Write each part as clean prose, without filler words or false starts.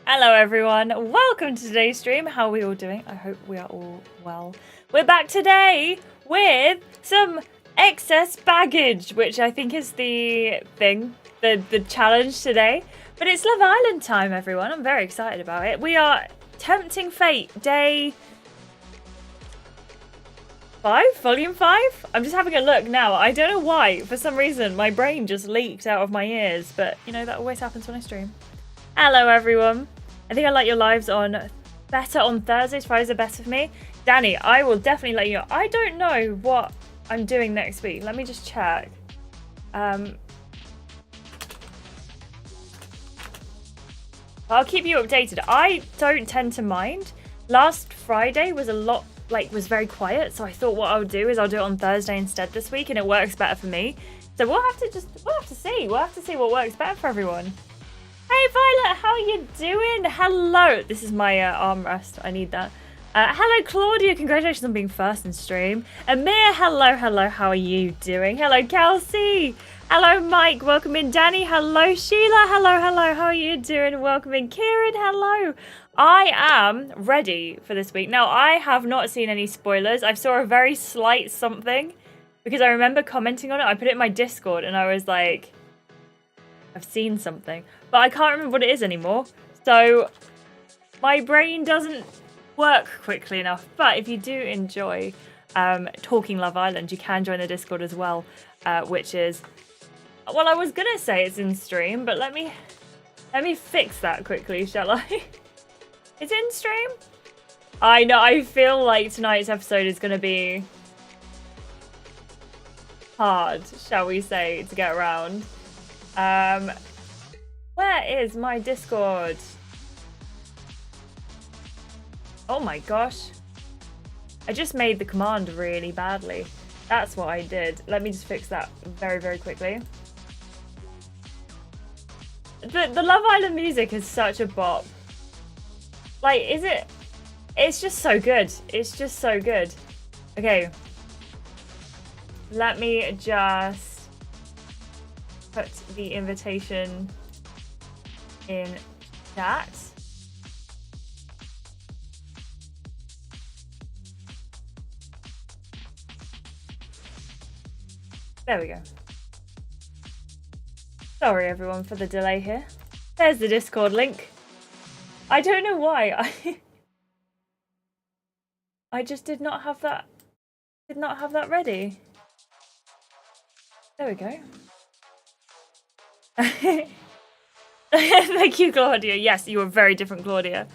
Hello everyone, welcome to today's stream. How are we all doing? I hope we are all well. We're back today with some excess baggage, which I think is the thing, the challenge today. But it's Love Island time, everyone. I'm very excited about it. We are Tempting Fate, day 5, volume 5? I'm just having a look now. I don't know why, for some reason, my brain just leaked out of my ears. But, you know, that always happens when I stream. Hello, everyone. I think I like your lives on better on Thursdays. Fridays are better for me. Danny, I will definitely let you know. I don't know what I'm doing next week. Let me just check. I'll keep you updated. I don't tend to mind. Last Friday was was very quiet. So I thought what I'll do is I'll do it on Thursday instead this week, and it works better for me. So we'll have to see. We'll have to see what works better for everyone. Hey Violet, how are you doing? Hello. This is my armrest. I need that. Hello Claudia, congratulations on being first in stream. Amir, hello, how are you doing? Hello Kelsey. Hello Mike, welcome in. Danny, hello. Sheila, hello, how are you doing? Welcome in. Kieran, hello. I am ready for this week. Now, I have not seen any spoilers. I saw a very slight something because I remember commenting on it. I put it in my Discord and I was like, I've seen something, but I can't remember what it is anymore. So my brain doesn't work quickly enough. But if you do enjoy talking Love Island, you can join the Discord as well, which is, well, I was gonna say it's in stream, but let me fix that quickly, shall I? It's in stream. I know. I feel like tonight's episode is gonna be hard, shall we say, to get around. Where is my Discord? Oh my gosh. I just made the command really badly. That's what I did. Let me just fix that very, very quickly. The Love Island music is such a bop. Like, it's just so good. It's just so good. Okay. Let me just put the invitation in chat. There we go. Sorry everyone for the delay here. There's the Discord link. I don't know why. I just did not have that ready. There we go. Thank you, Claudia. Yes, you were very different, Claudia.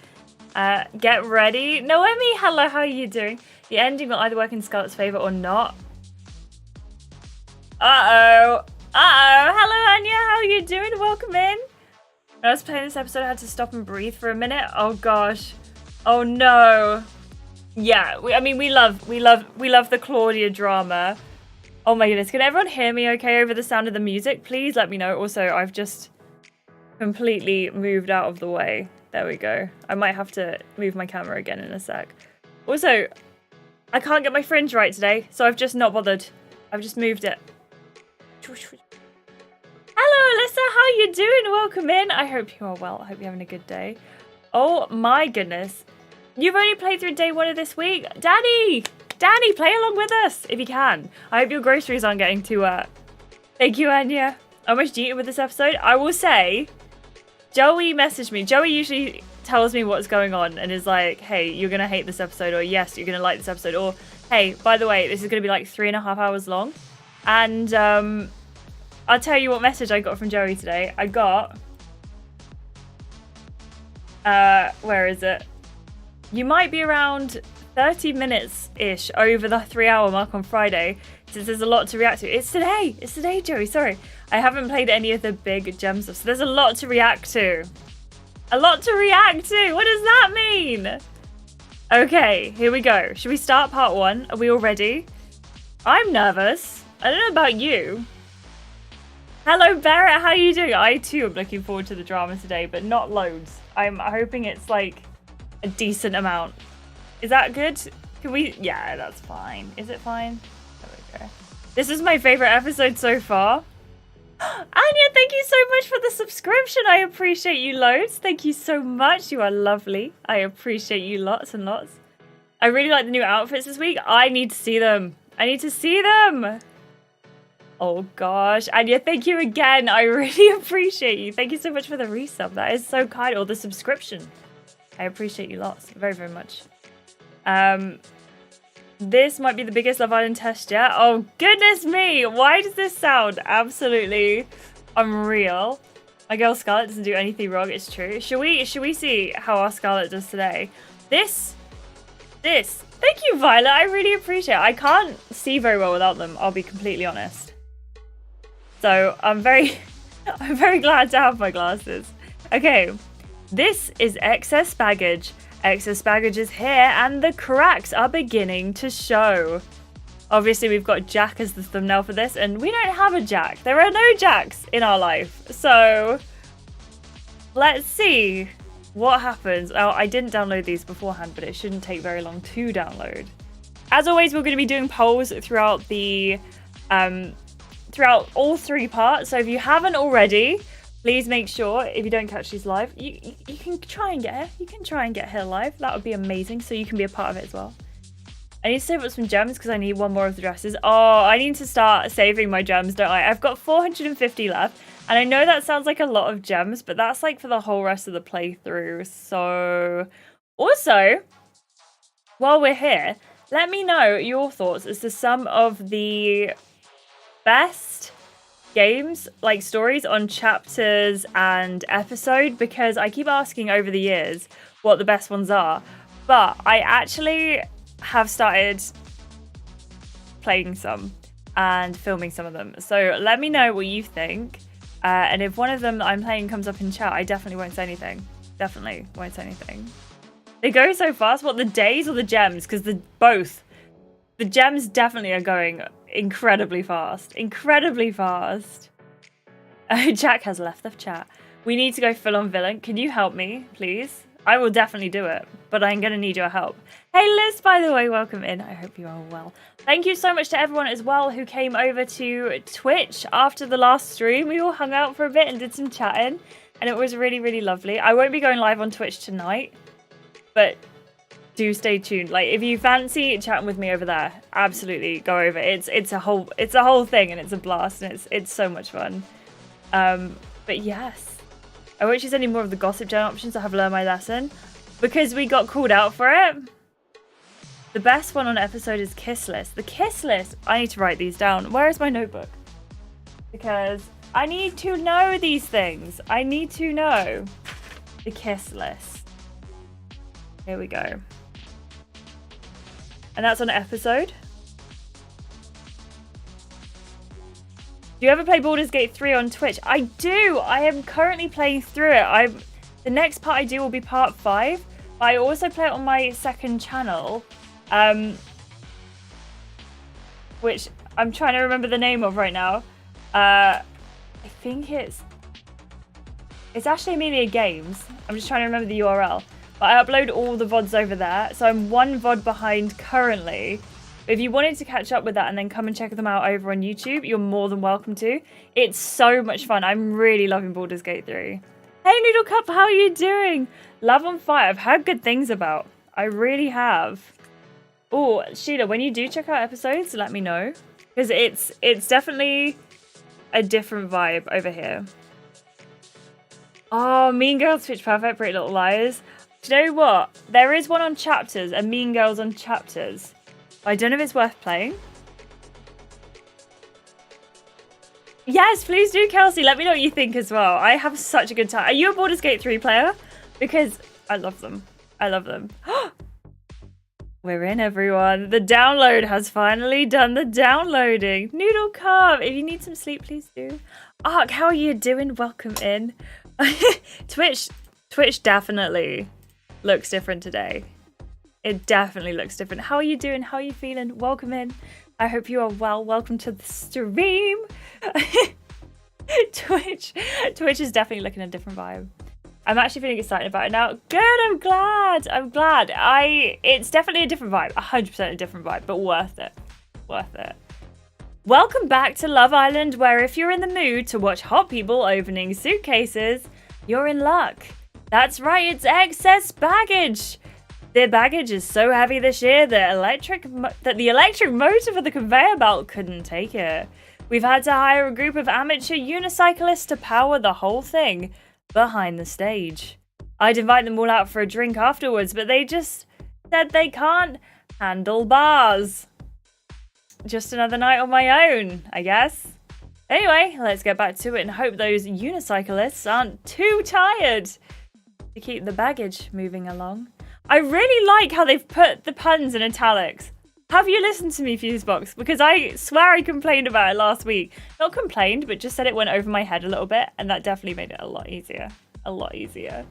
Get ready. Noemi, hello, how are you doing? The ending will either work in Scarlett's favour or not. Uh-oh. Hello, Anya, how are you doing? Welcome in. When I was playing this episode, I had to stop and breathe for a minute. Oh, gosh. Oh, no. Yeah, we love the Claudia drama. Oh my goodness, can everyone hear me okay over the sound of the music? Please let me know. Also, I've just completely moved out of the way. There we go. I might have to move my camera again in a sec. Also, I can't get my fringe right today, so I've just not bothered. I've just moved it. Hello, Alyssa. How are you doing? Welcome in. I hope you are well. I hope you're having a good day. Oh my goodness. You've only played through day 1 of this week. Danny, play along with us if you can. I hope your groceries aren't getting too wet. Thank you, Anya. How much do you eat with this episode? I will say, Joey messaged me. Joey usually tells me what's going on and is like, hey, you're going to hate this episode, or yes, you're going to like this episode, or hey, by the way, this is going to be like 3.5 hours long. And I'll tell you what message I got from Joey today. I got, where is it? You might be around 30 minutes-ish over the 3-hour mark on Friday, since there's a lot to react to. It's today, Joey, sorry. I haven't played any of the big gem stuff, so there's a lot to react to. What does that mean? Okay, here we go. Should we start part 1? Are we all ready? I'm nervous. I don't know about you. Hello, Barrett, how are you doing? I too am looking forward to the drama today, but not loads. I'm hoping it's like a decent amount. Is that good? Can we? Yeah, that's fine. Is it fine? There we go. This is my favorite episode so far. Anya, thank you so much for the subscription. I appreciate you loads. Thank you so much. You are lovely. I appreciate you lots and lots. I really like the new outfits this week. I need to see them. I need to see them. Oh gosh. Anya, thank you again. I really appreciate you. Thank you so much for the resub. That is so kind. Or the subscription. I appreciate you lots. Very, very much. This might be the biggest Love Island test yet. Oh goodness me. Why does this sound absolutely unreal? My girl Scarlett doesn't do anything wrong. It's true. Should we see how our Scarlett does today? This. Thank you, Violet. I really appreciate it. I can't see very well without them. I'll be completely honest. So I'm very glad to have my glasses. Okay, this is excess baggage. Excess baggage is here and the cracks are beginning to show. Obviously, we've got Jack as the thumbnail for this and we don't have a Jack. There are no Jacks in our life. So let's see what happens. Oh, I didn't download these beforehand, but it shouldn't take very long to download. As always, we're going to be doing polls throughout the throughout all 3 parts. So if you haven't already, please make sure, if you don't catch these live, you can try and get here. You can try and get here live. That would be amazing. So you can be a part of it as well. I need to save up some gems because I need one more of the dresses. Oh, I need to start saving my gems, don't I? I've got 450 left. And I know that sounds like a lot of gems, but that's like for the whole rest of the playthrough. So also, while we're here, let me know your thoughts as to some of the best games, like stories on chapters and episode, because I keep asking over the years what the best ones are, but I actually have started playing some and filming some of them. So let me know what you think. And if one of them that I'm playing comes up in chat, I definitely won't say anything. Definitely won't say anything. They go so fast. What, the days or the gems? Because both. The gems definitely are going incredibly fast. Incredibly fast. Jack has left the chat. We need to go full on villain. Can you help me, please? I will definitely do it, but I'm going to need your help. Hey Liz, by the way, welcome in. I hope you are well. Thank you so much to everyone as well who came over to Twitch after the last stream. We all hung out for a bit and did some chatting, and it was really, really lovely. I won't be going live on Twitch tonight, but do stay tuned. Like, if you fancy chatting with me over there, absolutely go over. It's a whole thing, and it's a blast, and it's so much fun. But yes, I won't choose any more of the gossip gen options. I have learned my lesson because we got called out for it. The best one on episode is kiss list. The kiss list. I need to write these down. Where is my notebook? Because I need to know these things. I need to know the kiss list. Here we go. And that's on episode. Do you ever play Baldur's Gate 3 on Twitch? I do. I am currently playing through it. The next part I do will be part 5. I also play it on my second channel, which I'm trying to remember the name of right now. I think it's actually Amelia Games. I'm just trying to remember the URL. But I upload all the VODs over there, so I'm 1 VOD behind currently. If you wanted to catch up with that and then come and check them out over on YouTube, you're more than welcome to. It's so much fun. I'm really loving Baldur's Gate 3. Hey Noodle Cup, how are you doing? Love on Fire, I've heard good things about. I really have. Oh, Sheila, when you do check out episodes, let me know. Because it's definitely a different vibe over here. Oh, Mean Girls Pitch Perfect, Pretty Little Liars. Do you know what? There is one on chapters, a Mean Girls on chapters. I don't know if it's worth playing. Yes, please do, Kelsey. Let me know what you think as well. I have such a good time. Are you a Baldur's Gate 3 player? Because I love them. I love them. We're in, everyone. The download has finally done the downloading. Noodle Carve. If you need some sleep, please do. Ark, how are you doing? Welcome in. Twitch definitely looks different today. It definitely looks different. How are you doing? How are you feeling? Welcome in. I hope you are well. Welcome to the stream. Twitch is definitely looking at a different vibe. I'm actually feeling excited about it now. Good, I'm glad. It's definitely a different vibe. 100% a different vibe, but worth it. Worth it. Welcome back to Love Island, where if you're in the mood to watch hot people opening suitcases, you're in luck. That's right, it's excess baggage. Their baggage is so heavy this year that the electric motor for the conveyor belt couldn't take it. We've had to hire a group of amateur unicyclists to power the whole thing behind the stage. I'd invite them all out for a drink afterwards, but they just said they can't handle bars. Just another night on my own, I guess. Anyway, let's get back to it and hope those unicyclists aren't too tired to keep the baggage moving along. I really like how they've put the puns in italics. Have you listened to me, Fusebox? Because I swear I complained about it last week. Not complained, but just said it went over my head a little bit, and that definitely made it a lot easier. A lot easier.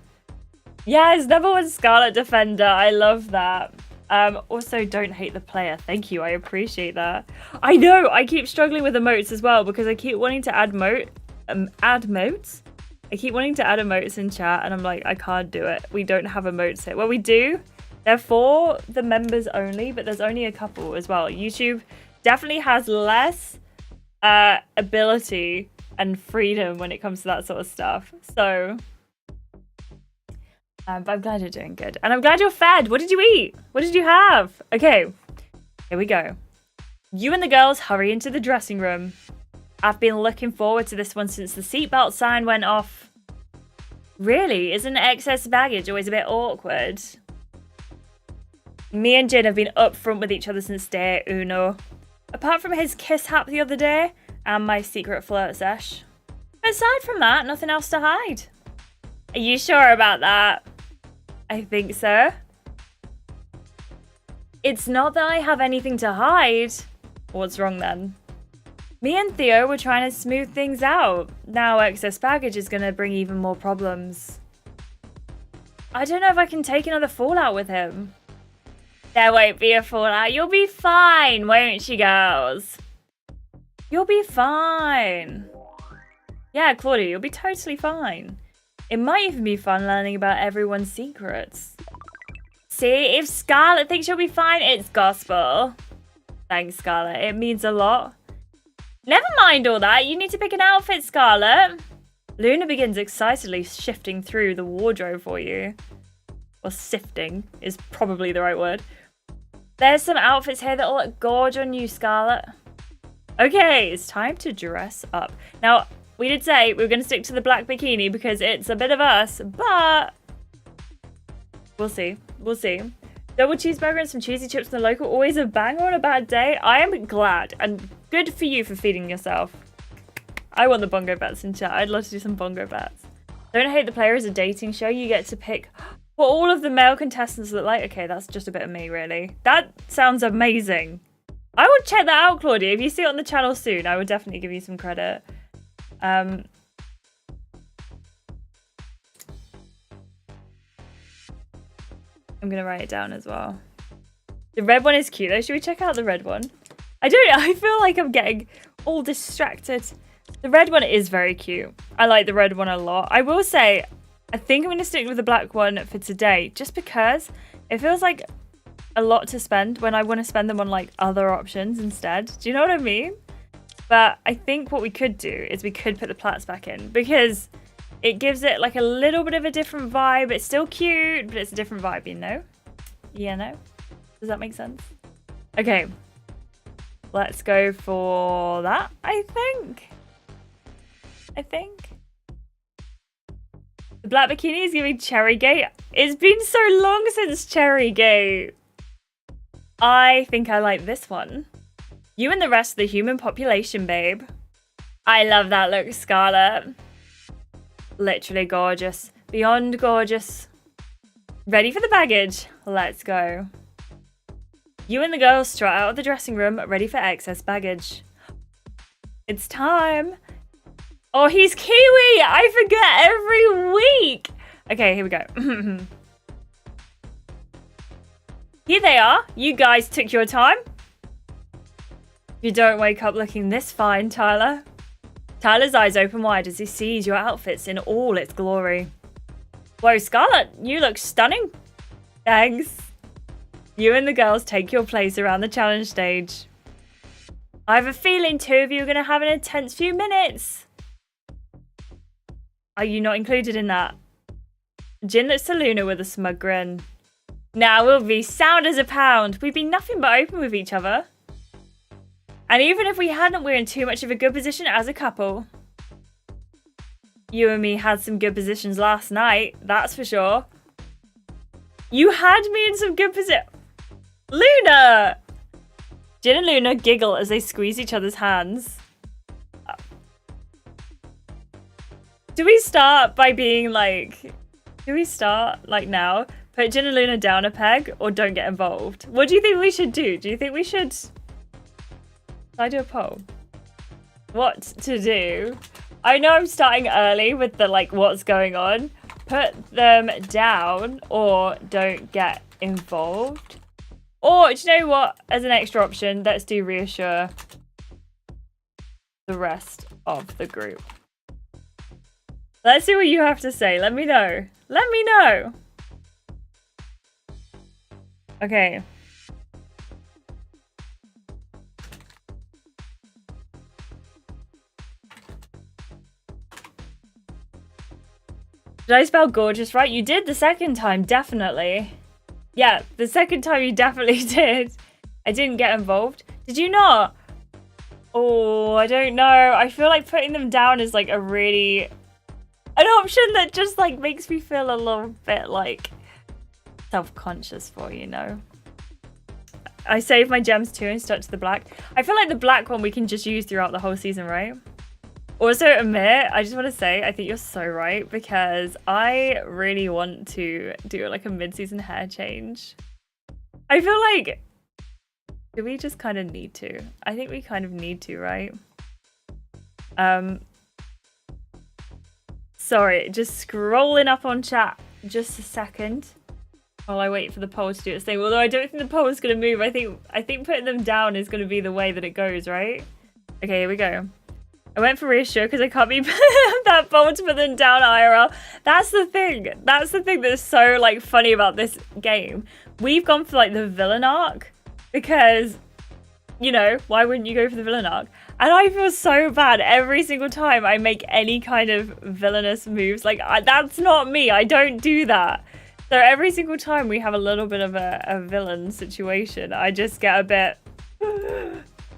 Yes, number one Scarlet Defender. I love that. Also, don't hate the player. Thank you. I appreciate that. I know. I keep struggling with emotes as well because I keep wanting to add motes. I keep wanting to add emotes in chat, and I'm like, I can't do it. We don't have emotes here. Well, we do. They're for the members only, but there's only a couple as well. YouTube definitely has less ability and freedom when it comes to that sort of stuff. So... but I'm glad you're doing good. And I'm glad you're fed. What did you eat? What did you have? Okay, here we go. You and the girls hurry into the dressing room. I've been looking forward to this one since the seatbelt sign went off. Really? Isn't excess baggage always a bit awkward? Me and Jin have been upfront with each other since day uno. Apart from his kiss hap the other day and my secret flirt sesh. Aside from that, nothing else to hide. Are you sure about that? I think so. It's not that I have anything to hide. What's wrong then? Me and Theo were trying to smooth things out. Now excess baggage is going to bring even more problems. I don't know if I can take another fallout with him. There won't be a fallout. You'll be fine, won't you, girls? You'll be fine. Yeah, Claudia, you'll be totally fine. It might even be fun learning about everyone's secrets. See, if Scarlet thinks she'll be fine, it's gospel. Thanks, Scarlet. It means a lot. Never mind all that. You need to pick an outfit, Scarlet. Luna begins excitedly shifting through the wardrobe for you. Or sifting is probably the right word. There's some outfits here that'll look gorge on you, Scarlet. Okay, it's time to dress up. Now, we did say we were going to stick to the black bikini because it's a bit of us, but we'll see. We'll see. Double cheeseburger and some cheesy chips from the local. Always a banger on a bad day. I am glad and good for you for feeding yourself. I want the bongo bets in chat. I'd love to do some bongo bets. Don't Hate the Player is a dating show. You get to pick what all of the male contestants look like. Okay, that's just a bit of me, really. That sounds amazing. I would check that out, Claudia. If you see it on the channel soon, I would definitely give you some credit. I'm gonna write it down as well. The red one is cute though. Should we check out the red one? I feel like I'm getting all distracted. The red one is very cute. I like the red one a lot. I will say, I think I'm gonna stick with the black one for today, just because it feels like a lot to spend when I want to spend them on like other options instead. Do you know what I mean? But I think what we could do is we could put the plaits back in because it gives it like a little bit of a different vibe. It's still cute, but it's a different vibe, you know? Yeah, no? Does that make sense? Okay. Let's go for that, I think. The black bikini is giving Cherrygate. It's been so long since Cherrygate. I think I like this one. You and the rest of the human population, babe. I love that look, Scarlet. Literally gorgeous. Beyond gorgeous. Ready for the baggage? Let's go. You and the girls strut out of the dressing room, ready for excess baggage. It's time. Oh, he's Kiwi! I forget every week! Okay, here we go. Here they are. You guys took your time. You don't wake up looking this fine, Tyler. Tyler's eyes open wide as he sees your outfits in all its glory. Whoa, Scarlet, you look stunning. Thanks. You and the girls take your place around the challenge stage. I have a feeling two of you are going to have an intense few minutes. Are you not included in that? Jin looks to Luna with a smug grin. Now we'll be sound as a pound. We've been nothing but open with each other. And even if we hadn't, we're in too much of a good position as a couple. You and me had some good positions last night, that's for sure. You had me in some good position. Luna! Jin and Luna giggle as they squeeze each other's hands. Do we start by being like... Do we start like now? Put Jin and Luna down a peg or don't get involved? What do you think we should do? Do you think we should... I do a poll? What to do? I know I'm starting early with the like what's going on. Put them down or don't get involved. Or do you know what? As an extra option, let's do reassure the rest of the group. Let's see what you have to say. Let me know. Let me know. Okay. Did I spell gorgeous right? You did the second time, definitely. Yeah, the second time you definitely did. I didn't get involved. Did you not? Oh, I don't know. I feel like putting them down is like a really... an option that just like makes me feel a little bit like self-conscious for, you know. I saved my gems too and stuck to the black. I feel like the black one we can just use throughout the whole season, right? Also, Amir, I just want to say, I think you're so right because I really want to do like a mid-season hair change. I feel like, do we just kind of need to? I think we kind of need to, right? Sorry, just scrolling up on chat just a second while I wait for the poll to do its thing. Although I don't think the poll is going to move. I think putting them down is going to be the way that it goes, right? Okay, here we go. I went for reassure because I can't be that bold to put them down IRL. That's the thing. That's the thing that's so like funny about this game. We've gone for like the villain arc because, you know, why wouldn't you go for the villain arc? And I feel so bad every single time I make any kind of villainous moves. Like, that's not me. I don't do that. So every single time we have a little bit of a villain situation, I just get a bit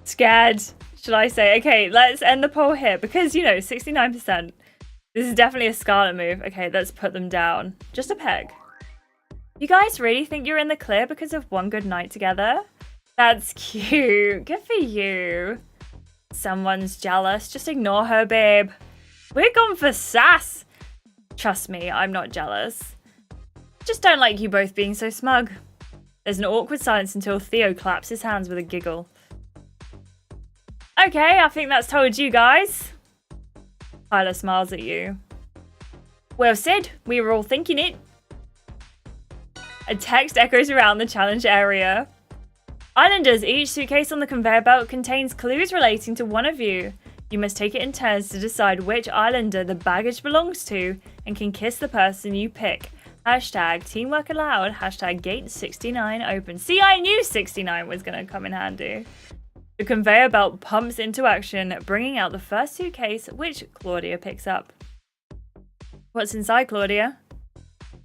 scared, should I say. Okay, let's end the poll here because, you know, 69%. This is definitely a Scarlet move. Okay, let's put them down. Just a peg. You guys really think you're in the clear because of one good night together? That's cute. Good for you. Someone's jealous. Just ignore her, babe. We're gone for sass. Trust me, I'm not jealous. Just don't like you both being so smug. There's an awkward silence until Theo claps his hands with a giggle. Okay, I think that's told you guys. Tyler smiles at you. Well said, we were all thinking it. A text echoes around the challenge area. Islanders, each suitcase on the conveyor belt contains clues relating to one of you. You must take it in turns to decide which Islander the baggage belongs to and can kiss the person you pick. Hashtag teamwork allowed. Hashtag gate 69 open. See, I knew 69 was going to come in handy. The conveyor belt pumps into action, bringing out the first suitcase, which Claudia picks up. What's inside, Claudia?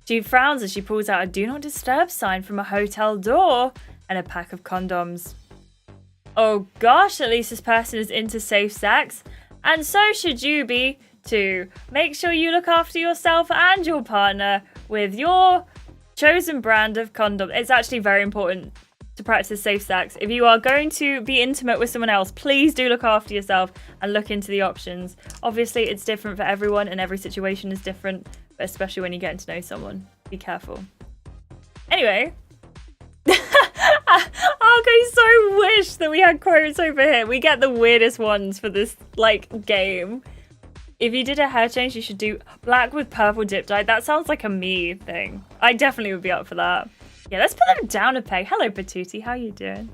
She frowns as she pulls out a do not disturb sign from a hotel door and a pack of condoms. Oh gosh, at least this person is into safe sex. And so should you be too. Make sure you look after yourself and your partner with your chosen brand of condom. It's actually very important to practice safe sex. If you are going to be intimate with someone else, please do look after yourself and look into the options. Obviously, it's different for everyone and every situation is different, but especially when you're getting to know someone. Be careful. Anyway. I so wish that we had quotes over here. We get the weirdest ones for this, like, game. If you did a hair change, you should do black with purple dip dye. That sounds like a me thing. I definitely would be up for that. Yeah, let's put them down a peg. Hello, Patootie. How you doing?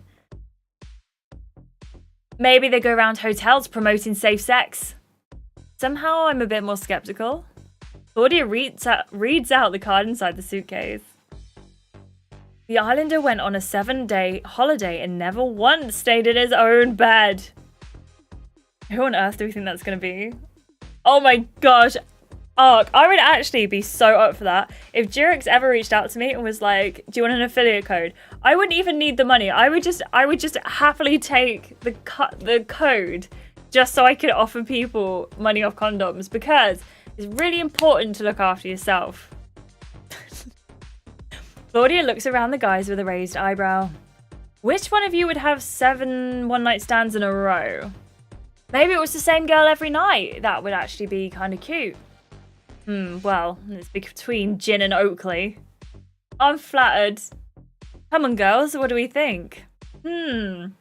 Maybe they go around hotels promoting safe sex. Somehow I'm a bit more skeptical. Claudia reads out the card inside the suitcase. The Islander went on a 7-day holiday and never once stayed in his own bed. Who on earth do we think that's going to be? Oh my gosh. Ark, I would actually be so up for that. If Jurix ever reached out to me and was like, do you want an affiliate code? I wouldn't even need the money. I would just happily take the code just so I could offer people money off condoms, because it's really important to look after yourself. Claudia looks around the guys with a raised eyebrow. Which one of you would have 7 one-night stands in a row? Maybe it was the same girl every night. That would actually be kind of cute. Well, it's between Jin and Oakley. I'm flattered. Come on, girls, what do we think? I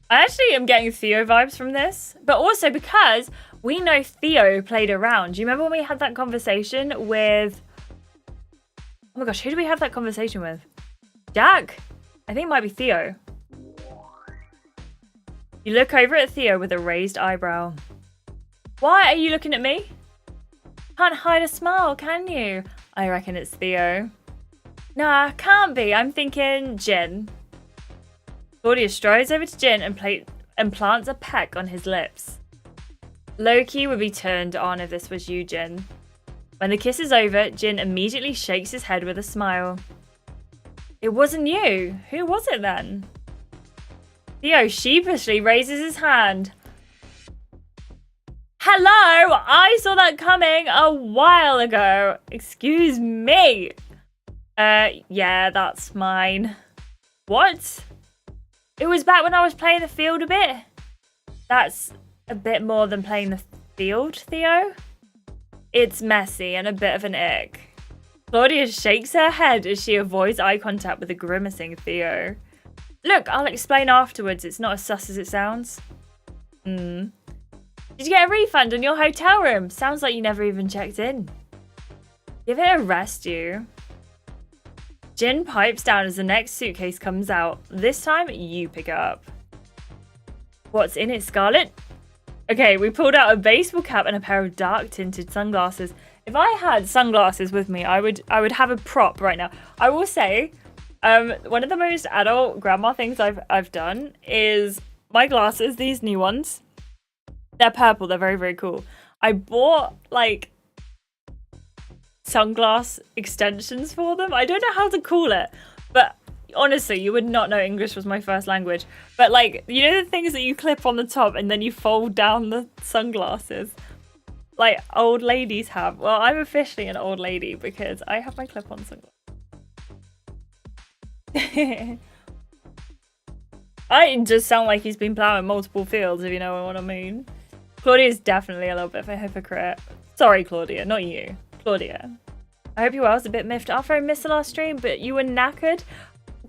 actually am getting Theo vibes from this, but also because we know Theo played around. Do you remember when we had that conversation with... Oh my gosh, who did we have that conversation with? Jack? I think it might be Theo. You look over at Theo with a raised eyebrow. Why are you looking at me? Can't hide a smile, can you? I reckon it's Theo. Nah, can't be. I'm thinking Jin. Claudia strides over to Jin and plants a peck on his lips. Loki would be turned on if this was you, Jin. When the kiss is over, Jin immediately shakes his head with a smile. It wasn't you. Who was it then? Theo sheepishly raises his hand. Hello! I saw that coming a while ago. Excuse me. Yeah, that's mine. What? It was back when I was playing the field a bit. That's a bit more than playing the field, Theo. It's messy and a bit of an ick. Claudia shakes her head as she avoids eye contact with a grimacing Theo. Look, I'll explain afterwards. It's not as sus as it sounds. Did you get a refund on your hotel room? Sounds like you never even checked in. Give it a rest, you. Jin pipes down as the next suitcase comes out. This time, you pick it up. What's in it, Scarlett? Okay, we pulled out a baseball cap and a pair of dark tinted sunglasses. If I had sunglasses with me, I would have a prop right now. I will say, one of the most adult grandma things I've done is my glasses, these new ones. They're purple, they're very, very cool. I bought like sunglass extensions for them. I don't know how to call it, but honestly, you would not know English was my first language. But like, you know the things that you clip on the top and then you fold down the sunglasses? Like old ladies have. Well, I'm officially an old lady because I have my clip-on sunglasses. I just sound like he's been plowing multiple fields, if you know what I mean. Claudia's definitely a little bit of a hypocrite. Sorry, Claudia, not you. Claudia. I hope you're well. I was a bit miffed after I missed the last stream, but you were knackered.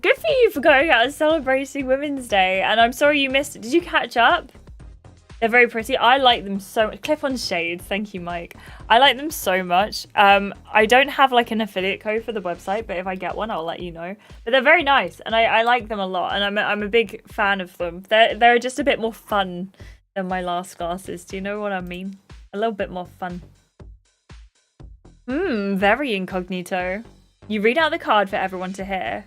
Good for you for going out and celebrating Women's Day, and I'm sorry you missed it. Did you catch up? They're very pretty. I like them so much. Clip-on shades. Thank you, Mike. I like them so much. I don't have like an affiliate code for the website, but if I get one, I'll let you know. But they're very nice, and I like them a lot, and I'm a big fan of them. They're just a bit more fun than my last glasses. Do you know what I mean? A little bit more fun. Very incognito. You read out the card for everyone to hear.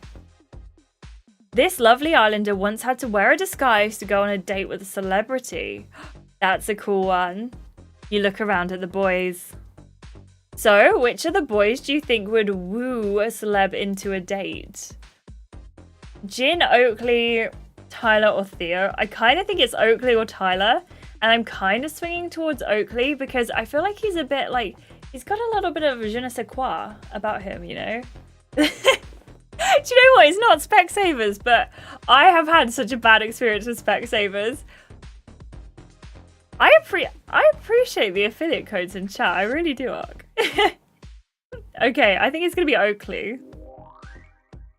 This lovely islander once had to wear a disguise to go on a date with a celebrity. That's a cool one. You look around at the boys. So, which of the boys do you think would woo a celeb into a date? Jin, Oakley, Tyler, or Theo? I kind of think it's Oakley or Tyler. And I'm kind of swinging towards Oakley because I feel like he's a bit like... He's got a little bit of je ne sais quoi about him, you know? Do you know what? It's not Specsavers, but I have had such a bad experience with Specsavers. I appreciate the affiliate codes in chat. I really do, Ark. Okay, I think it's going to be Oakley.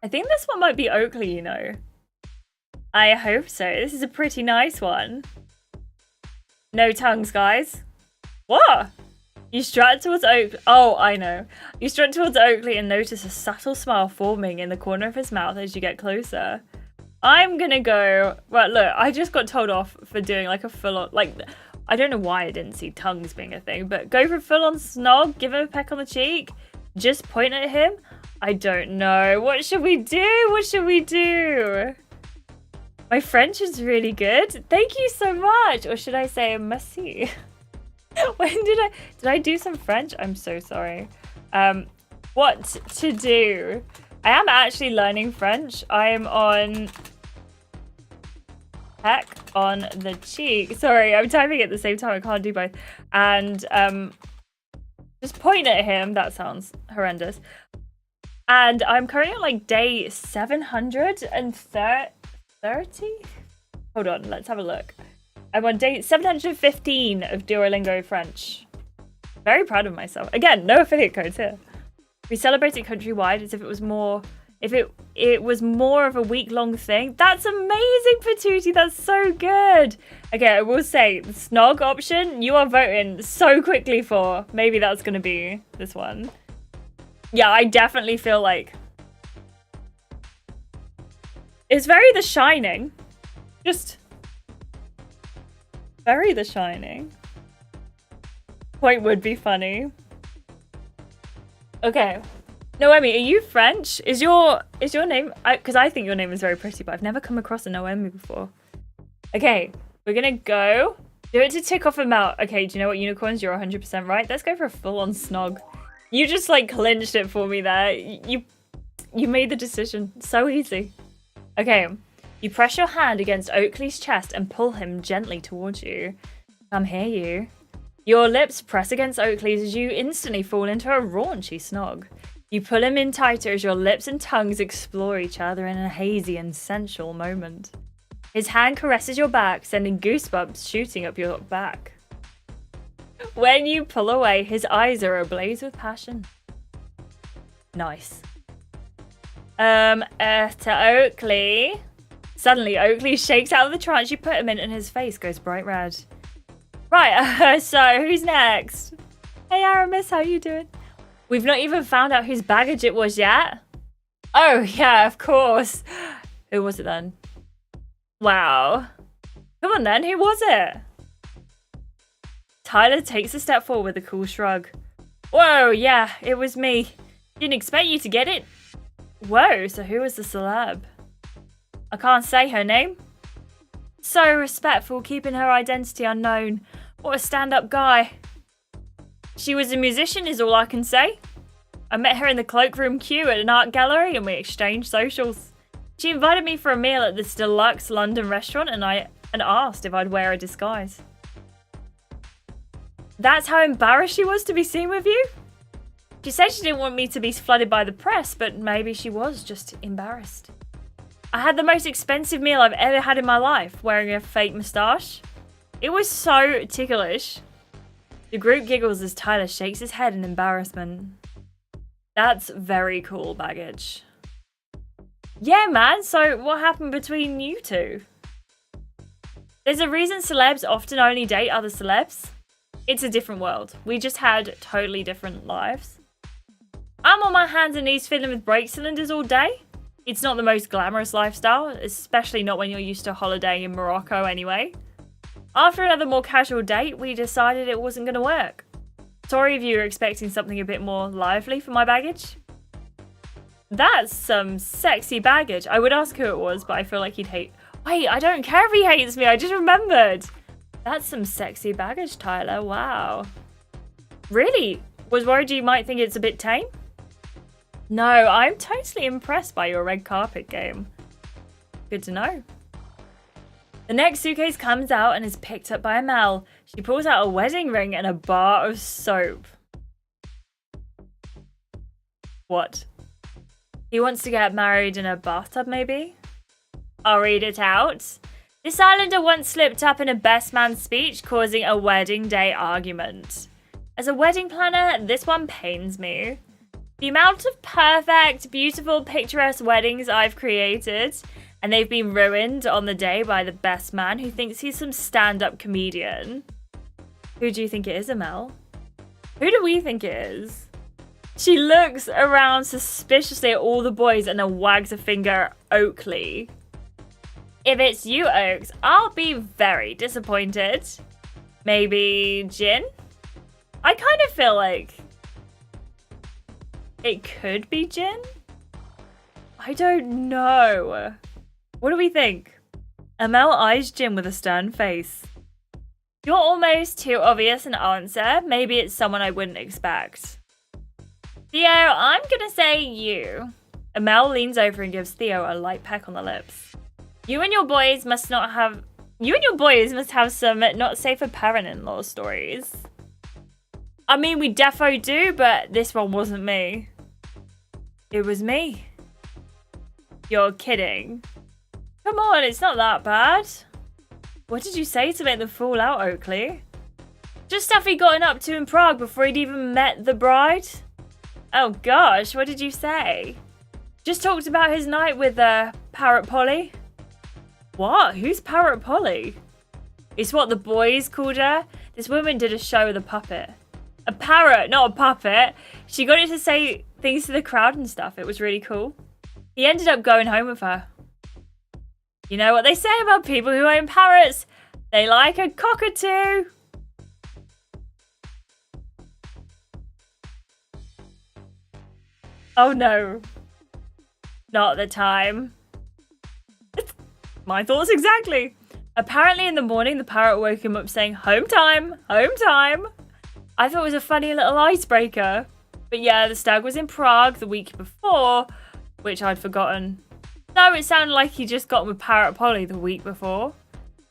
I think this one might be Oakley, you know. I hope so. This is a pretty nice one. No tongues, guys. What? You strut towards Oakley. Oh, I know. You strut towards Oakley and notice a subtle smile forming in the corner of his mouth as you get closer. I'm gonna go... Well, look, I just got told off for doing like a full-on... Like, I don't know why I didn't see tongues being a thing, but go for a full-on snog, give him a peck on the cheek, just point at him. I don't know. What should we do? What should we do? My French is really good. Thank you so much. Or should I say merci? When did I do some French? I'm so sorry. What to do? I am actually learning French. I am on peck on the cheek. Sorry, I'm typing at the same time. I can't do both. And just point at him. That sounds horrendous. And I'm currently on like day 730. Hold on, let's have a look. I'm on day 715 of Duolingo French. Very proud of myself. Again, no affiliate codes here. We celebrate it countrywide as if it was more, it was more of a week-long thing. That's amazing, Patootie. That's so good. Okay, I will say the snog option you are voting so quickly for. Maybe that's gonna be this one. Yeah, I definitely feel like it's very The Shining. Just very The Shining. Point would be funny. Okay. Noemi, are you French? Is your name... Because I think your name is very pretty, but I've never come across a Noemi before. Okay, we're going to go. Do it to tick off a mouth. Okay, do you know what, unicorns? You're 100% right. Let's go for a full-on snog. You just, like, clinched it for me there. You made the decision. So easy. Okay. You press your hand against Oakley's chest and pull him gently towards you. Come here, you. Your lips press against Oakley's as you instantly fall into a raunchy snog. You pull him in tighter as your lips and tongues explore each other in a hazy and sensual moment. His hand caresses your back, sending goosebumps shooting up your back. When you pull away, his eyes are ablaze with passion. Nice. To Oakley. Suddenly, Oakley shakes out of the trance you put him in and his face goes bright red. Right, so who's next? Hey Aramis, how you doing? We've not even found out whose baggage it was yet. Oh yeah, of course. Who was it then? Wow. Come on then, who was it? Tyler takes a step forward with a cool shrug. Whoa, yeah, it was me. Didn't expect you to get it. Whoa, so who was the celeb? I can't say her name. So respectful, keeping her identity unknown. What a stand-up guy. She was a musician is all I can say. I met her in the cloakroom queue at an art gallery and we exchanged socials. She invited me for a meal at this deluxe London restaurant and asked if I'd wear a disguise. That's how embarrassed she was to be seen with you? She said she didn't want me to be flooded by the press, but maybe she was just embarrassed. I had the most expensive meal I've ever had in my life, wearing a fake moustache. It was so ticklish. The group giggles as Tyler shakes his head in embarrassment. That's very cool baggage. Yeah, man, so what happened between you two? There's a reason celebs often only date other celebs. It's a different world. We just had totally different lives. I'm on my hands and knees fiddling with brake cylinders all day. It's not the most glamorous lifestyle, especially not when you're used to holidaying in Morocco anyway. After another more casual date, we decided it wasn't going to work. Sorry if you were expecting something a bit more lively for my baggage. That's some sexy baggage. I would ask who it was, but I feel like he'd hate... Wait, I don't care if he hates me, I just remembered. That's some sexy baggage, Tyler, wow. Really? Was worried you might think it's a bit tame? No, I'm totally impressed by your red carpet game. Good to know. The next suitcase comes out and is picked up by Mel. She pulls out a wedding ring and a bar of soap. What? He wants to get married in a bathtub, maybe? I'll read it out. This islander once slipped up in a best man speech, causing a wedding day argument. As a wedding planner, this one pains me. The amount of perfect, beautiful, picturesque weddings I've created, and they've been ruined on the day by the best man who thinks he's some stand-up comedian. Who do you think it is, Amel? Who do we think it is? She looks around suspiciously at all the boys and then wags a finger at Oakley. If it's you, Oaks, I'll be very disappointed. Maybe Jin? I kind of feel like it could be Jin. I don't know. What do we think? Amel eyes Jin with a stern face. You're almost too obvious an answer. Maybe it's someone I wouldn't expect. Theo, I'm gonna say you. Amel leans over and gives Theo a light peck on the lips. You and your boys must have some not safe for parent-in-law stories. I mean, we defo do, but this one wasn't me. It was me. You're kidding. Come on, it's not that bad. What did you say to make them fall out, Oakley? Just stuff he'd gotten up to in Prague before he'd even met the bride. Oh gosh, what did you say? Just talked about his night with Parrot Polly. What? Who's Parrot Polly? It's what the boys called her. This woman did a show with a puppet. A parrot, not a puppet. She got it to say things to the crowd and stuff. It was really cool. He ended up going home with her. You know what they say about people who own parrots? They like a cockatoo. Oh no. Not the time. My thoughts exactly. Apparently in the morning, the parrot woke him up saying, home time, home time. I thought it was a funny little icebreaker. But yeah, the stag was in Prague the week before, which I'd forgotten. No, it sounded like he just got with Parrot Polly the week before.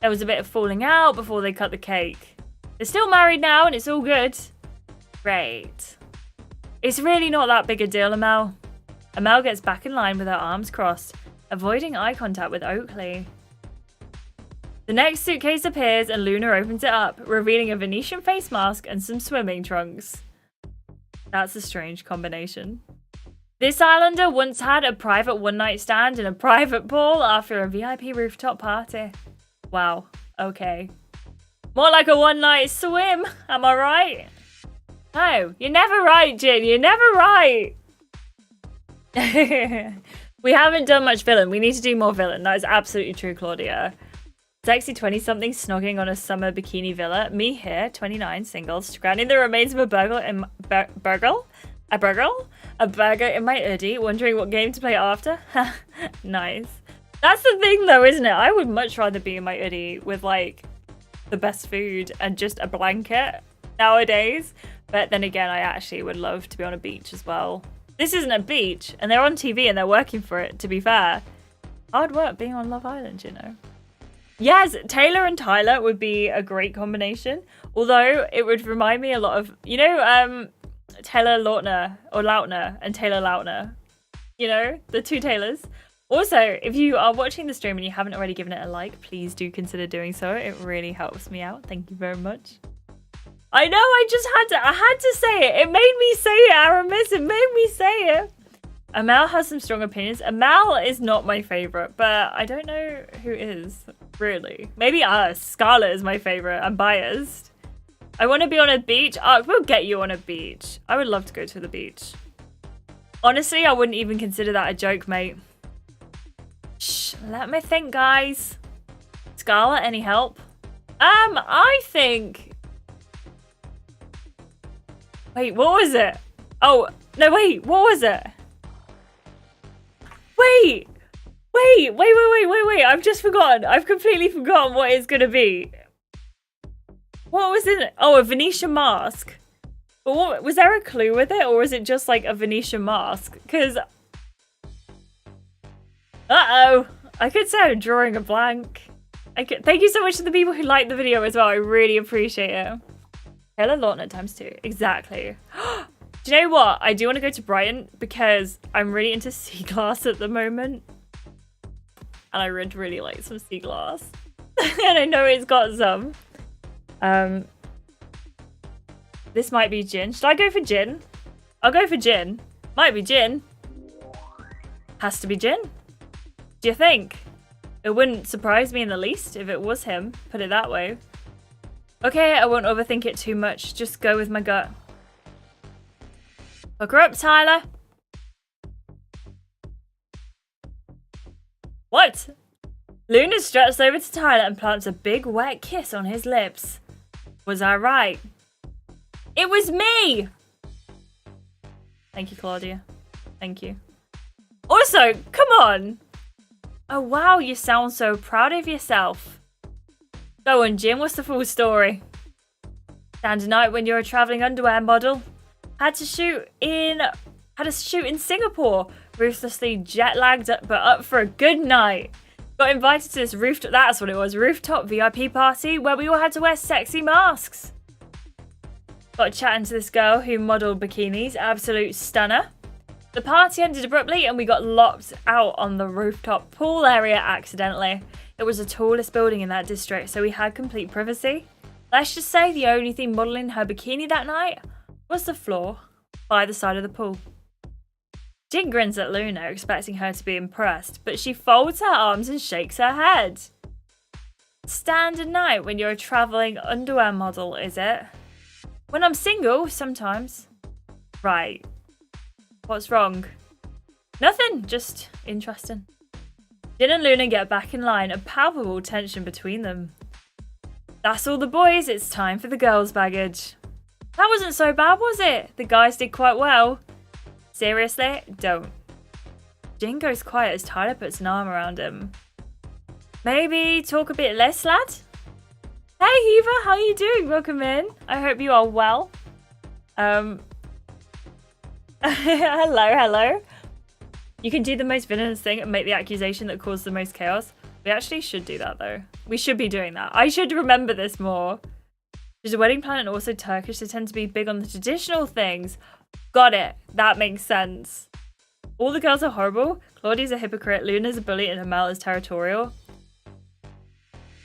There was a bit of falling out before they cut the cake. They're still married now and it's all good. Great. It's really not that big a deal, Amel. Amel gets back in line with her arms crossed, avoiding eye contact with Oakley. The next suitcase appears and Luna opens it up, revealing a Venetian face mask and some swimming trunks. That's a strange combination. This islander once had a private one-night stand in a private pool after a VIP rooftop party. Wow, okay. More like a one-night swim, am I right? No, you're never right, Jin, you're never right. We haven't done much villain, we need to do more villain. That is absolutely true, Claudia. Sexy 20-something snogging on a summer bikini villa. Me here, 29, single, stranding the remains of a burger in a burger in my hoodie, wondering what game to play after. Nice. That's the thing though, isn't it? I would much rather be in my hoodie with like the best food and just a blanket nowadays. But then again, I actually would love to be on a beach as well. This isn't a beach and they're on TV and they're working for it, to be fair. Hard work being on Love Island, you know. Yes, Taylor and Tyler would be a great combination. Although it would remind me a lot of, you know, Taylor Lautner or Lautner and Taylor Lautner. You know, the two Taylors. Also, if you are watching the stream and you haven't already given it a like, please do consider doing so. It really helps me out. Thank you very much. I know, I had to say it. It made me say it, Aramis. It made me say it. Amel has some strong opinions. Amel is not my favorite, but I don't know who is, really. Maybe us. Scarlett is my favorite. I'm biased. I want to be on a beach. We'll get you on a beach. I would love to go to the beach. Honestly, I wouldn't even consider that a joke, mate. Shh, let me think, guys. Scarlett, any help? I think... Wait, what was it? Oh, no, wait, what was it? Wait, I've just forgotten. I've completely forgotten what it's gonna be. What was it? Oh, a Venetian mask. But what, was there a clue with it, or was it just like a Venetian mask? Because... Uh-oh. I could say I'm drawing a blank. Thank you so much to the people who liked the video as well. I really appreciate it. Taylor Lautner ×2. Exactly. Do you know what? I do want to go to Brighton because I'm really into sea glass at the moment. And I would really like some sea glass. And I know it's got some. This might be gin. Should I go for gin? I'll go for gin. Might be gin. Has to be gin. Do you think? It wouldn't surprise me in the least if it was him. Put it that way. Okay, I won't overthink it too much. Just go with my gut. Hook her up, Tyler. What? Luna struts over to Tyler and plants a big wet kiss on his lips. Was I right? It was me! Thank you, Claudia. Thank you. Also, come on. Oh wow, you sound so proud of yourself. Go on, Jim, what's the full story? Stand a night when you're a traveling underwear model. Had to shoot in Singapore. Ruthlessly jet lagged but up for a good night. Got invited to this rooftop VIP party where we all had to wear sexy masks. Got chatting to this girl who modelled bikinis, absolute stunner. The party ended abruptly and we got locked out on the rooftop pool area accidentally. It was the tallest building in that district, so we had complete privacy. Let's just say the only thing modelling her bikini that night was the floor by the side of the pool. Jin grins at Luna, expecting her to be impressed, but she folds her arms and shakes her head. Standard night when you're a travelling underwear model, is it? When I'm single, sometimes. Right. What's wrong? Nothing, just interesting. Jin and Luna get back in line, a palpable tension between them. That's all the boys, it's time for the girls' baggage. That wasn't so bad, was it? The guys did quite well. Seriously? Don't. Jin goes quiet as Tyler puts an arm around him. Maybe talk a bit less, lad? Hey, Eva, how are you doing? Welcome in. I hope you are well. Hello. You can do the most villainous thing and make the accusation that caused the most chaos. We actually should do that, though. We should be doing that. I should remember this more. She's a wedding planner and also Turkish. They tend to be big on the traditional things. Got it. That makes sense. All the girls are horrible. Claudia's a hypocrite. Luna's a bully and Amel is territorial.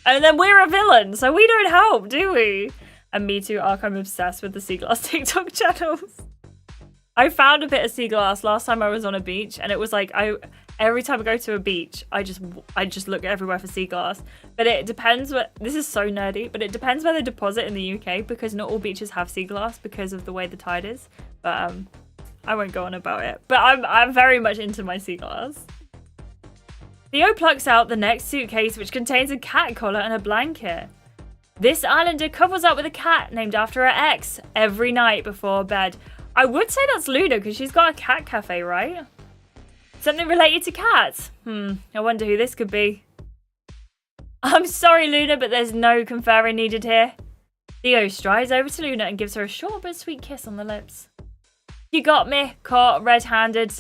And then we're a villain, so we don't help, do we? And me too, Ark, I'm obsessed with the sea glass TikTok channels. I found a bit of sea glass last time I was on a beach, and it was like every time I go to a beach, I just look everywhere for sea glass. But it depends this is so nerdy, but it depends where they deposit in the UK because not all beaches have sea glass because of the way the tide is. But I won't go on about it. But I'm very much into my sea glass. Theo plucks out the next suitcase, which contains a cat collar and a blanket. This islander covers up with a cat named after her ex every night before bed. I would say that's Luna because she's got a cat cafe, right? Something related to cats? I wonder who this could be. I'm sorry, Luna, but there's no conferring needed here. Theo strides over to Luna and gives her a short but sweet kiss on the lips. You got me, caught red-handed.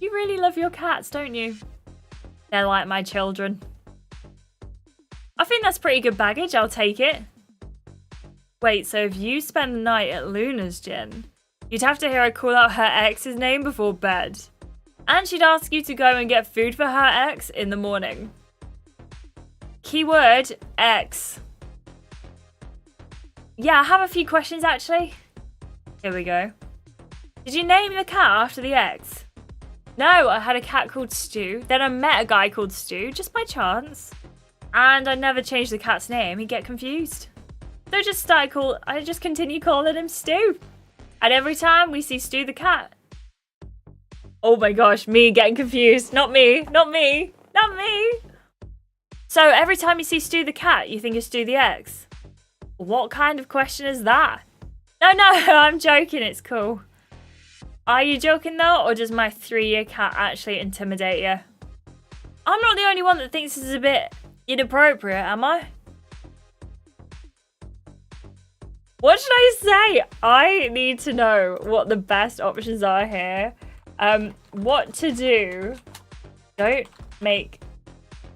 You really love your cats, don't you? They're like my children. I think that's pretty good baggage, I'll take it. Wait, so if you spend the night at Luna's, Jin, you'd have to hear her call out her ex's name before bed. And she'd ask you to go and get food for her ex in the morning. Keyword, ex. Yeah, I have a few questions actually. Here we go. Did you name the cat after the ex? No, I had a cat called Stu. Then I met a guy called Stu, just by chance. And I never changed the cat's name, he'd get confused. So I just continue calling him Stu. And every time we see Stu the cat. Oh my gosh, me getting confused. Not me. So every time you see Stu the cat, you think of Stu the ex. What kind of question is that? No, I'm joking, it's cool. Are you joking though, or does my 3-year cat actually intimidate you? I'm not the only one that thinks this is a bit inappropriate, am I? What should I say? I need to know what the best options are here. What to do. Don't make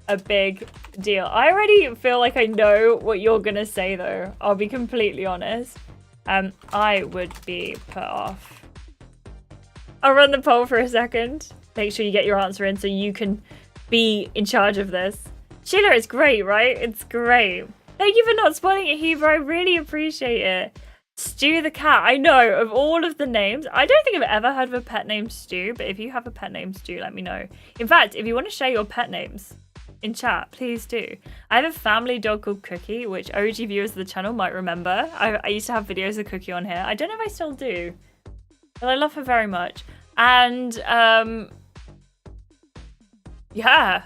a big deal. I already feel like I know what you're gonna say though. I'll be completely honest. I would be put off. I'll run the poll for a second. Make sure you get your answer in so you can be in charge of this. Sheila, it's great, right? It's great. Thank you for not spoiling it, Heber. I really appreciate it. Stu the cat. I know, of all of the names, I don't think I've ever heard of a pet named Stu, but if you have a pet named Stu, let me know. In fact, if you want to share your pet names in chat, please do. I have a family dog called Cookie, which OG viewers of the channel might remember. I used to have videos of Cookie on here. I don't know if I still do, but I love her very much. And, yeah.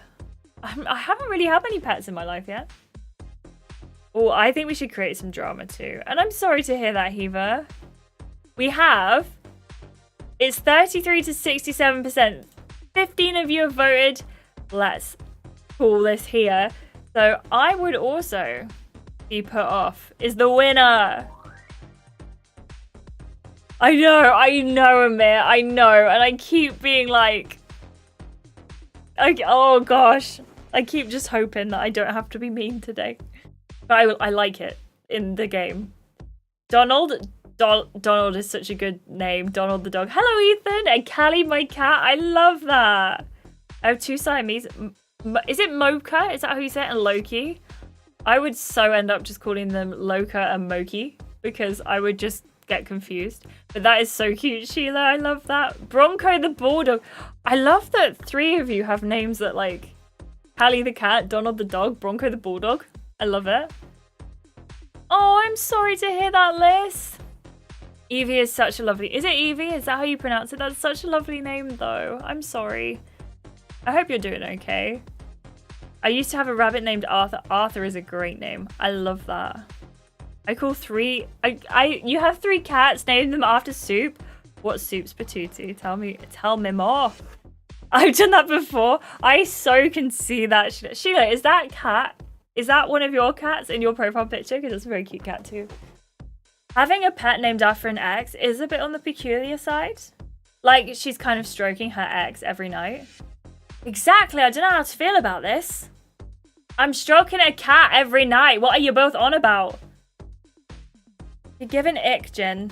I haven't really had many pets in my life yet. Oh, I think we should create some drama too. And I'm sorry to hear that, Heva. We have... It's 33 to 67%. 15 of you have voted. Let's call this here. So I would also be put off. Is the winner. I know, Amir, I know. And I keep being like, oh gosh. I keep just hoping that I don't have to be mean today. But I like it in the game. Donald is such a good name. Donald the dog. Hello, Ethan. And Callie, my cat. I love that. I have 2 Siamese. Is it Mocha? Is that how you say it? And Loki? I would so end up just calling them Loka and Moki because I would just get confused. But that is so cute, Sheila. I love that. Bronco the Bulldog. I love that 3 of you have names that like Callie the cat, Donald the dog, Bronco the Bulldog. I love it. Oh, I'm sorry to hear that, Liz. Evie is such a lovely... Is it Evie? Is that how you pronounce it? That's such a lovely name, though. I'm sorry. I hope you're doing okay. I used to have a rabbit named Arthur. Arthur is a great name. I love that. I call 3... You have 3 cats, named them after soup. What soup's Patuti? Tell me more. I've done that before. I so can see that. Sheila, is that cat... Is that one of your cats in your profile picture? Because it's a very cute cat too. Having a pet named after an ex is a bit on the peculiar side. Like, she's kind of stroking her ex every night. Exactly, I don't know how to feel about this. I'm stroking a cat every night. What are you both on about? You're giving ick, Jen.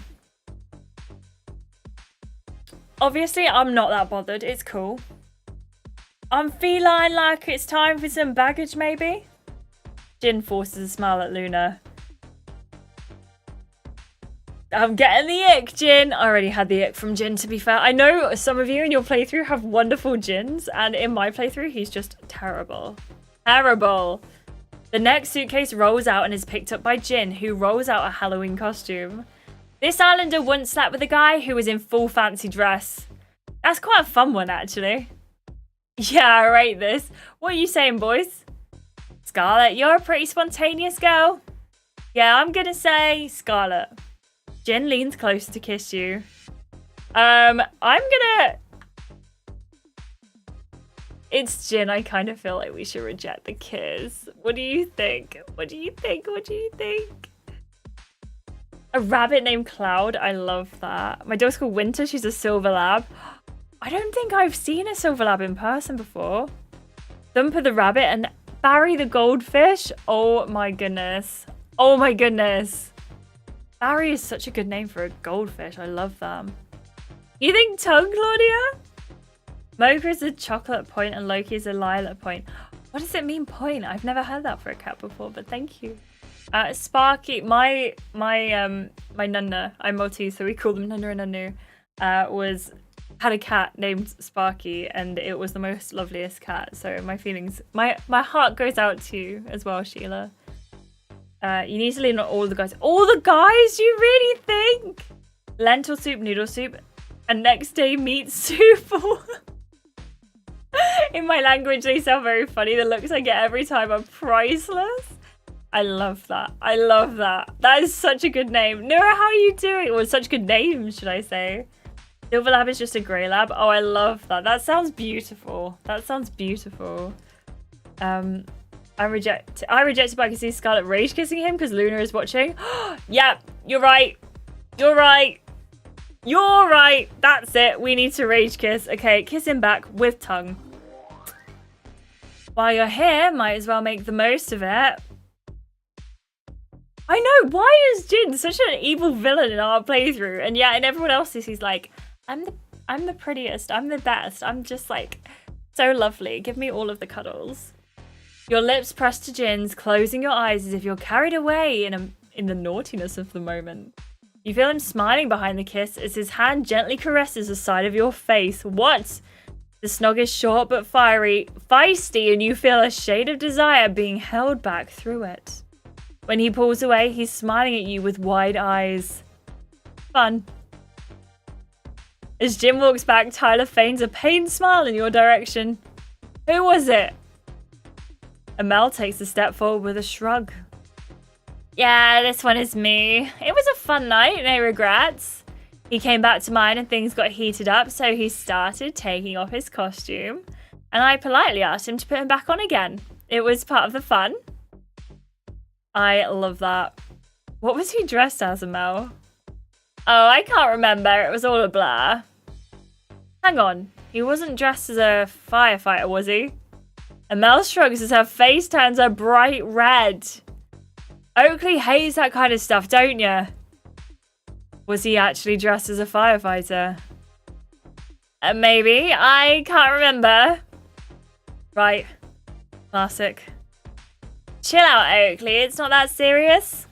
Obviously, I'm not that bothered. It's cool. I'm feeling like it's time for some baggage, maybe? Jin forces a smile at Luna. I'm getting the ick, Jin. I already had the ick from Jin, to be fair. I know some of you in your playthrough have wonderful Jins, and in my playthrough, he's just terrible. Terrible. The next suitcase rolls out and is picked up by Jin, who rolls out a Halloween costume. This islander once slept with a guy who was in full fancy dress. That's quite a fun one, actually. Yeah, I rate this. What are you saying, boys? Scarlett, you're a pretty spontaneous girl. Yeah, I'm gonna say Scarlett. Jin leans closer to kiss you. I'm gonna... It's Jin. I kind of feel like we should reject the kiss. What do you think? What do you think? What do you think? A rabbit named Cloud. I love that. My dog's called Winter. She's a silver lab. I don't think I've seen a silver lab in person before. Thumper the rabbit and Barry the goldfish. Oh my goodness. Oh my goodness. Barry is such a good name for a goldfish. I love them. You think tongue, Claudia? Mocha is a chocolate point and Loki is a lilac point. What does it mean, point? I've never heard that for a cat before, but thank you. Sparky, my Nunna, I'm Maltese, so we call them Nunna and Nunu, had a cat named Sparky, and it was the most loveliest cat. So my feelings, my heart goes out to you as well, Sheila. You need to lean on all the guys. All the guys, you really think? Lentil soup, noodle soup, and next day meat soup. In my language, they sound very funny. The looks I get every time are priceless. I love that. I love that. That is such a good name. Nora, how are you doing? Well, such good name, should I say? Silver lab is just a grey lab. Oh, I love that. That sounds beautiful. That sounds beautiful. I rejected but I can see Scarlett rage kissing him because Luna is watching. Yeah, you're right. You're right. You're right. That's it. We need to rage kiss. Okay, kiss him back with tongue. While you're here, might as well make the most of it. I know. Why is Jin such an evil villain in our playthrough? And yeah, in everyone else's, he's like, I'm the prettiest. I'm the best. I'm just like so lovely. Give me all of the cuddles. Your lips pressed to Jin's, closing your eyes as if you're carried away in the naughtiness of the moment. You feel him smiling behind the kiss as his hand gently caresses the side of your face. What? The snog is short but feisty, and you feel a shade of desire being held back through it. When he pulls away, he's smiling at you with wide eyes. Fun. As Jin walks back, Tyler feigns a pained smile in your direction. Who was it? Amel takes a step forward with a shrug. Yeah, this one is me. It was a fun night, no regrets. He came back to mine and things got heated up, so he started taking off his costume. And I politely asked him to put him back on again. It was part of the fun. I love that. What was he dressed as, Mel? Oh, I can't remember. It was all a blur. Hang on. He wasn't dressed as a firefighter, was he? Mel shrugs as her face turns a bright red. Oakley hates that kind of stuff, don't you? Was he actually dressed as a firefighter? Maybe. I can't remember. Right. Classic. Chill out, Oakley. It's not that serious.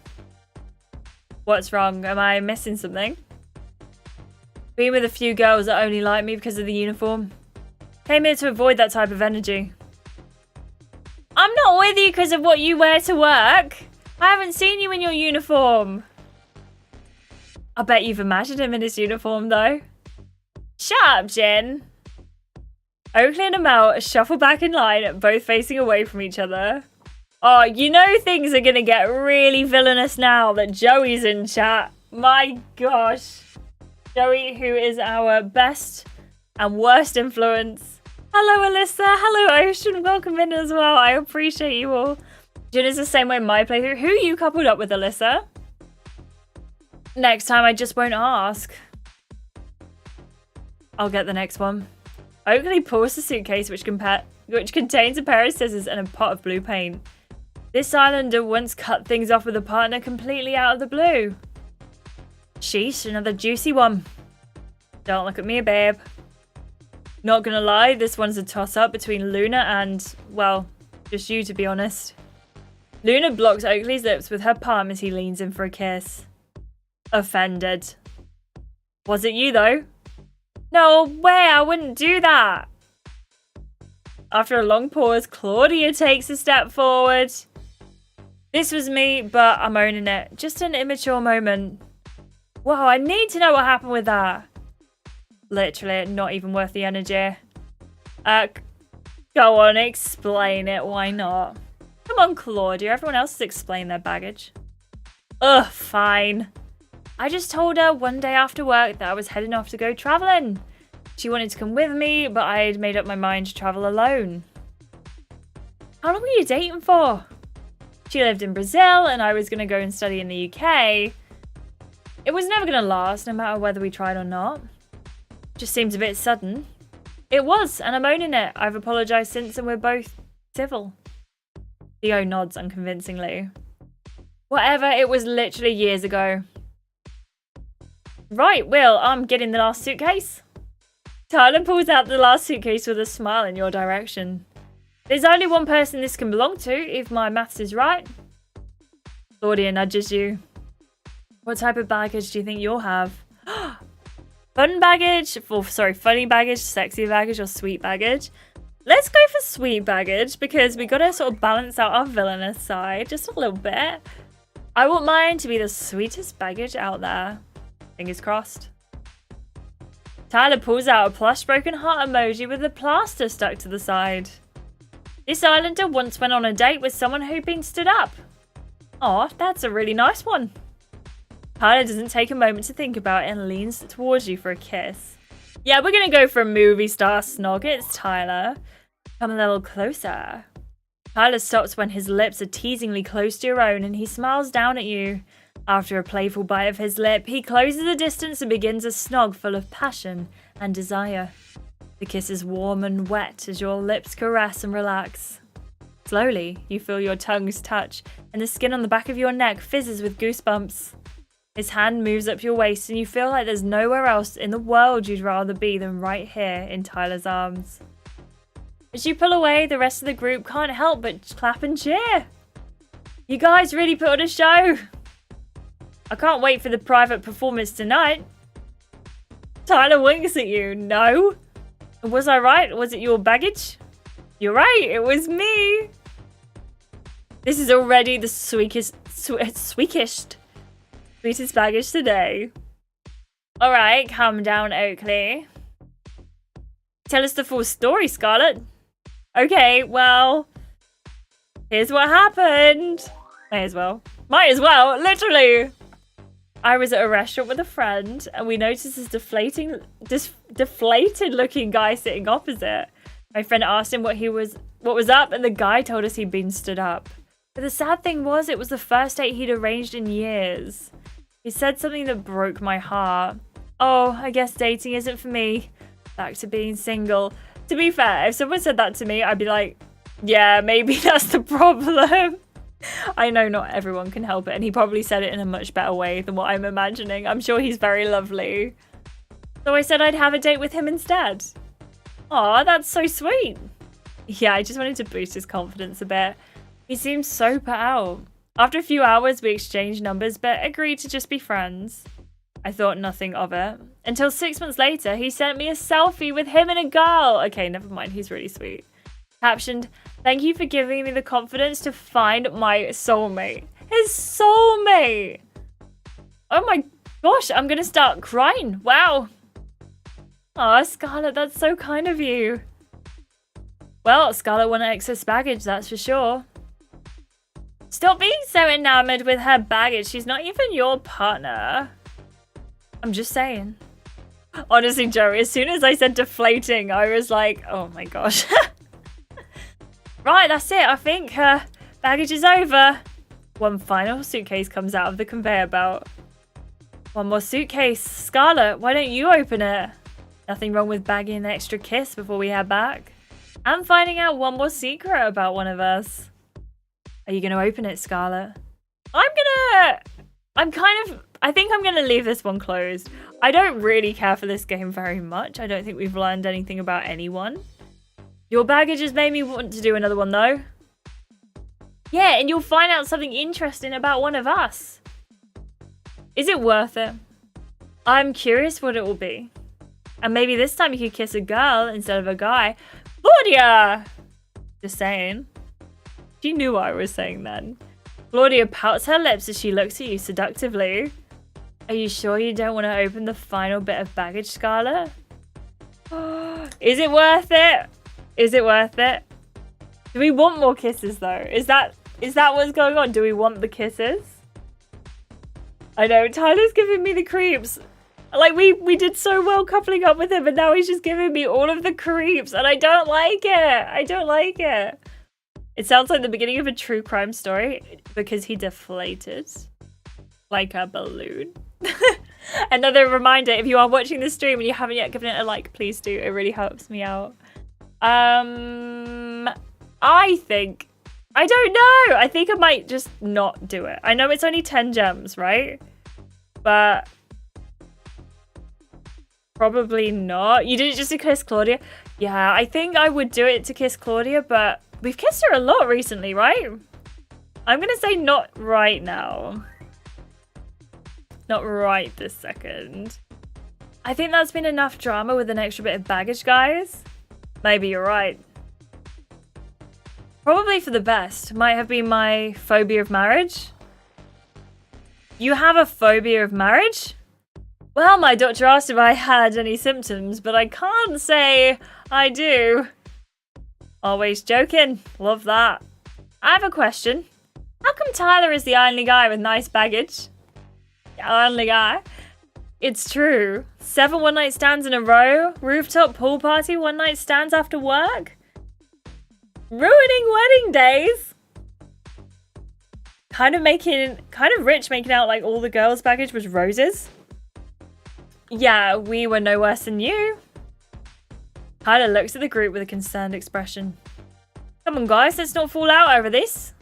What's wrong? Am I missing something? Being with a few girls that only like me because of the uniform. Came here to avoid that type of energy. I'm not with you because of what you wear to work. I haven't seen you in your uniform. I bet you've imagined him in his uniform, though. Shut up, Jen. Oakley and Amel shuffle back in line, both facing away from each other. Oh, you know things are going to get really villainous now that Joey's in chat. My gosh. Joey, who is our best and worst influence. Hello, Alyssa. Hello, Ocean. Welcome in as well. I appreciate you all. Jen is the same way in my playthrough. Who you coupled up with, Alyssa? Next time, I just won't ask. I'll get the next one. Oakley pulls the suitcase, which contains a pair of scissors and a pot of blue paint. This islander once cut things off with a partner completely out of the blue. Sheesh, another juicy one. Don't look at me, babe. Not gonna lie, this one's a toss-up between Luna and, well, just you, to be honest. Luna blocks Oakley's lips with her palm as he leans in for a kiss. Offended. Was it you, though? No way, I wouldn't do that. After a long pause, Claudia takes a step forward. This was me, but I'm owning it. Just an immature moment. Wow, I need to know what happened with that. Literally, not even worth the energy. Go on, explain it. Why not? Come on, Claudia. Everyone else has explained their baggage. Ugh, fine. I just told her one day after work that I was heading off to go traveling. She wanted to come with me, but I'd made up my mind to travel alone. How long were you dating for? She lived in Brazil, and I was going to go and study in the UK. It was never going to last, no matter whether we tried or not. Just seems a bit sudden. It was, and I'm owning it. I've apologised since, and we're both civil. Theo nods unconvincingly. Whatever, it was literally years ago. Right, Will, I'm getting the last suitcase. Tyler pulls out the last suitcase with a smile in your direction. There's only one person this can belong to, if my maths is right. Claudia nudges you. What type of baggage do you think you'll have? Fun baggage? Funny baggage, sexy baggage, or sweet baggage? Let's go for sweet baggage, because we gotta sort of balance out our villainous side just a little bit. I want mine to be the sweetest baggage out there. Fingers crossed. Tyler pulls out a plush broken heart emoji with a plaster stuck to the side. This islander once went on a date with someone who'd been stood up. Aw, that's a really nice one. Tyler doesn't take a moment to think about it and leans towards you for a kiss. Yeah, we're gonna go for a movie star snog. It's Tyler. Come a little closer. Tyler stops when his lips are teasingly close to your own and he smiles down at you. After a playful bite of his lip, he closes the distance and begins a snog full of passion and desire. The kiss is warm and wet as your lips caress and relax. Slowly, you feel your tongues touch and the skin on the back of your neck fizzes with goosebumps. His hand moves up your waist and you feel like there's nowhere else in the world you'd rather be than right here in Tyler's arms. As you pull away, the rest of the group can't help but clap and cheer. You guys really put on a show. I can't wait for the private performance tonight. Tyler winks at you. No. Was I right? Was it your baggage? You're right. It was me. This is already the sweetest baggage today. All right, calm down, Oakley. Tell us the full story, Scarlett. Okay, well, here's what happened. Might as well, literally. I was at a restaurant with a friend and we noticed this deflated looking guy sitting opposite. My friend asked him what was up, and the guy told us he'd been stood up. But the sad thing was, it was the first date he'd arranged in years. He said something that broke my heart. Oh, I guess dating isn't for me. Back to being single. To be fair, if someone said that to me, I'd be like, yeah, maybe that's the problem. I know not everyone can help it, and he probably said it in a much better way than what I'm imagining. I'm sure he's very lovely. So I said I'd have a date with him instead. Aw, that's so sweet. Yeah, I just wanted to boost his confidence a bit. He seemed so put out. After a few hours, we exchanged numbers, but agreed to just be friends. I thought nothing of it. Until 6 months later, he sent me a selfie with him and a girl. Okay, never mind, he's really sweet. Captioned, thank you for giving me the confidence to find my soulmate. His soulmate! Oh my gosh, I'm gonna start crying. Wow. Aw, Scarlett, that's so kind of you. Well, Scarlett won excess baggage, that's for sure. Stop being so enamored with her baggage. She's not even your partner. I'm just saying. Honestly, Joey, as soon as I said deflating, I was like, oh my gosh. Right, that's it. I think her baggage is over. One final suitcase comes out of the conveyor belt. One more suitcase. Scarlett, why don't you open it? Nothing wrong with bagging an extra kiss before we head back. And finding out one more secret about one of us. Are you going to open it, Scarlett? I think I'm going to leave this one closed. I don't really care for this game very much. I don't think we've learned anything about anyone. Your baggage has made me want to do another one, though. Yeah, and you'll find out something interesting about one of us. Is it worth it? I'm curious what it will be. And maybe this time you could kiss a girl instead of a guy. Claudia! Just saying. She knew what I was saying then. Claudia pouts her lips as she looks at you seductively. Are you sure you don't want to open the final bit of baggage, Scarlett? Is it worth it? Is it worth it? Do we want more kisses though? Is that what's going on? Do we want the kisses? I know, Tyler's giving me the creeps. Like, we did so well coupling up with him, and now he's just giving me all of the creeps, and I don't like it. I don't like it. It sounds like the beginning of a true crime story because he deflated like a balloon. Another reminder, if you are watching this stream and you haven't yet given it a like, please do. It really helps me out. I don't know. I think I might just not do it. I know it's only 10 gems, right? But probably not. You did it just to kiss Claudia? Yeah, I think I would do it to kiss Claudia, but we've kissed her a lot recently, right? I'm going to say not right now. Not right this second. I think that's been enough drama with an extra bit of baggage, guys. Maybe you're right. Probably for the best. Might have been my phobia of marriage. You have a phobia of marriage? Well, my doctor asked if I had any symptoms, but I can't say I do. Always joking. Love that. I have a question. How come Tyler is the only guy with nice baggage? The only guy? It's true. 7 one-night stands in a row. Rooftop pool party one-night stands after work. Ruining wedding days. Kind of rich making out like all the girls' baggage was roses. Yeah, we were no worse than you. Tyler looks at the group with a concerned expression. Come on, guys, let's not fall out over this.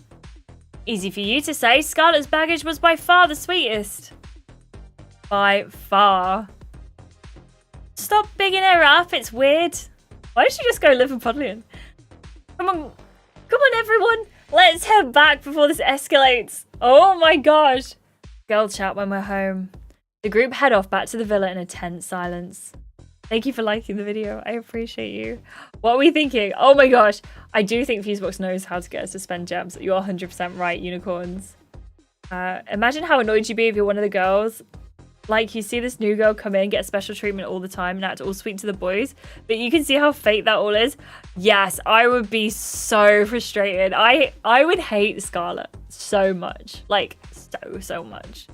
Easy for you to say. Scarlett's baggage was by far the sweetest. By far. Stop bigging her up, it's weird. Why did she just go live in Podlian? Come on, everyone. Let's head back before this escalates. Oh my gosh. Girl chat when we're home. The group head off back to the villa in a tense silence. Thank you for liking the video. I appreciate you. What are we thinking? Oh my gosh. I do think Fusebox knows how to get us to spend gems. You're 100% right, unicorns. Imagine how annoyed you'd be if you're one of the girls. Like, you see this new girl come in, get special treatment all the time, and act all sweet to the boys. But you can see how fake that all is. Yes, I would be so frustrated. I would hate Scarlett so much. Like, so much.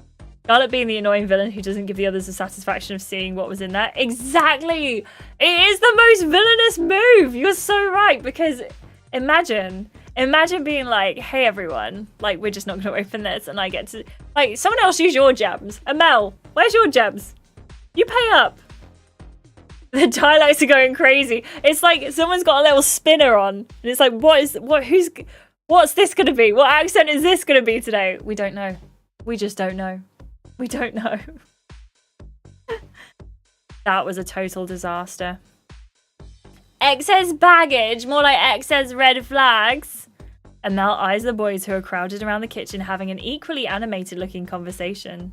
Scarlet being the annoying villain who doesn't give the others the satisfaction of seeing what was in there. Exactly! It is the most villainous move! You're so right, because imagine being like, hey everyone, like, we're just not gonna open this, and I get to, like, someone else use your gems. Amel, where's your gems? You pay up. The dialects are going crazy. It's like someone's got a little spinner on, and it's like, what's this gonna be? What accent is this gonna be today? We don't know. We just don't know. We don't know. That was a total disaster. Excess baggage, more like excess red flags. Amel eyes the boys who are crowded around the kitchen having an equally animated looking conversation.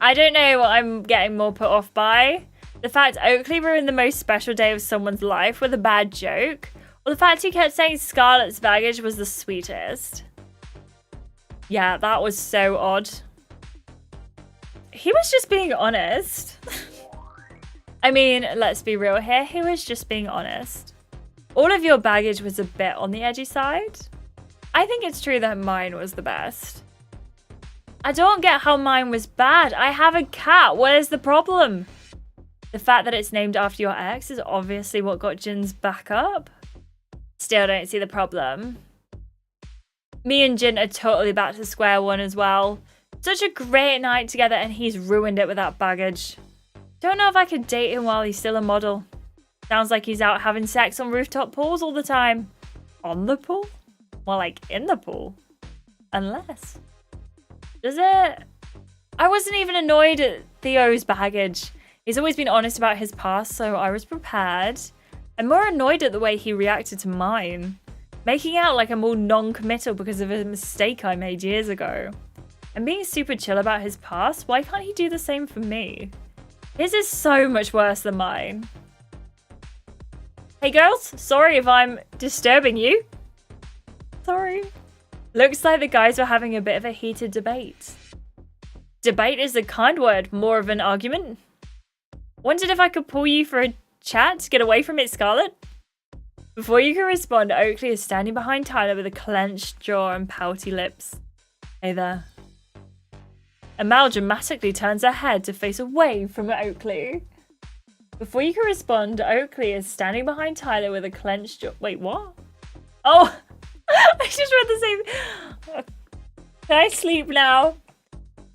I don't know what I'm getting more put off by. The fact Oakley ruined the most special day of someone's life with a bad joke, or the fact he kept saying Scarlet's baggage was the sweetest. Yeah, that was so odd. He was just being honest. I mean, let's be real here. He was just being honest. All of your baggage was a bit on the edgy side. I think it's true that mine was the best. I don't get how mine was bad. I have a cat. Where's the problem? The fact that it's named after your ex is obviously what got Jin's back up. Still don't see the problem. Me and Jin are totally back to square one as well. Such a great night together and he's ruined it with that baggage. Don't know if I could date him while he's still a model. Sounds like he's out having sex on rooftop pools all the time. On the pool? More like in the pool. Unless. Does it? I wasn't even annoyed at Theo's baggage. He's always been honest about his past, so I was prepared. I'm more annoyed at the way he reacted to mine. Making out like I'm all non-committal because of a mistake I made years ago. And being super chill about his past, why can't he do the same for me? His is so much worse than mine. Hey girls, sorry if I'm disturbing you. Sorry. Looks like the guys were having a bit of a heated debate. Debate is a kind word, more of an argument. Wondered if I could pull you for a chat to get away from it, Scarlet? Before you can respond, Oakley is standing behind Tyler with a clenched jaw and pouty lips. Hey there. Amal dramatically turns her head to face away from Oakley. Before you can respond, Oakley is standing behind Tyler with a clenched jaw. Wait, what? Oh, I just read the same. Can I sleep now?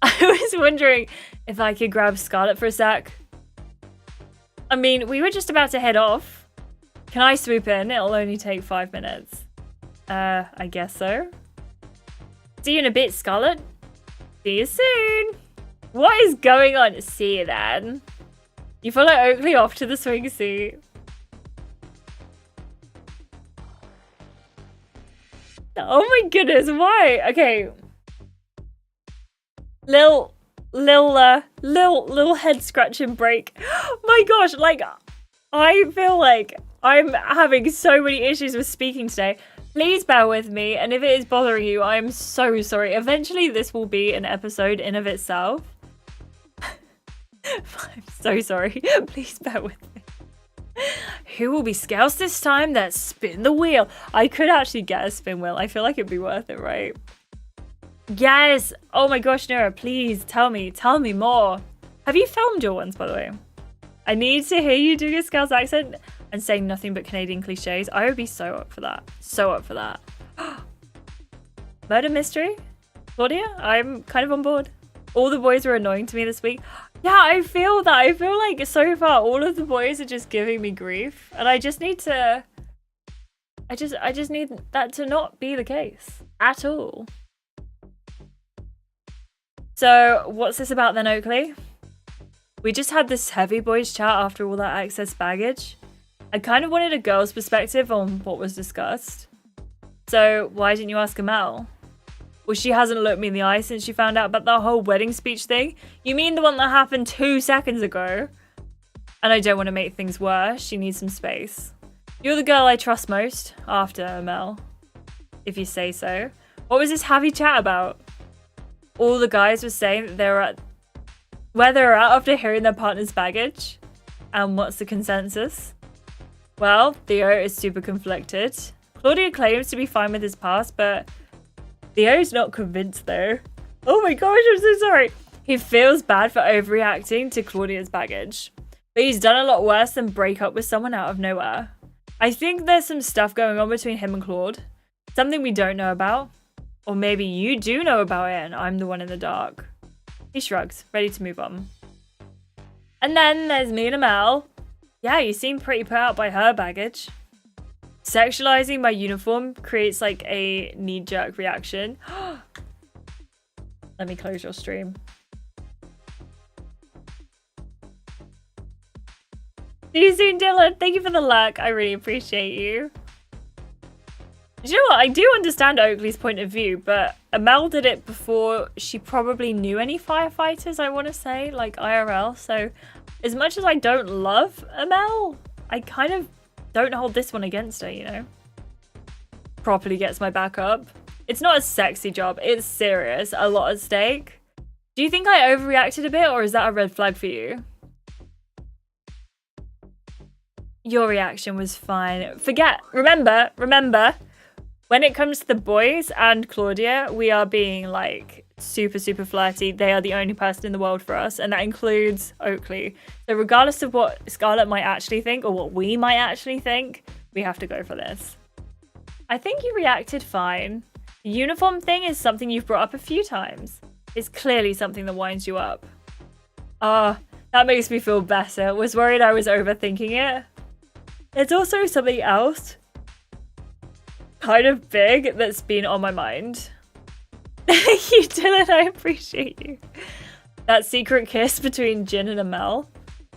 I was wondering if I could grab Scarlet for a sec. I mean, we were just about to head off. Can I swoop in? It'll only take 5 minutes. I guess so. See you in a bit, Scarlet. See you soon. What is going on? See you then. You follow Oakley off to the swing seat. Oh my goodness, why? Okay. Lil head scratching break. My gosh, like, I feel like I'm having so many issues with speaking today. Please bear with me, and if it is bothering you, I am so sorry. Eventually, this will be an episode in of itself. I'm so sorry. Please bear with me. Who will be Scouts this time? Let's spin the wheel. I could actually get a spin wheel. I feel like it'd be worth it, right? Yes. Oh my gosh, Nora, please tell me more. Have you filmed your ones, by the way? I need to hear you do your Scouse accent and say nothing but Canadian cliches. I would be so up for that. So up for that. Murder mystery? Claudia? I'm kind of on board. All the boys were annoying to me this week. Yeah, I feel that. I feel like so far all of the boys are just giving me grief. And I just need to... I just need that to not be the case. At all. So, what's this about then, Oakley? We just had this heavy boys chat after all that excess baggage. I kind of wanted a girl's perspective on what was discussed. So, why didn't you ask Amel? Well, she hasn't looked me in the eye since she found out about the whole wedding speech thing. You mean the one that happened 2 seconds ago? And I don't want to make things worse. She needs some space. You're the girl I trust most, after Amel. If you say so. What was this heavy chat about? All the guys were saying that they were at where they were at after hearing their partner's baggage. And what's the consensus? Well, Theo is super conflicted. Claudia claims to be fine with his past, but Theo's not convinced though. Oh my gosh, I'm so sorry. He feels bad for overreacting to Claudia's baggage. But he's done a lot worse than break up with someone out of nowhere. I think there's some stuff going on between him and Claude. Something we don't know about. Or maybe you do know about it and I'm the one in the dark. He shrugs, ready to move on. And then there's me and Amel. Yeah, you seem pretty put out by her baggage. Sexualizing my uniform creates like a knee-jerk reaction. Let me close your stream. See you soon, Dylan. Thank you for the luck. I really appreciate you. You know what? I do understand Oakley's point of view, but Amel did it before she probably knew any firefighters, I want to say, like IRL. So as much as I don't love Amel, I kind of don't hold this one against her, you know? Properly gets my back up. It's not a sexy job. It's serious. A lot at stake. Do you think I overreacted a bit, or is that a red flag for you? Your reaction was fine. Remember, when it comes to the boys and Claudia, we are being like super, super flirty. They are the only person in the world for us, and that includes Oakley. So regardless of what Scarlett might actually think or what we might actually think, we have to go for this. I think you reacted fine. The uniform thing is something you've brought up a few times. It's clearly something that winds you up. That makes me feel better. Was worried I was overthinking it. There's also something else kind of big that's been on my mind. Thank you, Dylan. I appreciate you. That secret kiss between Jin and Amel.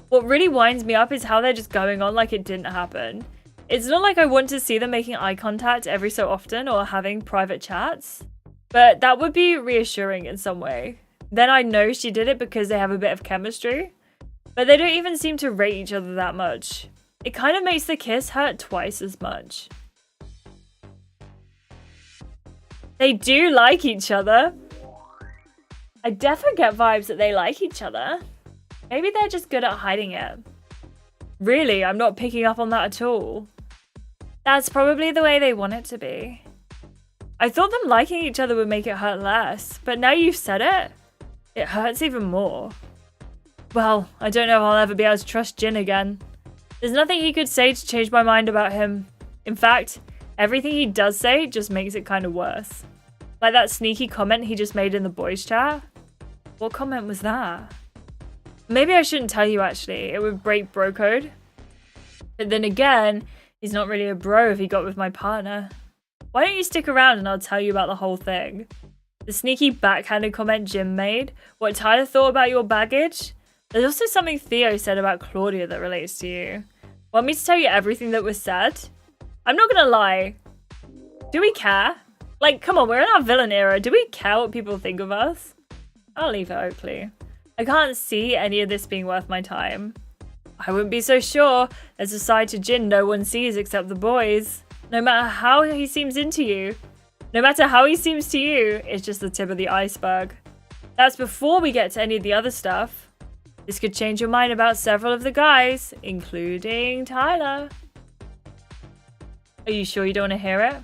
What really winds me up is how they're just going on like it didn't happen. It's not like I want to see them making eye contact every so often or having private chats, but that would be reassuring in some way. Then I know she did it because they have a bit of chemistry, but they don't even seem to rate each other that much. It kind of makes the kiss hurt twice as much. They do like each other. I definitely get vibes that they like each other. Maybe they're just good at hiding it. Really, I'm not picking up on that at all. That's probably the way they want it to be. I thought them liking each other would make it hurt less, but now you've said it, it hurts even more. Well, I don't know if I'll ever be able to trust Jin again. There's nothing he could say to change my mind about him. In fact, everything he does say just makes it kind of worse. Like that sneaky comment he just made in the boys chat. What comment was that? Maybe I shouldn't tell you actually, it would break bro code. But then again, he's not really a bro if he got with my partner. Why don't you stick around and I'll tell you about the whole thing. The sneaky backhanded comment Jim made, what Tyler thought about your baggage. There's also something Theo said about Claudia that relates to you. Want me to tell you everything that was said? I'm not gonna lie. Do we care? Like, come on, we're in our villain era. Do we care what people think of us? I'll leave it, Oakley. I can't see any of this being worth my time. I wouldn't be so sure. There's a side to Jin no one sees except the boys. No matter how he seems into you. No matter how he seems to you, it's just the tip of the iceberg. That's before we get to any of the other stuff. This could change your mind about several of the guys, including Tyler. Are you sure you don't want to hear it?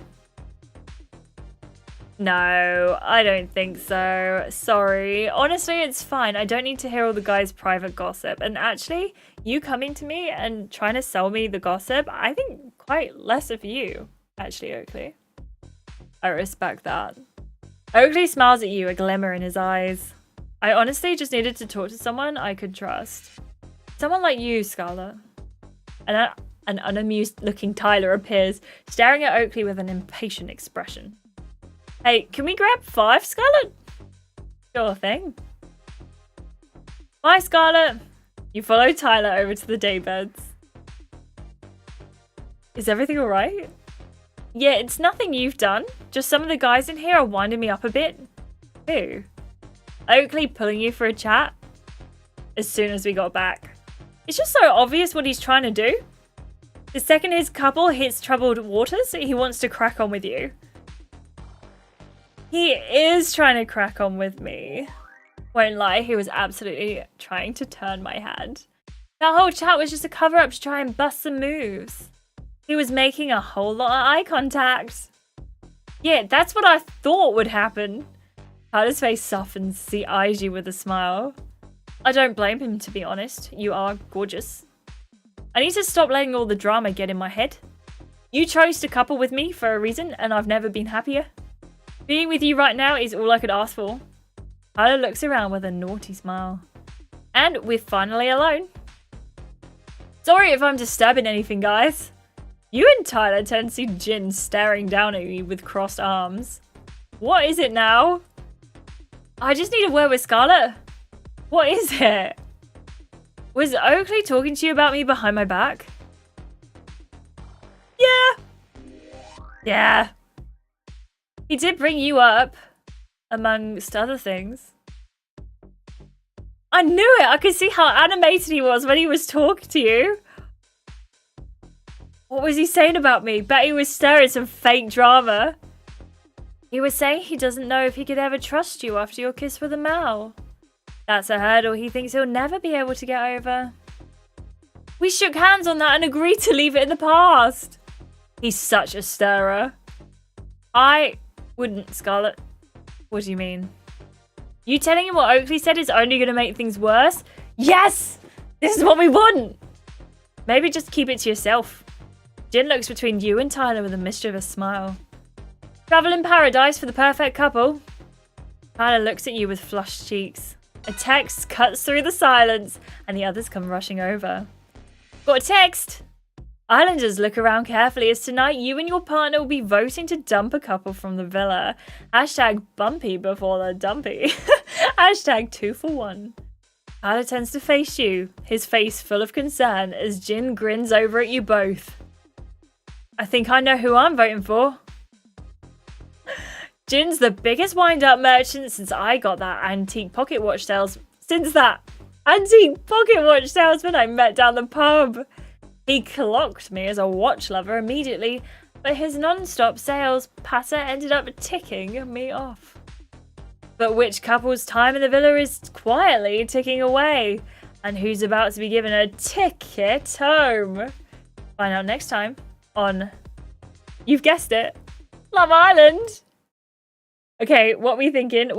No, I don't think so. Sorry. Honestly, it's fine. I don't need to hear all the guys' private gossip. And actually, you coming to me and trying to sell me the gossip, I think quite less of you, actually, Oakley. I respect that. Oakley smiles at you, a glimmer in his eyes. I honestly just needed to talk to someone I could trust. Someone like you, Scarlett. An unamused-looking Tyler appears, staring at Oakley with an impatient expression. Hey, can we grab 5, Scarlett? Sure thing. Bye, Scarlett. You follow Tyler over to the daybeds. Is everything alright? Yeah, it's nothing you've done. Just some of the guys in here are winding me up a bit. Who? Oakley pulling you for a chat? As soon as we got back. It's just so obvious what he's trying to do. The second his couple hits troubled waters, he wants to crack on with you. He is trying to crack on with me. Won't lie, he was absolutely trying to turn my head. That whole chat was just a cover-up to try and bust some moves. He was making a whole lot of eye contact. Yeah, that's what I thought would happen. Tyler's face softens as he eyes you with a smile. I don't blame him, to be honest. You are gorgeous. I need to stop letting all the drama get in my head. You chose to couple with me for a reason, and I've never been happier. Being with you right now is all I could ask for. Tyler looks around with a naughty smile. And we're finally alone. Sorry if I'm disturbing anything, guys. You and Tyler turn to see Jin staring down at you with crossed arms. What is it now? I just need a word with Scarlett. What is it? Was Oakley talking to you about me behind my back? Yeah. He did bring you up, amongst other things. I knew it! I could see how animated he was when he was talking to you. What was he saying about me? Bet he was stirring some fake drama. He was saying he doesn't know if he could ever trust you after your kiss with Amal. That's a hurdle he thinks he'll never be able to get over. We shook hands on that and agreed to leave it in the past. He's such a stirrer. I wouldn't, Scarlett. What do you mean? You telling him what Oakley said is only going to make things worse? Yes! This is what we want! Maybe just keep it to yourself. Jin looks between you and Tyler with a mischievous smile. Travel in paradise for the perfect couple. Tyler looks at you with flushed cheeks. A text cuts through the silence and the others come rushing over. Got a text! Islanders look around carefully as tonight you and your partner will be voting to dump a couple from the villa. Hashtag bumpy before the dumpy. Hashtag 2 for 1. Tyler turns to face you, his face full of concern as Jin grins over at you both. I think I know who I'm voting for. Jin's the biggest wind-up merchant since I got that antique pocket watch salesman I met down the pub. He clocked me as a watch lover immediately, but his non-stop sales patter ended up ticking me off. But which couple's time in the villa is quietly ticking away? And who's about to be given a ticket home? Find out next time on, you've guessed it, Love Island! Okay, what we thinking?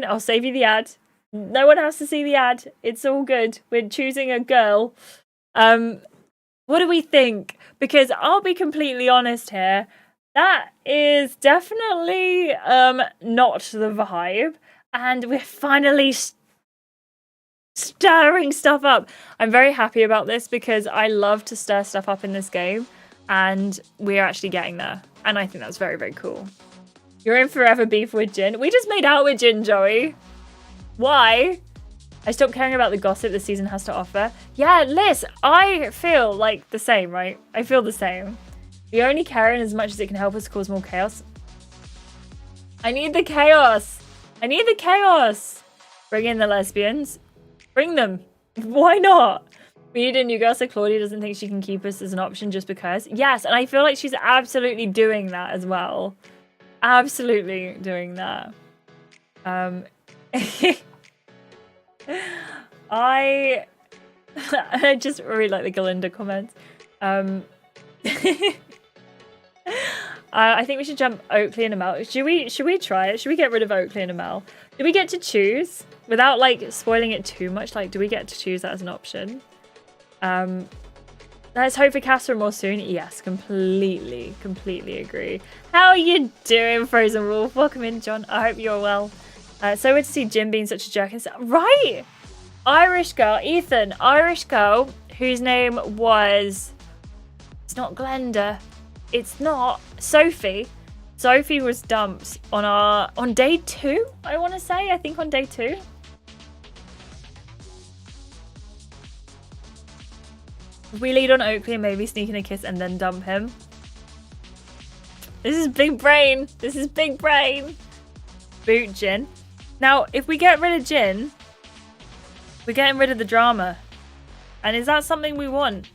I'll save you the ad. No one has to see the ad. It's all good. We're choosing a girl. What do we think? Because I'll be completely honest here. That is definitely not the vibe. And we're finally stirring stuff up. I'm very happy about this because I love to stir stuff up in this game. And we're actually getting there. And I think that's very, very cool. You're in forever beef with Jin. We just made out with Jin, Joey. Why? I stopped caring about the gossip the season has to offer. Yeah, Liz, I feel like the same, right? I feel the same. We only care in as much as it can help us cause more chaos. I need the chaos. I need the chaos. Bring in the lesbians. Bring them. Why not? We need a new girl so Claudia doesn't think she can keep us as an option just because. Yes, and I feel like she's absolutely doing that as well. Absolutely doing that. I just really like the Galinda comments. I think we should jump Oakley and Amal. Should we try it? Should we get rid of Oakley and Amal? Do we get to choose without like spoiling it too much? Like, do we get to choose that as an option? Let's hope for Casper more soon. Yes, completely agree. How are you doing, Frozen Wolf? Welcome in, John. I hope you're well. So weird to see Jim being such a jerk. Right! Irish girl, Ethan, Irish girl, whose name was... It's not Glenda. It's not. Sophie. Sophie was dumped on day 2, I want to say. I think on day 2. We lead on Oakley and maybe sneak in a kiss and then dump him. This is big brain. This is big brain. Boot Jin. Now, if we get rid of Jin, we're getting rid of the drama. And is that something we want?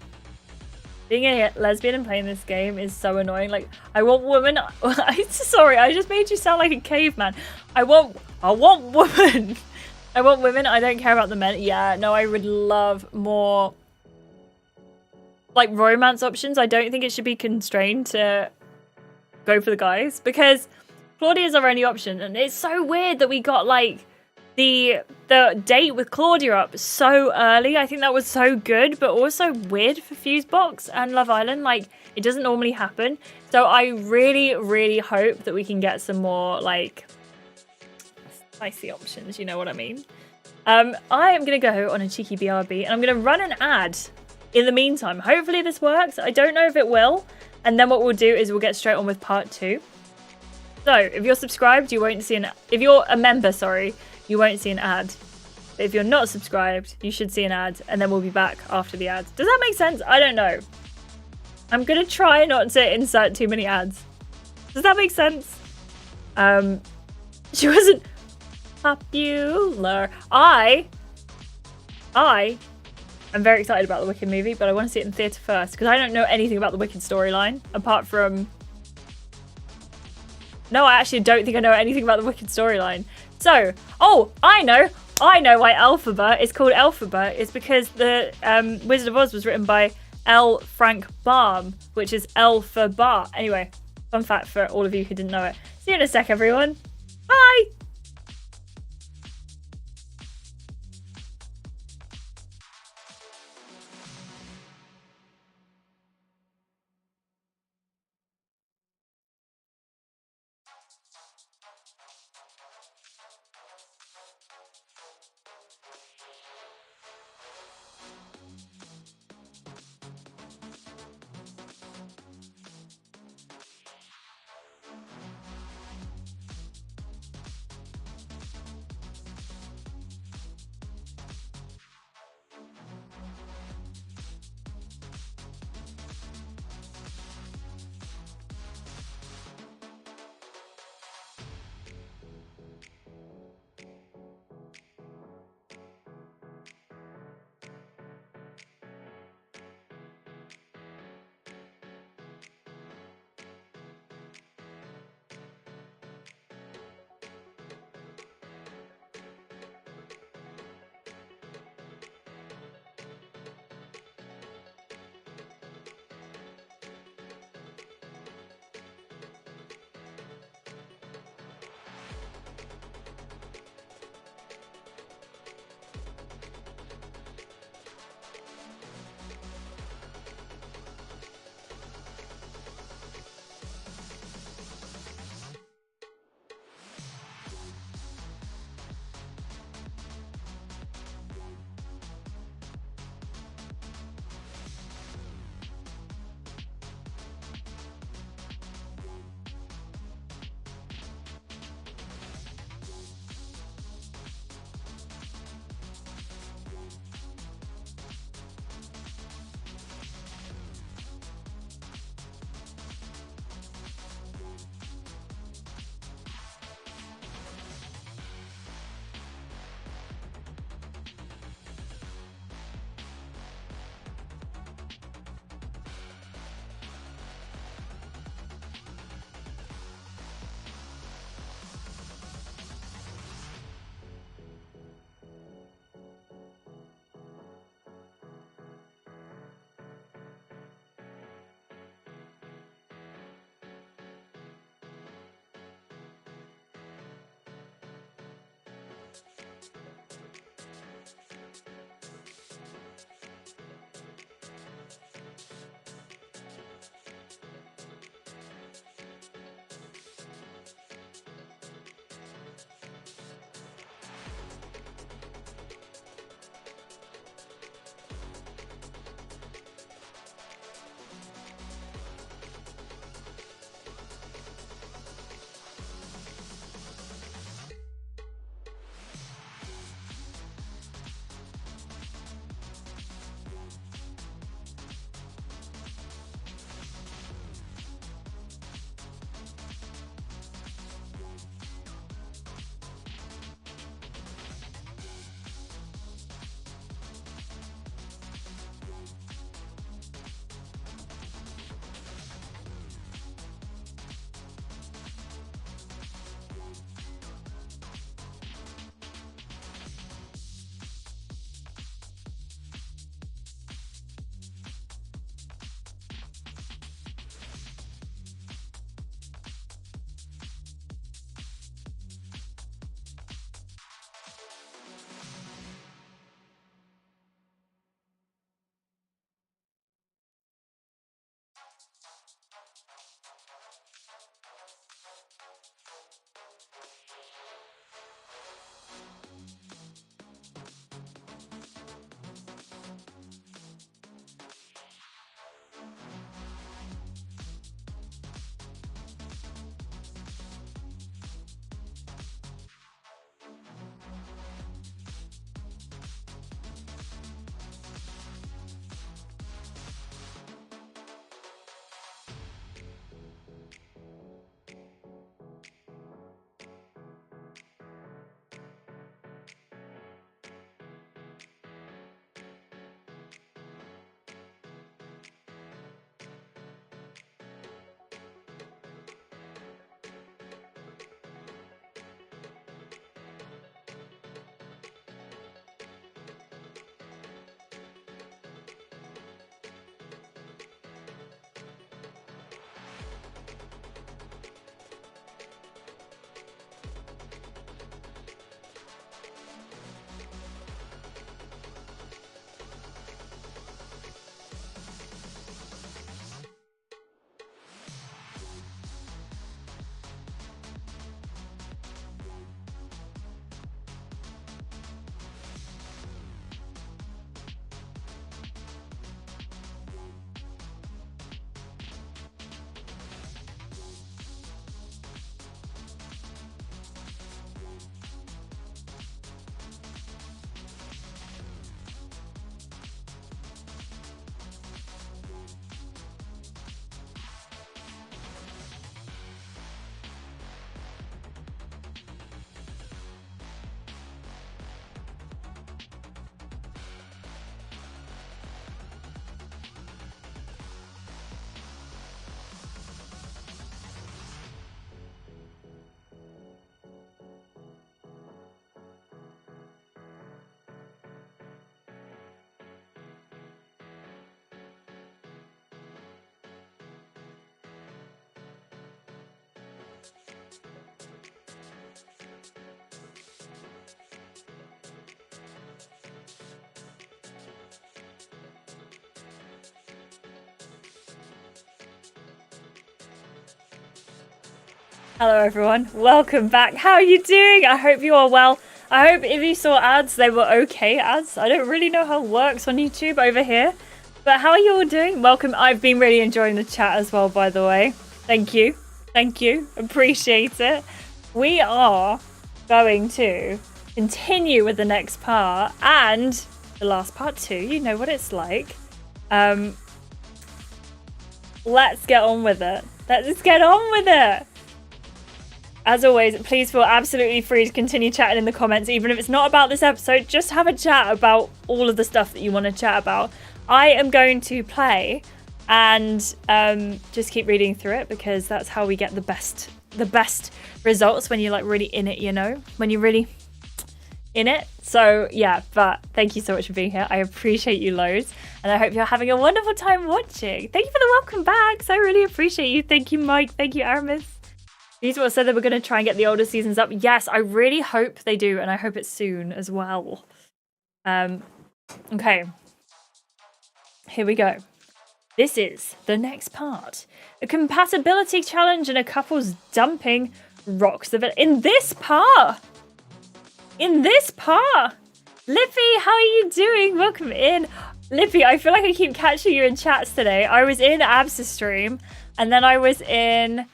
Being a lesbian and playing this game is so annoying. Like, I want women. Sorry, I just made you sound like a caveman. I want women. I want women. I don't care about the men. Yeah, no, I would love more like romance options. I don't think it should be constrained to go for the guys because Claudia's our only option, and it's so weird that we got like the date with Claudia up so early. I think that was so good, but also weird for Fusebox and Love Island. Like, it doesn't normally happen. So I really, really hope that we can get some more like spicy options. You know what I mean? I am gonna go on a cheeky BRB, and I'm gonna run an ad in the meantime. Hopefully this works. I don't know if it will. And then what we'll do is we'll get straight on with part 2. So if you're subscribed, you won't see if you're a member, sorry, you won't see an ad. But if you're not subscribed, you should see an ad, and then we'll be back after the ad. Does that make sense? I don't know. I'm gonna try not to insert too many ads. Does that make sense? She wasn't popular. I am very excited about the Wicked movie, but I want to see it in theatre first, because I don't know anything about the Wicked storyline, apart from... No, I actually don't think I know anything about the Wicked storyline. So, oh, I know why Elphaba is called Elphaba. It's because the Wizard of Oz was written by L. Frank Baum, which is Elphaba. Anyway, fun fact for all of you who didn't know it. See you in a sec, everyone. Bye! Hello everyone, welcome back. How are you doing? I hope you are well. I hope if you saw ads, they were okay ads. I don't really know how it works on YouTube over here. But how are you all doing? Welcome. I've been really enjoying the chat as well, by the way. Thank you. Thank you. Appreciate it. We are going to continue with the next part and the last part too. You know what it's like. Let's get on with it. Let's get on with it. As always, please feel absolutely free to continue chatting in the comments, even if it's not about this episode. Just have a chat about all of the stuff that you want to chat about. I am going to play and just keep reading through it because that's how we get the best results when you're like really in it, you know, when you're really in it. So yeah, but thank you so much for being here. I appreciate you loads and I hope you're having a wonderful time watching. Thank you for the welcome backs. I really appreciate you. Thank you, Mike. Thank you, Aramis. These people said that we're going to try and get the older seasons up. Yes, I really hope they do, and I hope it's soon as well. Okay. Here we go. This is the next part. A compatibility challenge and a couple's dumping rocks the village. In this part! Lippy, how are you doing? Welcome in. Lippy, I feel like I keep catching you in chats today. I was in Abs's stream, and then I was in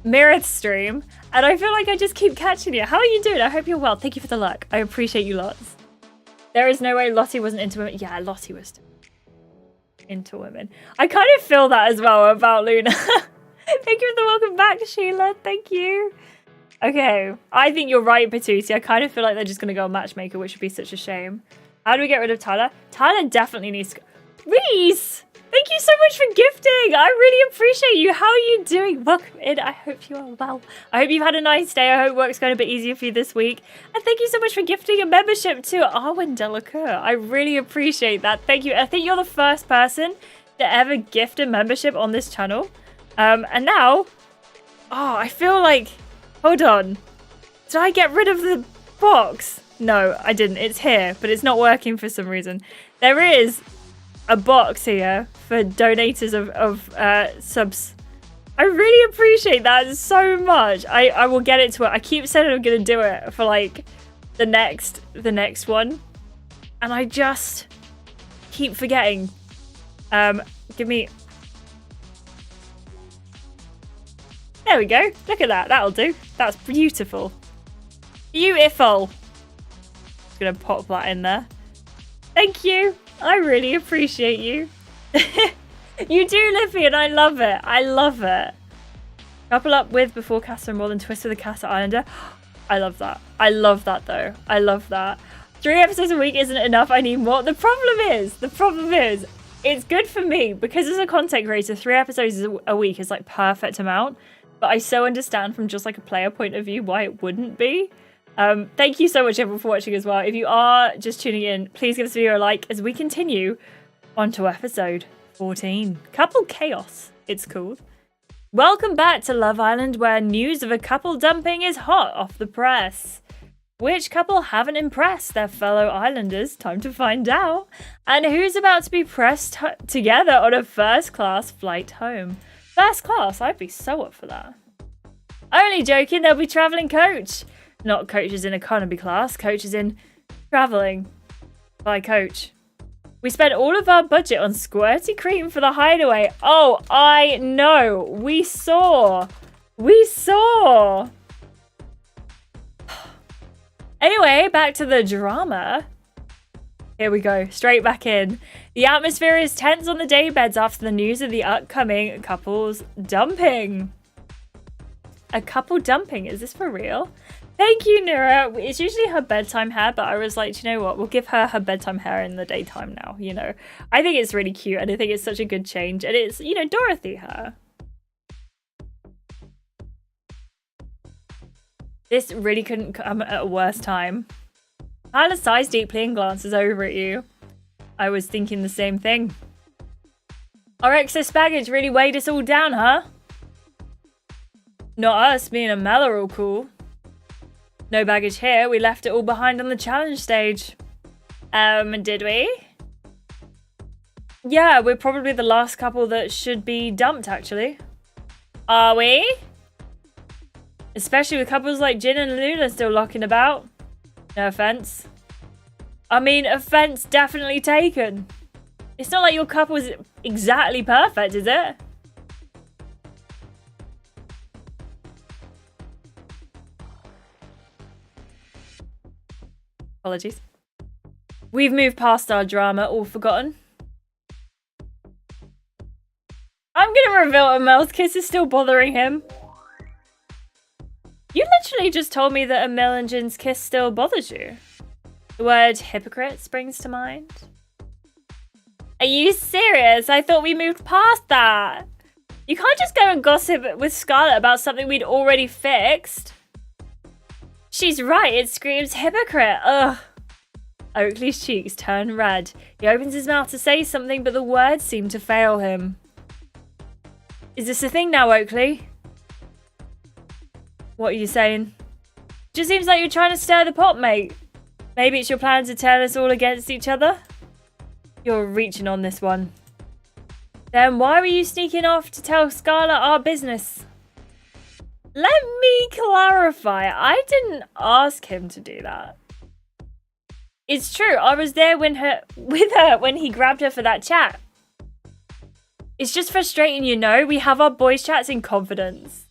Mirith's stream, and I feel like I just keep catching you. How are you doing? I hope you're well. Thank you for the luck. I appreciate you lots. There is no way Lottie wasn't into women. Yeah, Lottie was into women. I kind of feel that as well about Luna. Thank you for the welcome back, Sheila. Thank you. Okay, I think you're right, Patusi. I kind of feel like they're just going to go on Matchmaker, which would be such a shame. How do we get rid of Tyler? Tyler definitely needs to go. Reese! Thank you so much for gifting. I really appreciate you. How are you doing? Welcome in. I hope you are well. I hope you've had a nice day. I hope work's going a bit easier for you this week. And thank you so much for gifting a membership to Arwen Delacour. I really appreciate that. Thank you. I think you're the first person to ever gift a membership on this channel. And now, I feel like, hold on. Did I get rid of the box? No, I didn't. It's here, but it's not working for some reason. There is a box here for donators of subs. I really appreciate that so much. I will get it to it. I keep saying I'm gonna do it for like the next one, and I just keep forgetting. Give me. There we go. Look at that. That'll do. That's beautiful. Beautiful. Just gonna pop that in there. Thank you. I really appreciate you. You do, Lippy, and I love it. I love it. Couple up with before Casa more than twist with a Casa Islander. I love that. I love that, though. I love that. 3 episodes a week isn't enough. I need more. The problem is, it's good for me because as a content creator, 3 episodes a week is like perfect amount. But I so understand from just like a player point of view why it wouldn't be. Thank you so much everyone for watching as well. If you are just tuning in, please give this video a like as we continue on to episode 14. Couple Chaos, it's called. Welcome back to Love Island, where news of a couple dumping is hot off the press. Which couple haven't impressed their fellow islanders? Time to find out. And who's about to be pressed together on a first-class flight home? First class? I'd be so up for that. Only joking, there'll be travelling coach. Not coaches in economy class, coaches in travelling by coach. We spent all of our budget on squirty cream for the hideaway. Oh, I know. We saw. Anyway, back to the drama. Here we go, straight back in. The atmosphere is tense on the daybeds after the news of the upcoming couple's dumping. A couple dumping? Is this for real? Thank you, Nura. It's usually her bedtime hair, but I was like, do you know what? We'll give her bedtime hair in the daytime now, you know. I think it's really cute, and I think it's such a good change. And it's, you know, Dorothy hair. This really couldn't come at a worse time. Tyler sighs deeply and glances over at you. I was thinking the same thing. Our excess baggage really weighed us all down, huh? Not us, me and Mel are all cool. No baggage here, we left it all behind on the challenge stage. Did we? Yeah, we're probably the last couple that should be dumped, actually. Are we? Especially with couples like Jin and Luna still locking about. No offense. I mean, offense definitely taken. It's not like your couple is exactly perfect, is it? Apologies. We've moved past our drama, all forgotten. I'm gonna reveal Amel's kiss is still bothering him. You literally just told me that Amel and Jin's kiss still bothers you. The word hypocrite springs to mind. Are you serious? I thought we moved past that. You can't just go and gossip with Scarlett about something we'd already fixed. She's right, it screams hypocrite. Ugh. Oakley's cheeks turn red. He opens his mouth to say something, but the words seem to fail him. Is this a thing now, Oakley? What are you saying? Just seems like you're trying to stir the pot, mate. Maybe it's your plan to turn us all against each other? You're reaching on this one. Then why were you sneaking off to tell Scarlett our business? Let me clarify. I didn't ask him to do that. It's true. I was there with her when he grabbed her for that chat. It's just frustrating, you know. We have our boys' chats in confidence.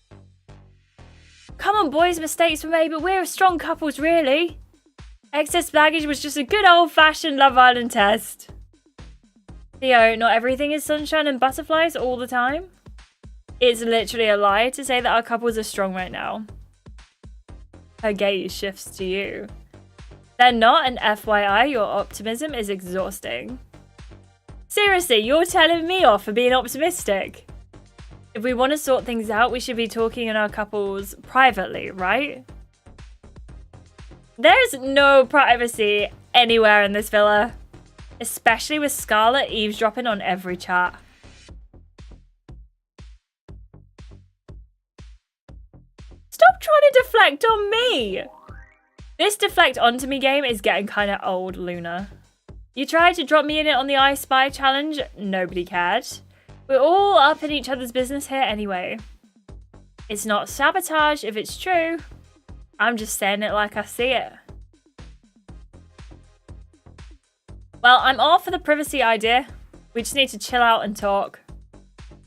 Come on, boys. Mistakes were made, but we're strong couples, really. Excess baggage was just a good old-fashioned Love Island test. Theo, not everything is sunshine and butterflies all the time. It's literally a lie to say that our couples are strong right now. Her gaze shifts to you. They're not, and FYI, your optimism is exhausting. Seriously, you're telling me off for being optimistic. If we want to sort things out, we should be talking in our couples privately, right? There's no privacy anywhere in this villa. Especially with Scarlett eavesdropping on every chat. Stop trying to deflect on me! This deflect onto me game is getting kind of old, Luna. You tried to drop me in it on the I Spy challenge, nobody cared. We're all up in each other's business here anyway. It's not sabotage if it's true. I'm just saying it like I see it. Well, I'm all for the privacy idea. We just need to chill out and talk.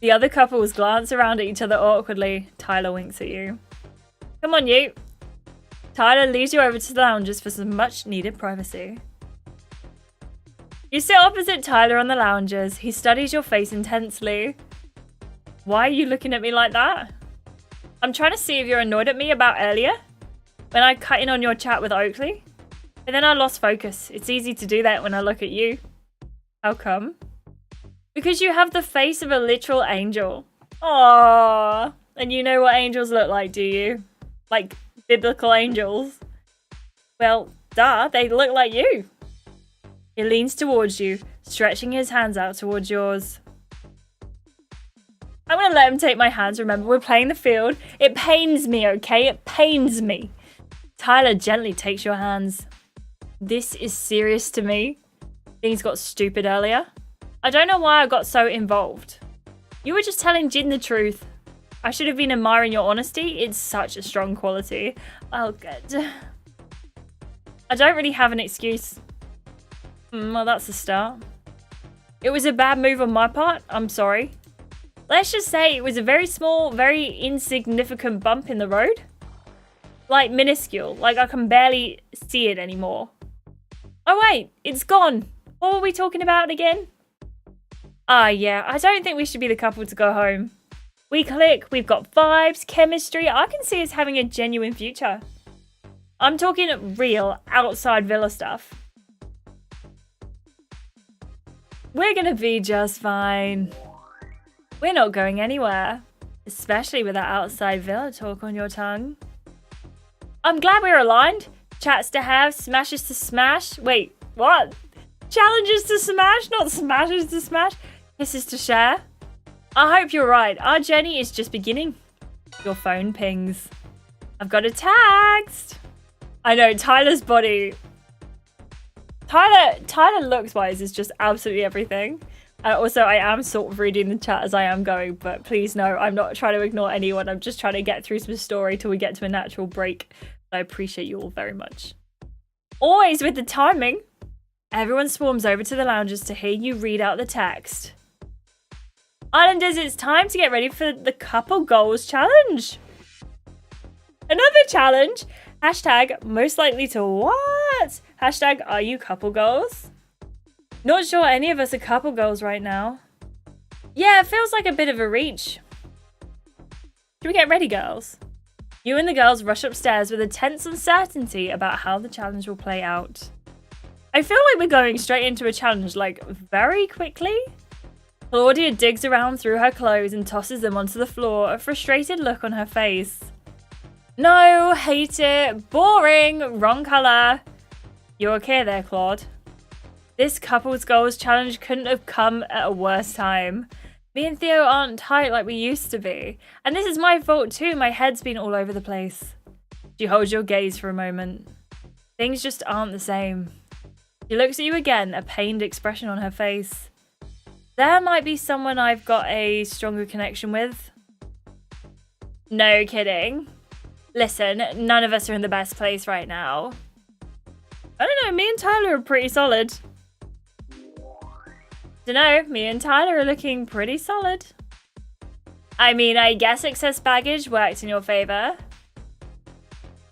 The other couples glance around at each other awkwardly. Tyler winks at you. Come on, you. Tyler leads you over to the lounges for some much needed privacy. You sit opposite Tyler on the lounges. He studies your face intensely. Why are you looking at me like that? I'm trying to see if you're annoyed at me about earlier, when I cut in on your chat with Oakley. But then I lost focus. It's easy to do that when I look at you. How come? Because you have the face of a literal angel. Aww. And you know what angels look like, do you? Like biblical angels. Well, duh, they look like you. He leans towards you, stretching his hands out towards yours. I'm gonna let him take my hands. Remember, we're playing the field. It pains me, okay? It pains me. Tyler gently takes your hands. This is serious to me. Things got stupid earlier. I don't know why I got so involved. You were just telling Jin the truth. I should have been admiring your honesty. It's such a strong quality. Oh, good. I don't really have an excuse. Well, that's a start. It was a bad move on my part. I'm sorry. Let's just say it was a very small, very insignificant bump in the road. Like minuscule. Like I can barely see it anymore. Oh wait, it's gone. What were we talking about again? Ah yeah, I don't think we should be the couple to go home. We click, we've got vibes, chemistry. I can see us having a genuine future. I'm talking real, outside villa stuff. We're gonna be just fine. We're not going anywhere. Especially with that outside villa talk on your tongue. I'm glad we're aligned. Chats to have, smashes to smash. Wait, what? Challenges to smash, not smashes to smash. Kisses to share. I hope you're right. Our journey is just beginning. Your phone pings. I've got a text. I know, Tyler's body. Tyler looks-wise is just absolutely everything. Also, I am sort of reading the chat as I am going, but please know I'm not trying to ignore anyone. I'm just trying to get through some story till we get to a natural break. I appreciate you all very much. Always with the timing. Everyone swarms over to the lounges to hear you read out the text. Islanders, it's time to get ready for the couple goals challenge. Another challenge. Hashtag most likely to what? Hashtag are you couple goals? Not sure any of us are couple goals right now. Yeah, it feels like a bit of a reach. Should we get ready, girls? You and the girls rush upstairs with a tense uncertainty about how the challenge will play out. I feel like we're going straight into a challenge, like, very quickly. Claudia digs around through her clothes and tosses them onto the floor, a frustrated look on her face. No, hate it, boring, wrong colour. You okay there, Claude? This couple's goals challenge couldn't have come at a worse time. Me and Theo aren't tight like we used to be. And this is my fault too, my head's been all over the place. She holds your gaze for a moment. Things just aren't the same. She looks at you again, a pained expression on her face. There might be someone I've got a stronger connection with. No kidding. Listen, none of us are in the best place right now. I don't know, me and Tyler are pretty solid. Dunno, me and Tyler are looking pretty solid. I mean, I guess excess baggage worked in your favor.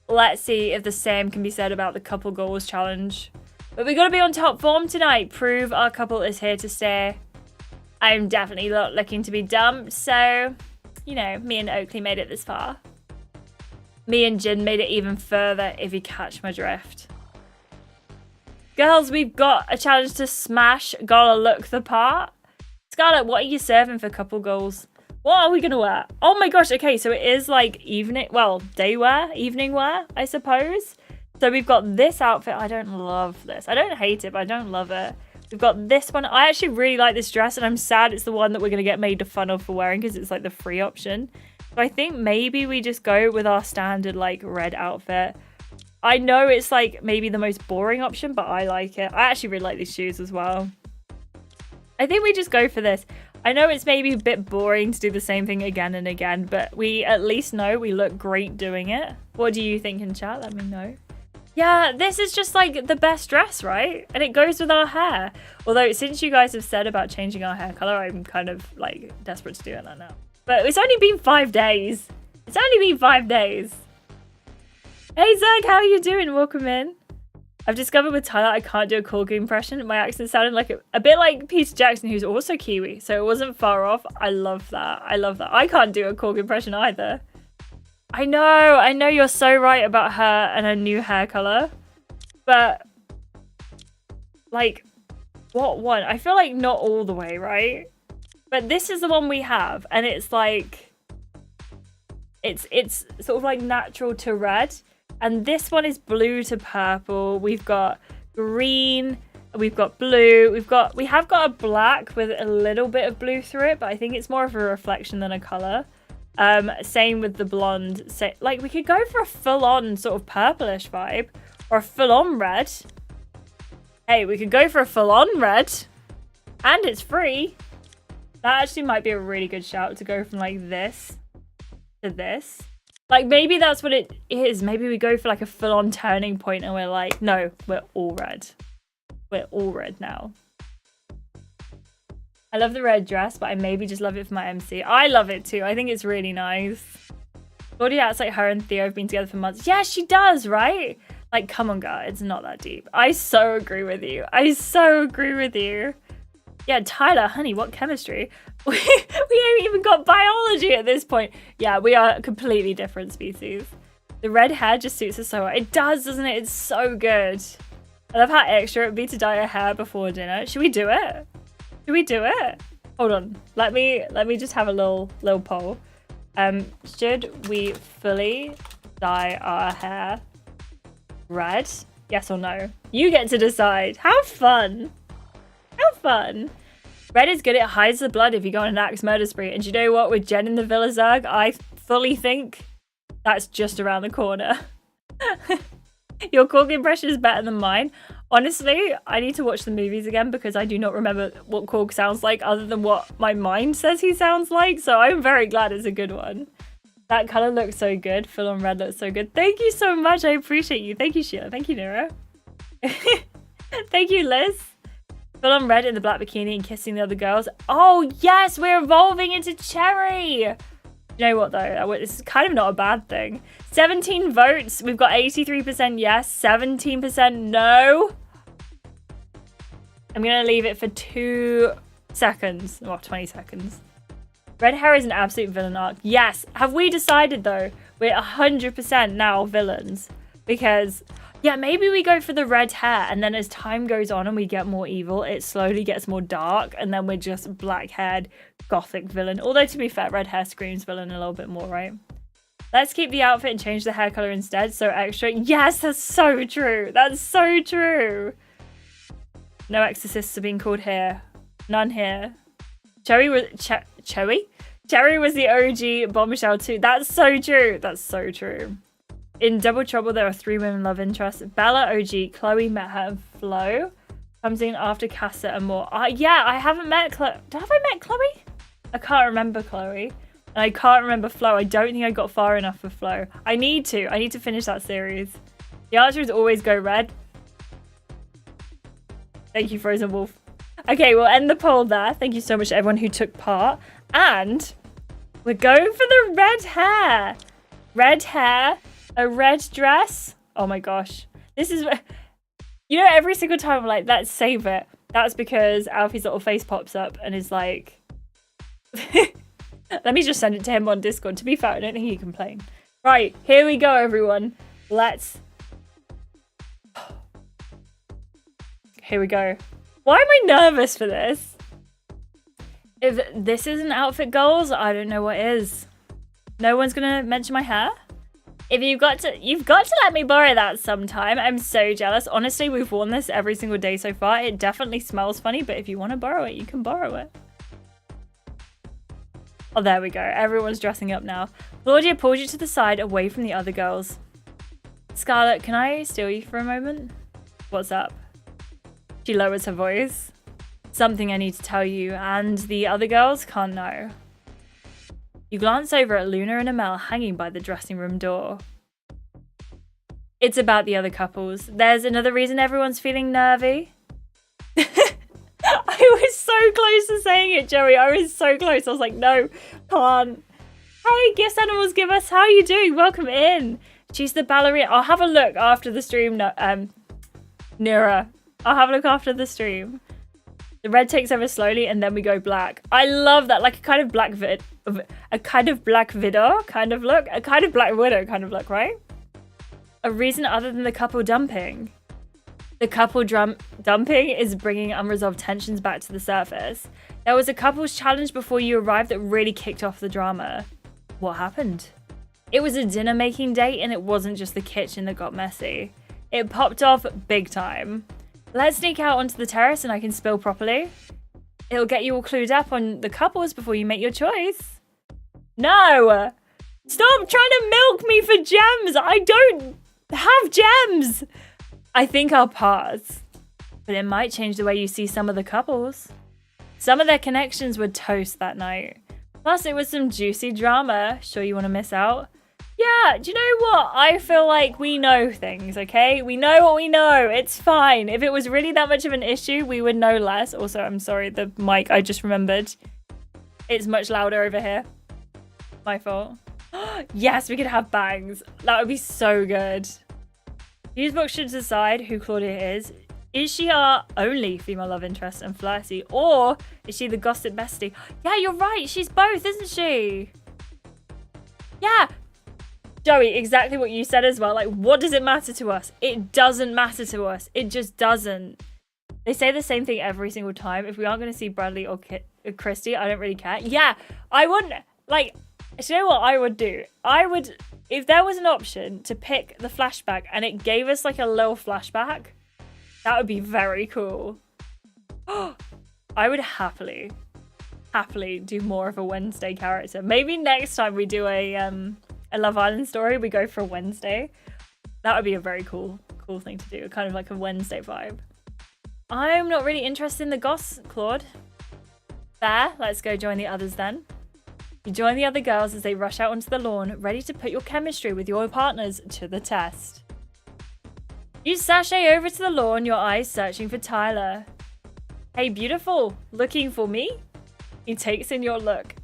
Let's see if the same can be said about the couple goals challenge. But we gotta be on top form tonight, prove our couple is here to stay. I'm definitely not looking to be dumped, so, you know, me and Oakley made it this far. Me and Jin made it even further, if you catch my drift. Girls, we've got a challenge to smash. Gotta look the part. Scarlett, what are you serving for couple goals? What are we gonna wear? Oh my gosh, okay, so it is like evening, well, day wear, evening wear, I suppose. So we've got this outfit. I don't love this. I don't hate it, but I don't love it. We've got this one. I actually really like this dress, and I'm sad it's the one that we're gonna get made fun of for wearing because it's like the free option. So I think maybe we just go with our standard like red outfit. I know it's like maybe the most boring option, but I like it. I actually really like these shoes as well. I think we just go for this. I know it's maybe a bit boring to do the same thing again and again, but we at least know we look great doing it. What do you think in chat? Let me know. Yeah, this is just like the best dress, right? And it goes with our hair. Although since you guys have said about changing our hair color, I'm kind of like desperate to do it now. But it's only been 5 days. It's only been 5 days. Hey Zach, how are you doing? Welcome in. I've discovered with Tyler I can't do a Corgi impression. My accent sounded like a bit like Peter Jackson, who's also Kiwi, so it wasn't far off. I love that. I love that. I can't do a Corgi impression either. I know you're so right about her and her new hair color. But, like, what one? I feel like not all the way, right? But this is the one we have, and it's like, it's sort of like natural to red. And this one is blue to purple. We've got green. We've got blue. We have got a black with a little bit of blue through it, but I think it's more of a reflection than a color. Same with the blonde. Like we could go for a full-on sort of purplish vibe or a full-on red. Hey, we could go for a full-on red, and it's free. That actually might be a really good shout to go from like this to this. Like, maybe that's what it is. Maybe we go for, like, a full-on turning point and we're like, no, we're all red. We're all red now. I love the red dress, but I maybe just love it for my MC. I love it, too. I think it's really nice. Claudia acts like her and Theo have been together for months. Yeah, she does, right? Like, come on, girl. It's not that deep. I so agree with you. I so agree with you. Yeah, Tyler, honey, what chemistry? We ain't even got biology at this point. Yeah, we are completely different species. The red hair just suits us so well. It does, doesn't it? It's so good. I love how extra it would be to dye your hair before dinner. Should we do it? Should we do it? Hold on. Let me just have a little poll. Should we fully dye our hair red? Yes or no? You get to decide. How fun. How fun. Red is good. It hides the blood if you go on an axe murder spree. And you know what? With Jen in the Villa Zerg, I fully think that's just around the corner. Your Corgi impression is better than mine. Honestly, I need to watch the movies again because I do not remember what Korg sounds like other than what my mind says he sounds like. So I'm very glad it's a good one. That color looks so good. Full on red looks so good. Thank you so much. I appreciate you. Thank you, Sheila. Thank you, Nira. Thank you, Liz. Full on red in the black bikini and kissing the other girls. Oh, yes, we're evolving into Cherry. You know what, though? This is kind of not a bad thing. 17 votes. We've got 83% yes, 17% no. I'm going to leave it for 2 seconds. Well, 20 seconds. Red hair is an absolute villain arc. Yes. Have we decided, though, we're 100% now villains? Because, yeah, maybe we go for the red hair, and then as time goes on and we get more evil, it slowly gets more dark, and then we're just black-haired gothic villain. Although, to be fair, red hair screams villain a little bit more, right? Let's keep the outfit and change the hair color instead. So extra. Yes, that's so true. That's so true. No exorcists are being called here. None here. Cherry was Cherry was the OG bombshell too. That's so true. That's so true. In Double Trouble, there are 3 women love interests. Bella, OG, Chloe met her, and Flo comes in after Casa and more. Yeah, I haven't met Chloe. Have I met Chloe? I can't remember Chloe. And I can't remember Flo. I don't think I got far enough with Flo. I need to finish that series. The archers always go red. Thank you, Frozen Wolf. Okay, we'll end the poll there. Thank you so much to everyone who took part. And we're going for the red hair. Red hair, a red dress. Oh my gosh. This is... You know, every single time I'm like, let's save it. That's because Alfie's little face pops up and is like... Let me just send it to him on Discord. To be fair, I don't think he can complain. Right, here we go, everyone. Let's... Here we go. Why am I nervous for this? If this isn't outfit goals, I don't know what is. No one's gonna mention my hair? If you've got to let me borrow that sometime. I'm so jealous. Honestly, we've worn this every single day so far. It definitely smells funny, but if you want to borrow it, you can borrow it. Oh, there we go. Everyone's dressing up now. Claudia pulls you to the side away from the other girls. Scarlett, can I steal you for a moment? What's up? She lowers her voice. Something I need to tell you, and the other girls can't know. You glance over at Luna and Amel hanging by the dressing room door. It's about the other couples. There's another reason everyone's feeling nervy. I was so close to saying it, Joey. I was so close. I was like, no, can't. Hey, Gifts Animals Give Us, how are you doing? Welcome in. She's the ballerina. I'll have a look after the stream, Nira. I'll have a look after the stream. The red takes over slowly and then we go black. I love that, like a kind of Black Widow kind of look. A kind of Black Widow kind of look, right? A reason other than the couple dumping. The couple dumping is bringing unresolved tensions back to the surface. There was a couples challenge before you arrived that really kicked off the drama. What happened? It was a dinner making date and it wasn't just the kitchen that got messy. It popped off big time. Let's sneak out onto the terrace and I can spill properly. It'll get you all clued up on the couples before you make your choice. No! Stop trying to milk me for gems! I don't have gems! I think I'll pass. But it might change the way you see some of the couples. Some of their connections were toast that night. Plus, it was some juicy drama. Sure you want to miss out? Yeah, do you know what? I feel like we know things, okay? We know what we know. It's fine. If it was really that much of an issue, we would know less. Also, I'm sorry, the mic, I just remembered. It's much louder over here. My fault. Yes, we could have bangs. That would be so good. Fusebox should decide who Claudia is. Is she our only female love interest and flirty? Or is she the gossip bestie? Yeah, you're right. She's both, isn't she? Yeah. Joey, exactly what you said as well. Like, what does it matter to us? It doesn't matter to us. It just doesn't. They say the same thing every single time. If we aren't going to see Bradley or Christy, I don't really care. Yeah, I wouldn't. Like, do you know what I would do? I would, if there was an option to pick the flashback and it gave us like a little flashback, that would be very cool. I would happily do more of a Wednesday character. Maybe next time we do a Love Island story, we go for Wednesday. That would be a very cool thing to do. Kind of like a Wednesday vibe. I'm not really interested in the goss, Claude. Fair, let's go join the others then. You join the other girls as they rush out onto the lawn, ready to put your chemistry with your partners to the test. You sashay over to the lawn, your eyes searching for Tyler. Hey, beautiful. Looking for me? He takes in your look.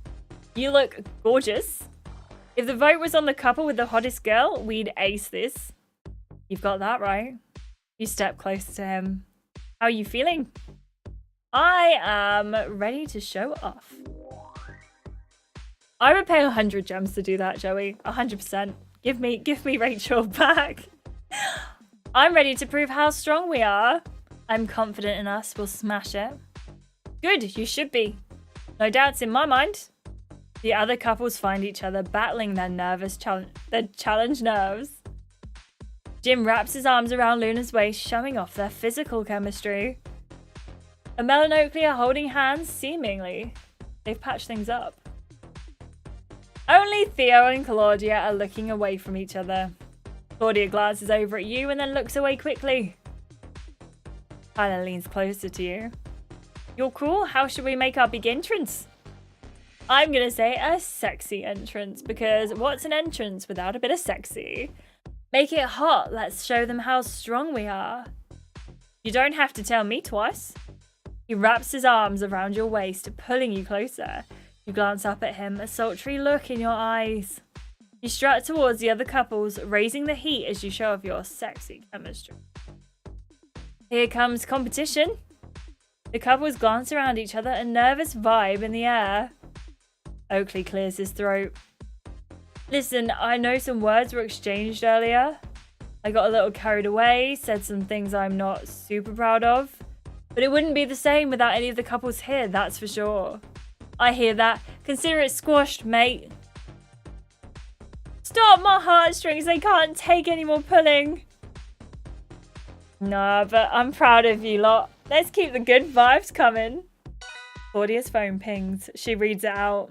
You look gorgeous. If the vote was on the couple with the hottest girl, we'd ace this. You've got that right. You step closer to him. How are you feeling? I am ready to show off. I would pay 100 gems to do that, Joey. 100%. Give me Rachel back. I'm ready to prove how strong we are. I'm confident in us. We'll smash it. Good, you should be. No doubts in my mind. The other couples find each other battling their challenge nerves. Jim wraps his arms around Luna's waist, showing off their physical chemistry. Amel and Oakley are holding hands, seemingly. They've patched things up. Only Theo and Claudia are looking away from each other. Claudia glances over at you and then looks away quickly. Tyler leans closer to you. You're cool. How should we make our big entrance? I'm gonna say a sexy entrance, because what's an entrance without a bit of sexy? Make it hot. Let's show them how strong we are. You don't have to tell me twice. He wraps his arms around your waist, pulling you closer. You glance up at him, a sultry look in your eyes. You strut towards the other couples, raising the heat as you show off your sexy chemistry. Here comes competition. The couples glance around each other, a nervous vibe in the air. Oakley clears his throat. Listen, I know some words were exchanged earlier. I got a little carried away, said some things I'm not super proud of. But it wouldn't be the same without any of the couples here, that's for sure. I hear that. Consider it squashed, mate. Stop my heartstrings, they can't take any more pulling. Nah, but I'm proud of you lot. Let's keep the good vibes coming. Claudia's phone pings. She reads it out.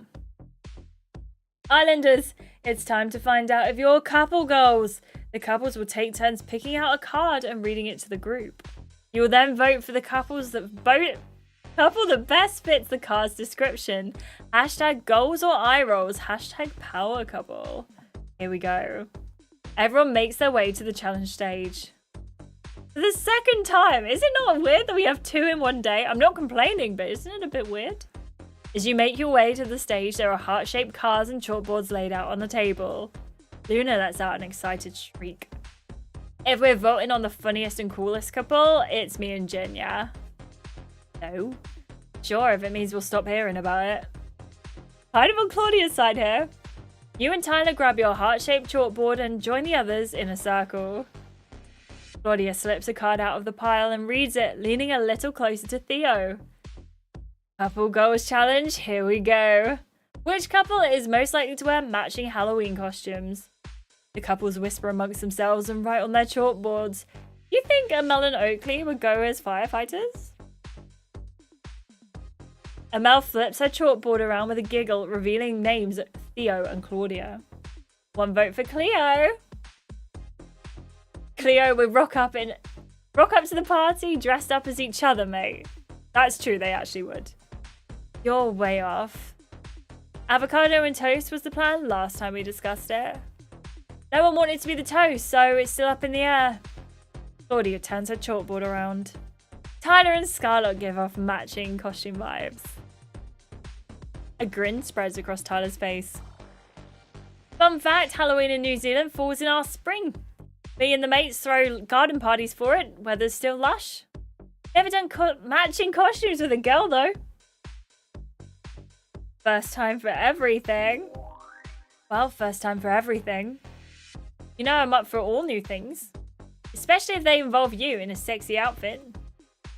Islanders, it's time to find out if you're couple goals. The couples will take turns picking out a card and reading it to the group. You will then vote for the couple that best fits the card's description. Hashtag goals or eye rolls. Hashtag power couple. Here we go. Everyone makes their way to the challenge stage. For the second time, is it not weird that we have 2 in one day? I'm not complaining, but isn't it a bit weird? As you make your way to the stage, there are heart-shaped cards and chalkboards laid out on the table. Luna lets out an excited shriek. If we're voting on the funniest and coolest couple, it's me and Jin, yeah? No. Sure, if it means we'll stop hearing about it. Kind of on Claudia's side here. You and Tyler grab your heart-shaped chalkboard and join the others in a circle. Claudia slips a card out of the pile and reads it, leaning a little closer to Theo. Couple goals challenge, here we go. Which couple is most likely to wear matching Halloween costumes? The couples whisper amongst themselves and write on their chalkboards. You think Amel and Oakley would go as firefighters? Amel flips her chalkboard around with a giggle, revealing names Theo and Claudia. 1 vote for Cleo. Cleo would rock up to the party dressed up as each other, mate. That's true, they actually would. You're way off. Avocado and toast was the plan last time we discussed it. No one wanted to be the toast, so it's still up in the air. Claudia turns her chalkboard around. Tyler and Scarlett give off matching costume vibes. A grin spreads across Tyler's face. Fun fact, Halloween in New Zealand falls in our spring. Me and the mates throw garden parties for it, weather's still lush. Never done matching costumes with a girl though. First time for everything. Well, first time for everything. You know I'm up for all new things. Especially if they involve you in a sexy outfit.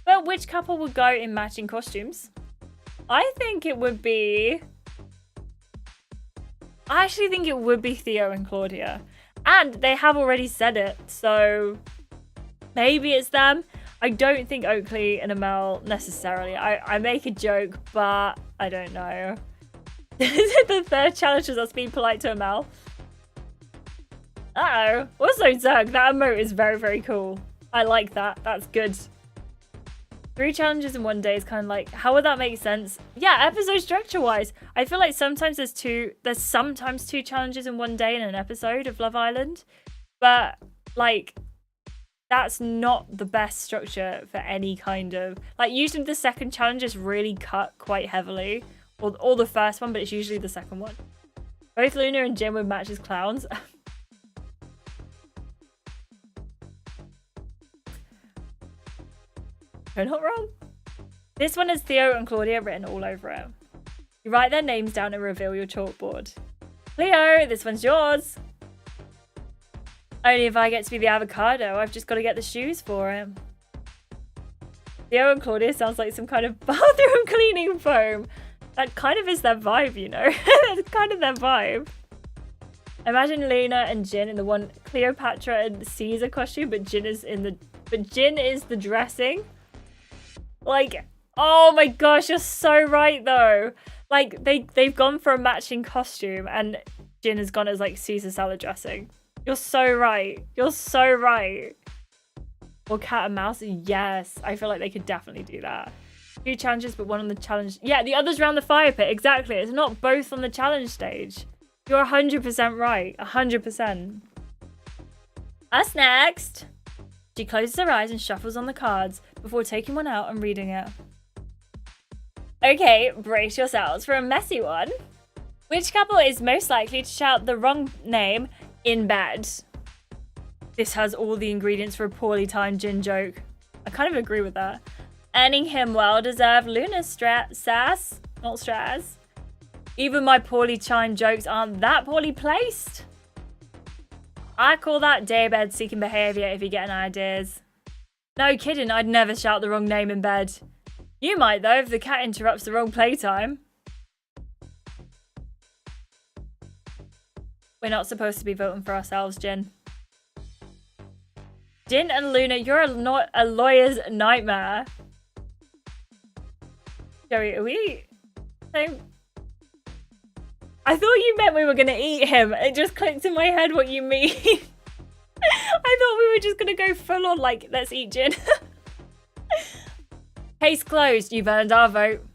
But which couple would go in matching costumes? I actually think it would be Theo and Claudia. And they have already said it, so maybe it's them. I don't think Oakley and Amel necessarily. I make a joke, but I don't know. The third challenge was us being polite to Amel. Uh-oh. Also, Zerg, that emote is very, very cool. I like that. That's good. 3 challenges in one day is kind of like, how would that make sense? Yeah, episode structure-wise, I feel like sometimes there's sometimes 2 challenges in one day in an episode of Love Island. But, like, that's not the best structure for any kind of... Like, usually the second challenge is really cut quite heavily. Or the first one, but it's usually the second one. Both Luna and Jin would match as clowns. You're not wrong. This one has Theo and Claudia written all over it. You write their names down and reveal your chalkboard. Leo, this one's yours. Only if I get to be the avocado, I've just got to get the shoes for him. Theo and Claudia sounds like some kind of bathroom cleaning foam. That kind of is their vibe, you know? It's kind of their vibe. Imagine Lena and Jin in the one Cleopatra and Caesar costume, but Jin is the dressing. Like, oh my gosh, you're so right though. Like they've gone for a matching costume and Jin has gone as like Caesar salad dressing. You're so right. You're so right. Or cat and mouse. Yes, I feel like they could definitely do that. 2 challenges, but one on the challenge. Yeah, the other's around the fire pit. Exactly. It's not both on the challenge stage. You're 100% right. 100%. Us next. She closes her eyes and shuffles on the cards before taking one out and reading it. Okay, brace yourselves for a messy one. Which couple is most likely to shout the wrong name in bed? This has all the ingredients for a poorly timed Jin joke. I kind of agree with that. Earning him well-deserved Luna sass, not Straz. Even my poorly timed jokes aren't that poorly placed. I call that daybed seeking behaviour if you're getting ideas. No kidding, I'd never shout the wrong name in bed. You might though if the cat interrupts the wrong playtime. We're not supposed to be voting for ourselves, Jin. Jin and Luna, you're not a lawyer's nightmare. Joey, are we... I thought you meant we were going to eat him. It just clicked in my head what you mean. I thought we were just going to go full on, like, let's eat Jin. Case closed. You've earned our vote.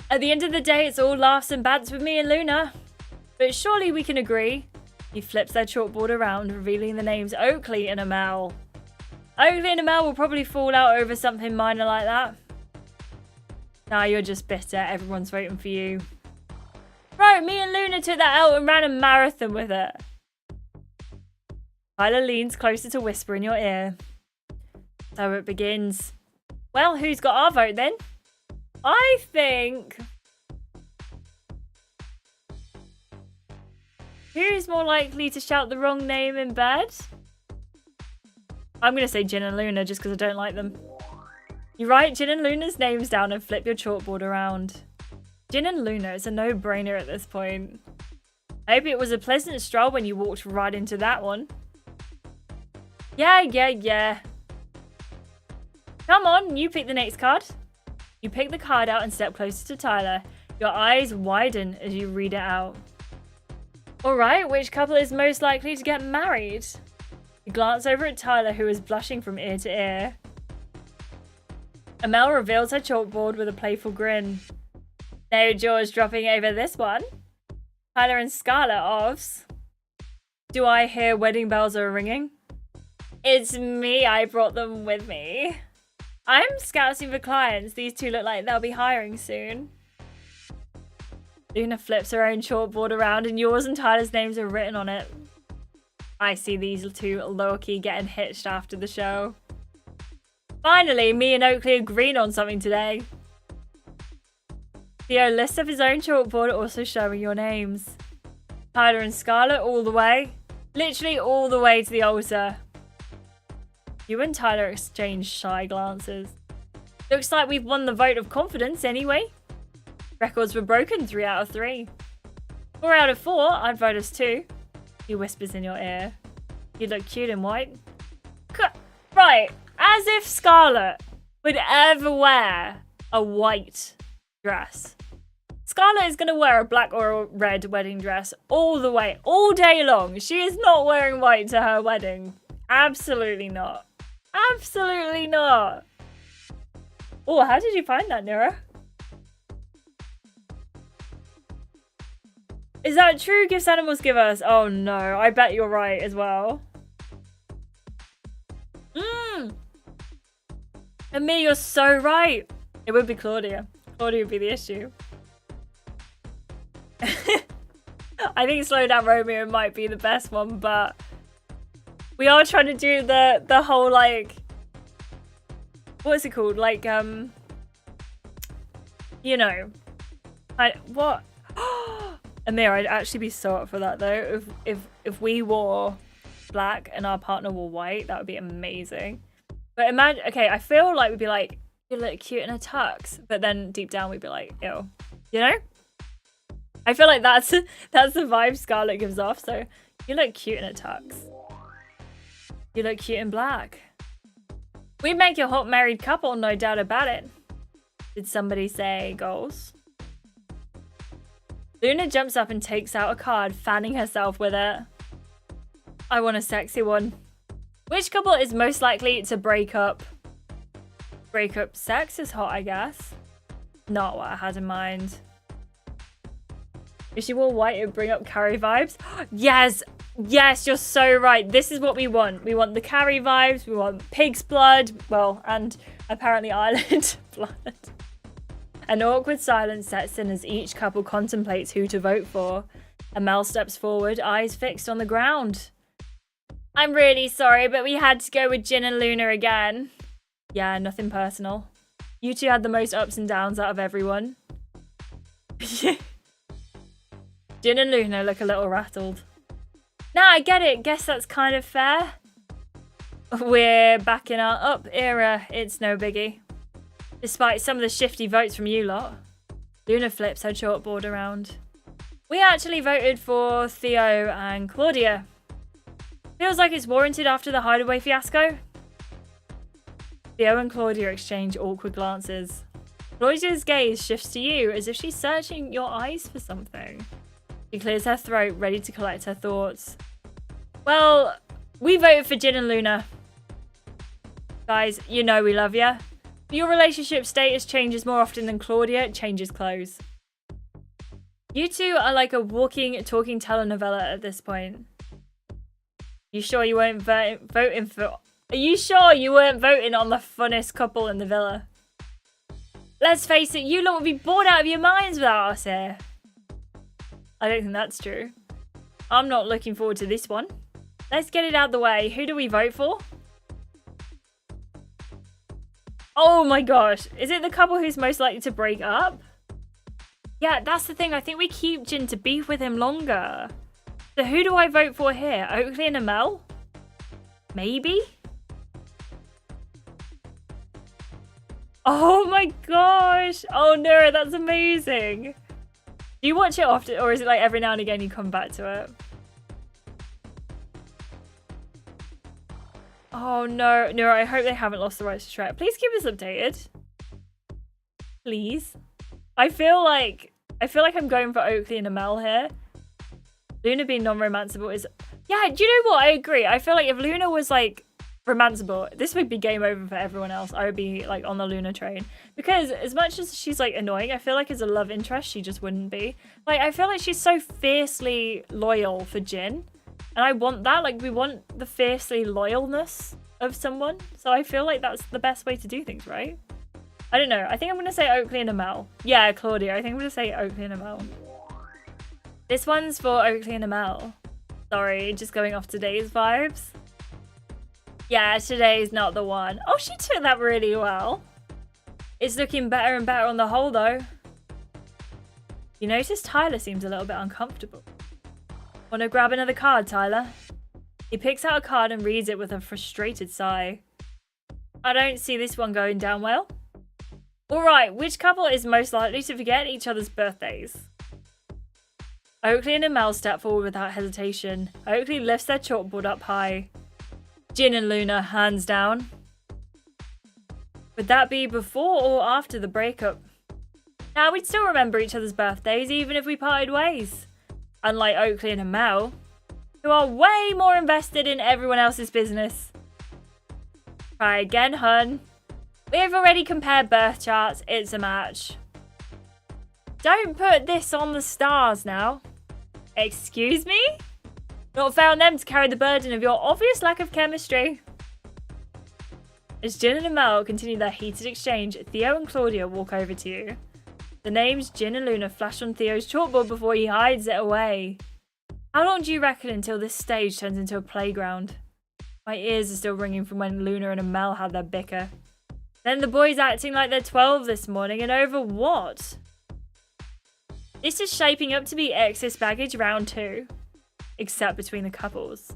At the end of the day, it's all laughs and bants with me and Luna. But surely we can agree. He flips their chalkboard around, revealing the names Oakley and Amel. Oakley and Amel will probably fall out over something minor like that. Nah, you're just bitter. Everyone's voting for you. Bro, me and Luna took that out and ran a marathon with it. Tyler leans closer to whisper in your ear. So it begins. Well, who's got our vote then? I think... Who's more likely to shout the wrong name in bed? I'm going to say Jin and Luna just because I don't like them. You write Jin and Luna's names down and flip your chalkboard around. Jin and Luna is a no-brainer at this point. I hope it was a pleasant stroll when you walked right into that one. Yeah. Come on, you pick the next card. You pick the card out and step closer to Tyler. Your eyes widen as you read it out. Alright, which couple is most likely to get married? You glance over at Tyler, who is blushing from ear to ear. Amel reveals her chalkboard with a playful grin. No jaws dropping over this one. Tyler and Scarlett offs. Do I hear wedding bells are ringing? It's me, I brought them with me. I'm scouting for clients. These two look like they'll be hiring soon. Luna flips her own chalkboard around and yours and Tyler's names are written on it. I see these two low-key getting hitched after the show. Finally, me and Oakley agreed on something today. Theo lists of his own chalkboard also showing your names. Tyler and Scarlett all the way. Literally all the way to the altar. You and Tyler exchange shy glances. Looks like we've won the vote of confidence anyway. Records were broken 3 out of 3. 4 out of 4, I'd vote us 2. He whispers in your ear. You look cute in white. Right, as if Scarlett would ever wear a white dress. Scarlett is going to wear a black or a red wedding dress all the way, all day long. She is not wearing white to her wedding. Absolutely not. Absolutely not. Oh, how did you find that, Nira? Is that true? Gifts animals give us? Oh no, I bet you're right as well. And me, you're so right. It would be Claudia. Claudia would be the issue. I think Slow Down Romeo might be the best one, but we are trying to do the whole, like, what's it called? Like, you know, what? Amir, I'd actually be so up for that though. If we wore black and our partner wore white, that would be amazing. But imagine, okay, I feel like we'd be like, you look cute in a tux, but then deep down we'd be like, ew, you know? I feel like that's the vibe Scarlett gives off. So you look cute in a tux. You look cute in black. We'd make a hot married couple, no doubt about it. Did somebody say goals? Luna jumps up and takes out a card, fanning herself with it. I want a sexy one. Which couple is most likely to break up? Break up sex is hot, I guess. Not what I had in mind. If she wore white, it would bring up Carrie vibes. Yes! Yes, you're so right. This is what we want. We want the Carrie vibes. We want pig's blood. Well, and apparently island blood. An awkward silence sets in as each couple contemplates who to vote for. Amel steps forward, eyes fixed on the ground. I'm really sorry, but we had to go with Jin and Luna again. Yeah, nothing personal. You two had the most ups and downs out of everyone. Jin and Luna look a little rattled. Nah, I get it. Guess that's kind of fair. We're back in our up era. It's no biggie. Despite some of the shifty votes from you lot. Luna flips her chalkboard around. We actually voted for Theo and Claudia. Feels like it's warranted after the hideaway fiasco. Theo and Claudia exchange awkward glances. Claudia's gaze shifts to you as if she's searching your eyes for something. She clears her throat, ready to collect her thoughts. Well, we voted for Jin and Luna. Guys, you know we love ya. Your relationship status changes more often than Claudia changes clothes. You two are like a walking, talking telenovela at this point. You sure you weren't voting for... Are you sure you weren't voting on the funnest couple in the villa? Let's face it, you lot would be bored out of your minds without us here. I don't think that's true. I'm not looking forward to this one. Let's get it out the way. Who do we vote for? Oh my gosh. Is it the couple who's most likely to break up? Yeah, that's the thing. I think we keep Jin to beef with him longer. So who do I vote for here? Oakley and Amel? Maybe? Oh my gosh. Oh no, that's amazing. Do you watch it often, or is it like every now and again you come back to it? Oh no, no, I hope they haven't lost the rights to Shrek. Please keep us updated. Please. I feel like I'm going for Oakley and Amel here. Luna being non-romanceable is... Yeah, do you know what? I agree. I feel like if Luna was like romanceable, this would be game over for everyone else. I would be like on the Luna train. Because as much as she's like annoying, I feel like as a love interest, she just wouldn't be. Like, I feel like she's so fiercely loyal for Jin. And I want that. Like, we want the fiercely loyalness of someone. So I feel like that's the best way to do things, right? I don't know. I think I'm going to say Oakley and Amel. Yeah, Claudia. I think I'm going to say Oakley and Amel. This one's for Oakley and Amel. Sorry, just going off today's vibes. Yeah, today's not the one. Oh, she took that really well. It's looking better and better on the whole, though. You notice Tyler seems a little bit uncomfortable. Want to grab another card, Tyler? He picks out a card and reads it with a frustrated sigh. I don't see this one going down well. Alright, which couple is most likely to forget each other's birthdays? Oakley and Amel step forward without hesitation. Oakley lifts their chalkboard up high. Jin and Luna, hands down. Would that be before or after the breakup? Now, we'd still remember each other's birthdays even if we parted ways. Unlike Oakley and Mel, who are way more invested in everyone else's business. Try again, hun. We've already compared birth charts. It's a match. Don't put this on the stars now. Excuse me? Not fair on them to carry the burden of your obvious lack of chemistry. As Jin and Mel continue their heated exchange, Theo and Claudia walk over to you. The names Jin and Luna flash on Theo's chalkboard before he hides it away. How long do you reckon until this stage turns into a playground? My ears are still ringing from when Luna and Mel had their bicker. Then the boys acting like they're 12 this morning, and over what? This is shaping up to be excess baggage round 2. Except between the couples.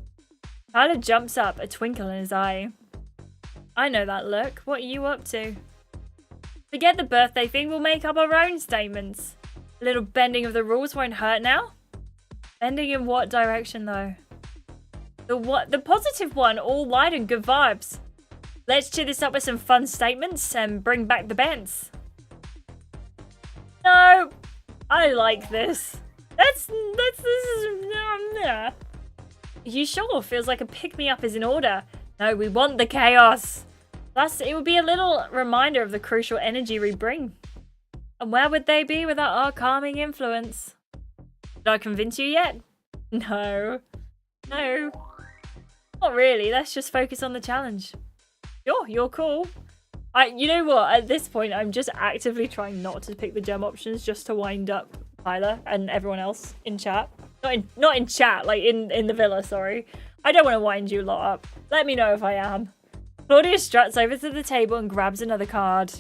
Tyler jumps up, a twinkle in his eye. I know that look. What are you up to? Forget the birthday thing, we'll make up our own statements. A little bending of the rules won't hurt now. Bending in what direction though? The positive one, all light and good vibes. Let's cheer this up with some fun statements and bring back the bends. No, I like this. This is... You sure? Feels like a pick-me-up is in order. No, we want the chaos. Plus, it would be a little reminder of the crucial energy we bring. And where would they be without our calming influence? Did I convince you yet? No. No. Not really. Let's just focus on the challenge. Sure, you're cool. You know what? At this point, I'm just actively trying not to pick the gem options just to wind up Tyler and everyone else in chat. Not in chat, like in the villa, sorry. I don't want to wind you lot up. Let me know if I am. Claudia struts over to the table and grabs another card.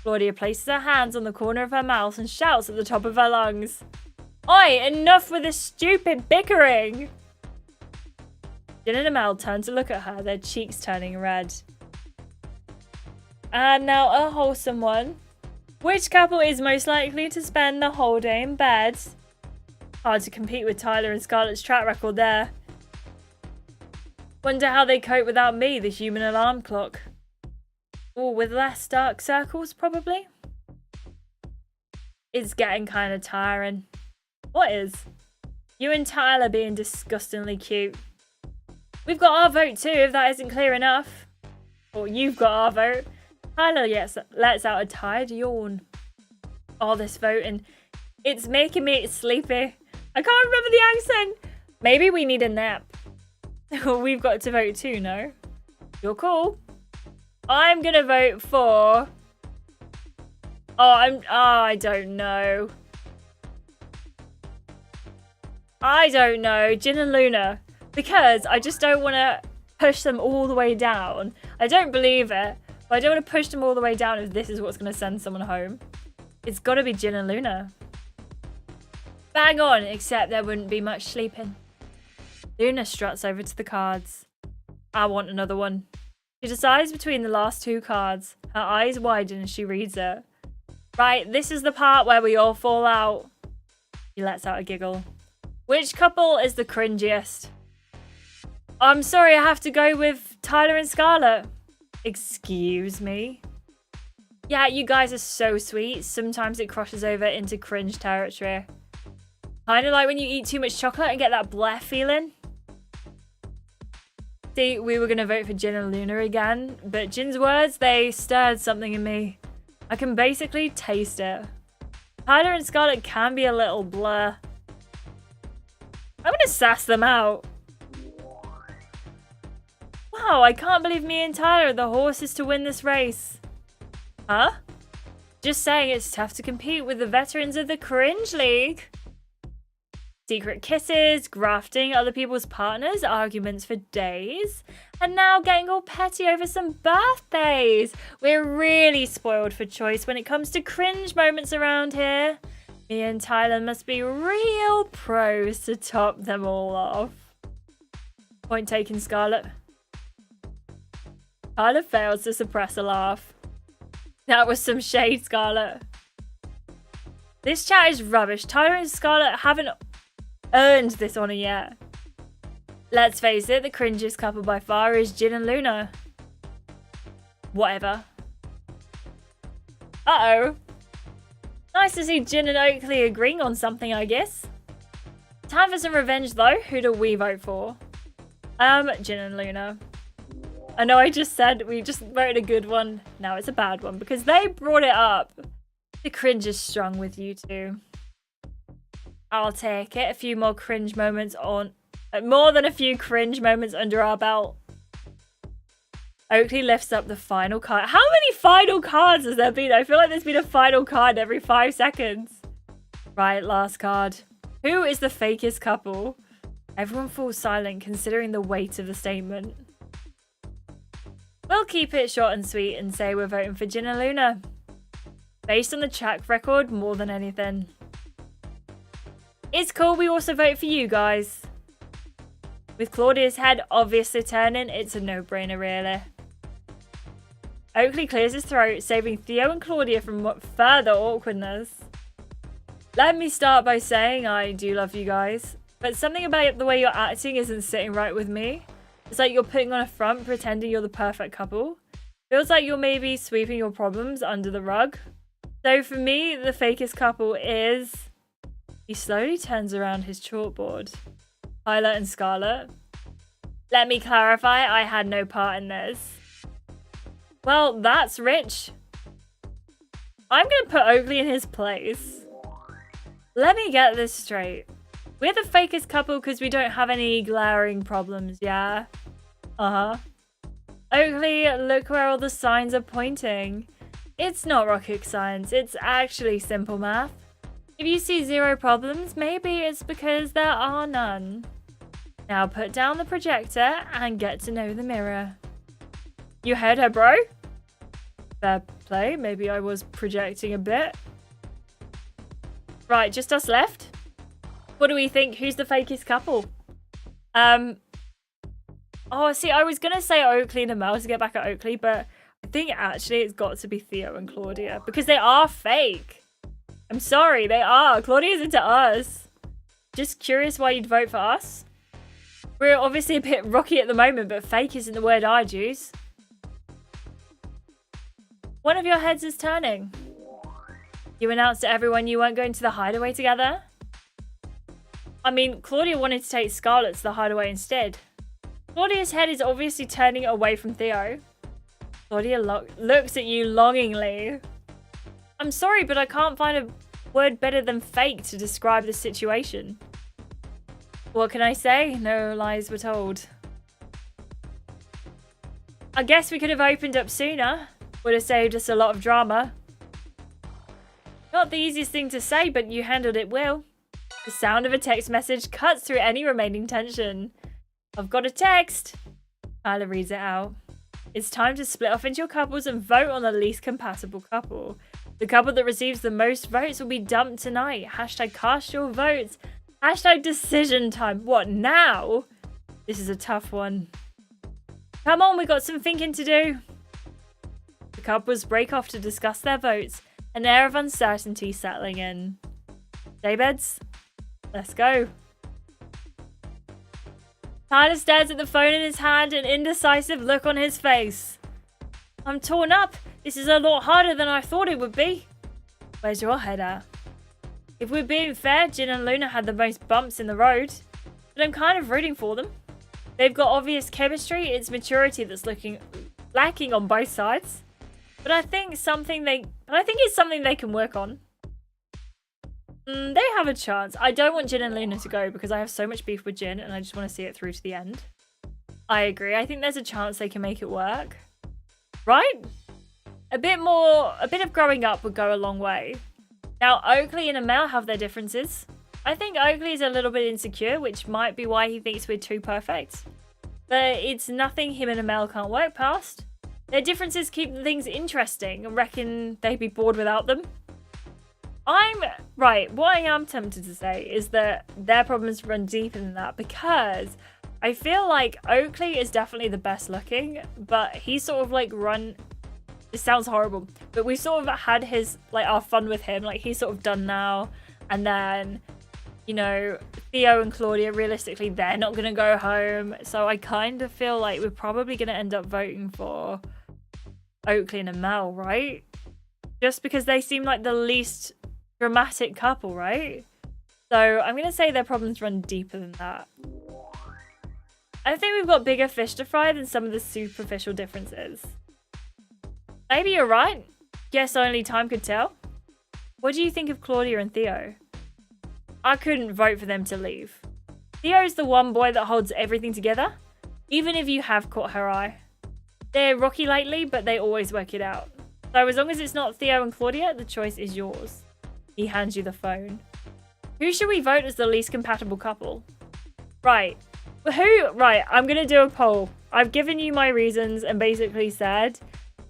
Claudia places her hands on the corner of her mouth and shouts at the top of her lungs. Oi, enough with this stupid bickering! Jin and Mel turn to look at her, their cheeks turning red. And now a wholesome one. Which couple is most likely to spend the whole day in bed? Hard to compete with Tyler and Scarlett's track record there. Wonder how they cope without me, the human alarm clock. Or with less dark circles, probably? It's getting kind of tiring. What is? You and Tyler being disgustingly cute. We've got our vote too, if that isn't clear enough. Or you've got our vote. Tyler lets out a tired yawn. All this voting. It's making me sleepy. I can't remember the accent. Maybe we need a nap. We've got to vote too, no? You're cool. I'm gonna vote for... I don't know. I don't know. Jin and Luna. Because I just don't want to push them all the way down. I don't believe it. But I don't want to push them all the way down if this is what's going to send someone home. It's got to be Jin and Luna. Bang on, except there wouldn't be much sleeping. Luna struts over to the cards. I want another one. She decides between the last 2 cards. Her eyes widen as she reads it. Right, this is the part where we all fall out. She lets out a giggle. Which couple is the cringiest? I'm sorry, I have to go with Tyler and Scarlett. Excuse me? Yeah, you guys are so sweet. Sometimes it crosses over into cringe territory. Kind of like when you eat too much chocolate and get that bleh feeling. See, we were going to vote for Jin and Luna again, but Jin's words, they stirred something in me. I can basically taste it. Tyler and Scarlett can be a little blur. I'm going to sass them out. Wow, I can't believe me and Tyler are the horses to win this race. Huh? Just saying it's tough to compete with the veterans of the Cringe League. Secret kisses, grafting other people's partners, arguments for days, and now getting all petty over some birthdays. We're really spoiled for choice when it comes to cringe moments around here. Me and Tyler must be real pros to top them all off. Point taken, Scarlett. Tyler fails to suppress a laugh. That was some shade, Scarlett. This chat is rubbish. Tyler and Scarlett haven't earned this honour yet. Let's face it, the cringiest couple by far is Jin and Luna. Whatever. Uh-oh. Nice to see Jin and Oakley agreeing on something, I guess. Time for some revenge, though. Who do we vote for? Jin and Luna. I know I just said we just voted a good one. Now it's a bad one because they brought it up. The cringe is strong with you two. I'll take it. A few more cringe moments on... more than a few cringe moments under our belt. Oakley lifts up the final card. How many final cards has there been? I feel like there's been a final card every 5 seconds. Right, last card. Who is the fakest couple? Everyone falls silent considering the weight of the statement. We'll keep it short and sweet and say we're voting for Jin and Luna. Based on the track record more than anything. It's cool we also vote for you guys. With Claudia's head obviously turning, it's a no-brainer really. Oakley clears his throat, saving Theo and Claudia from further awkwardness. Let me start by saying I do love you guys, but something about the way you're acting isn't sitting right with me. It's like you're putting on a front, pretending you're the perfect couple. Feels like you're maybe sweeping your problems under the rug. So for me, the fakest couple is... He slowly turns around his chalkboard. Tyler and Scarlett. Let me clarify, I had no part in this. Well, that's rich. I'm going to put Oakley in his place. Let me get this straight. We're the fakest couple because we don't have any glaring problems, yeah? Uh-huh. Oakley, look where all the signs are pointing. It's not rocket science, it's actually simple math. If you see 0 problems, maybe it's because there are none. Now put down the projector and get to know the mirror. You heard her, bro? Fair play, maybe I was projecting a bit. Right, just us left. What do we think? Who's the fakest couple? Oh, see, I was going to say Oakley and Amel to get back at Oakley, but I think actually it's got to be Theo and Claudia because they are fake. I'm sorry, they are. Claudia's into us. Just curious why you'd vote for us. We're obviously a bit rocky at the moment, but fake isn't the word I'd use. One of your heads is turning. You announced to everyone you weren't going to the hideaway together? I mean, Claudia wanted to take Scarlett to the hideaway instead. Claudia's head is obviously turning away from Theo. Claudia looks at you longingly. I'm sorry, but I can't find a word better than fake to describe the situation. What can I say? No lies were told. I guess we could have opened up sooner. Would have saved us a lot of drama. Not the easiest thing to say, but you handled it well. The sound of a text message cuts through any remaining tension. I've got a text. Tyler reads it out. It's time to split off into your couples and vote on the least compatible couple. The couple that receives the most votes will be dumped tonight. Hashtag cast your votes. Hashtag decision time. What now? This is a tough one. Come on, we got some thinking to do. The couples break off to discuss their votes, an air of uncertainty settling in. Daybeds, let's go. Tyler stares at the phone in his hand, an indecisive look on his face. I'm torn up. This is a lot harder than I thought it would be. Where's your head at? If we're being fair, Jin and Luna had the most bumps in the road, but I'm kind of rooting for them. They've got obvious chemistry, it's maturity that's lacking on both sides. But I think it's something they can work on. They have a chance. I don't want Jin and Luna to go because I have so much beef with Jin and I just want to see it through to the end. I agree. I think there's a chance they can make it work. Right? A bit of growing up would go a long way. Now, Oakley and Amel have their differences. I think Oakley is a little bit insecure, which might be why he thinks we're too perfect. But it's nothing him and Amel can't work past. Their differences keep things interesting and reckon they'd be bored without them. What I am tempted to say is that their problems run deeper than that because I feel like Oakley is definitely the best looking, but he's sort of like this sounds horrible, but we sort of had our fun with him. Like he's sort of done now. And then, you know, Theo and Claudia, realistically, they're not going to go home. So I kind of feel like we're probably going to end up voting for Oakley and Amel, right? Just because they seem like the least dramatic couple, right? So I'm going to say their problems run deeper than that. I think we've got bigger fish to fry than some of the superficial differences. Maybe you're right. Guess only time could tell. What do you think of Claudia and Theo? I couldn't vote for them to leave. Theo's the one boy that holds everything together, even if you have caught her eye. They're rocky lately, but they always work it out. So as long as it's not Theo and Claudia, the choice is yours. He hands you the phone. Who should we vote as the least compatible couple? Right. Who? Right, I'm going to do a poll. I've given you my reasons and basically said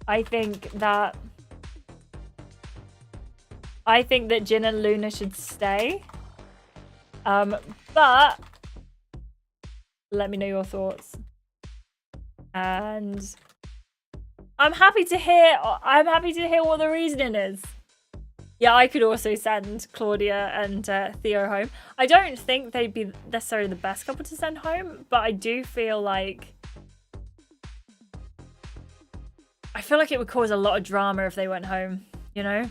I think that Jin and Luna should stay. But let me know your thoughts. And I'm happy to hear what the reasoning is. Yeah, I could also send Claudia and Theo home. I don't think they'd be necessarily the best couple to send home, but I do feel like it would cause a lot of drama if they went home, you know?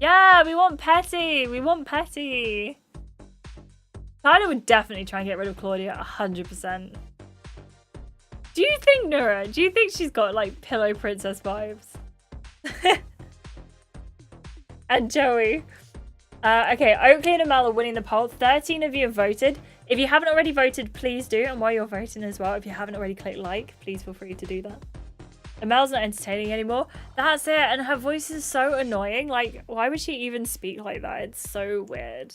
Yeah, we want Petty. We want Petty. Tyler would definitely try and get rid of Claudia 100%. Do you think, Nura, she's got like Pillow Princess vibes? And Joey. Okay, Oakley and Amal are winning the poll. 13 of you have voted. If you haven't already voted, please do. And while you're voting as well, if you haven't already clicked like, please feel free to do that. Amel's not entertaining anymore. That's it. And her voice is so annoying. Like, why would she even speak like that? It's so weird.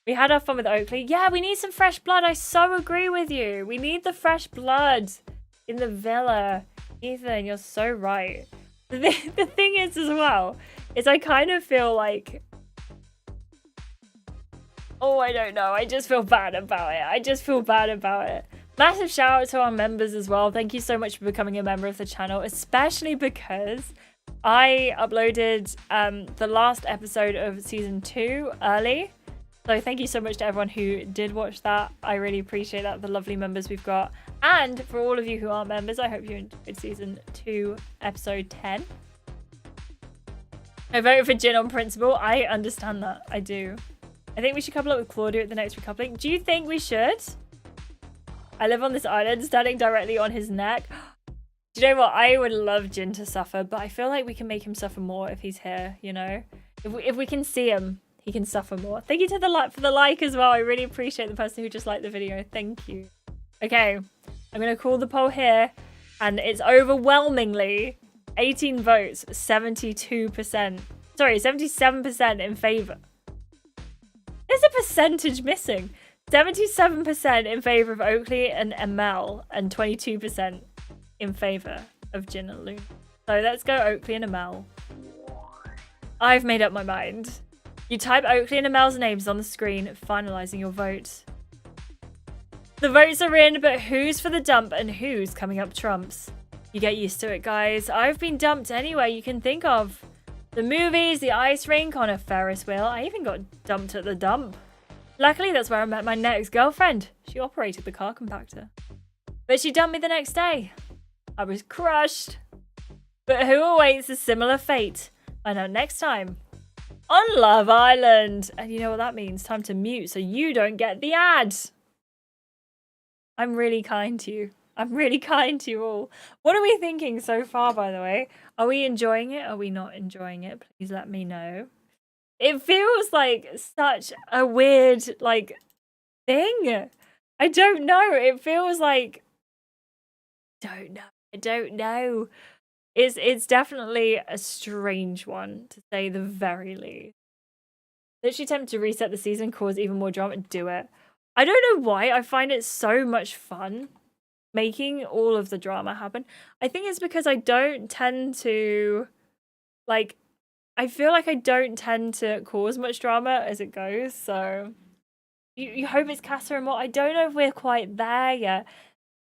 We had our fun with Oakley. Yeah, we need some fresh blood. I so agree with you. We need the fresh blood in the villa. Ethan, you're so right. The thing is as well, is I kind of feel like... Oh, I don't know. I just feel bad about it. Massive shout out to our members as well. Thank you so much for becoming a member of the channel, especially because I uploaded the last episode of season 2 early. So thank you so much to everyone who did watch that. I really appreciate that, the lovely members we've got. And for all of you who aren't members, I hope you enjoyed season 2, episode 10. I voted for Jin on principle. I understand that. I do. I think we should couple up with Claudia at the next recoupling. Do you think we should? I live on this island, standing directly on his neck. Do you know what? I would love Jin to suffer, but I feel like we can make him suffer more if he's here, you know? If we can see him, he can suffer more. Thank you to for the like as well. I really appreciate the person who just liked the video. Thank you. Okay, I'm going to call the poll here, and it's overwhelmingly 18 votes, 72%. Sorry, 77% in favor. There's a percentage missing. 77% in favor of Oakley and Amel, and 22% in favor of Jin and Luna. So let's go Oakley and Amel. I've made up my mind. You type Oakley and Amel's names on the screen, finalizing your vote. The votes are in, but who's for the dump and who's coming up trumps? You get used to it, guys. I've been dumped anywhere you can think of. The movies, the ice rink, on a Ferris wheel. I even got dumped at the dump. Luckily, that's where I met my next girlfriend. She operated the car compactor. But she dumped me the next day. I was crushed. But who awaits a similar fate? Find out next time on Love Island. And you know what that means? Time to mute so you don't get the ads. I'm really kind to you. I'm really kind to you all. What are we thinking so far, by the way? Are we enjoying it? Are we not enjoying it? Please let me know. It feels like such a weird, like, thing. I don't know. It feels like... I don't know. It's definitely a strange one, to say the very least. Literally tempted to reset the season, cause even more drama. Do it. I don't know why. I find it so much fun making all of the drama happen. I think it's because I don't tend to, like, I feel like I don't tend to cause much drama as it goes, so you hope it's Casa and More. I don't know if we're quite there yet.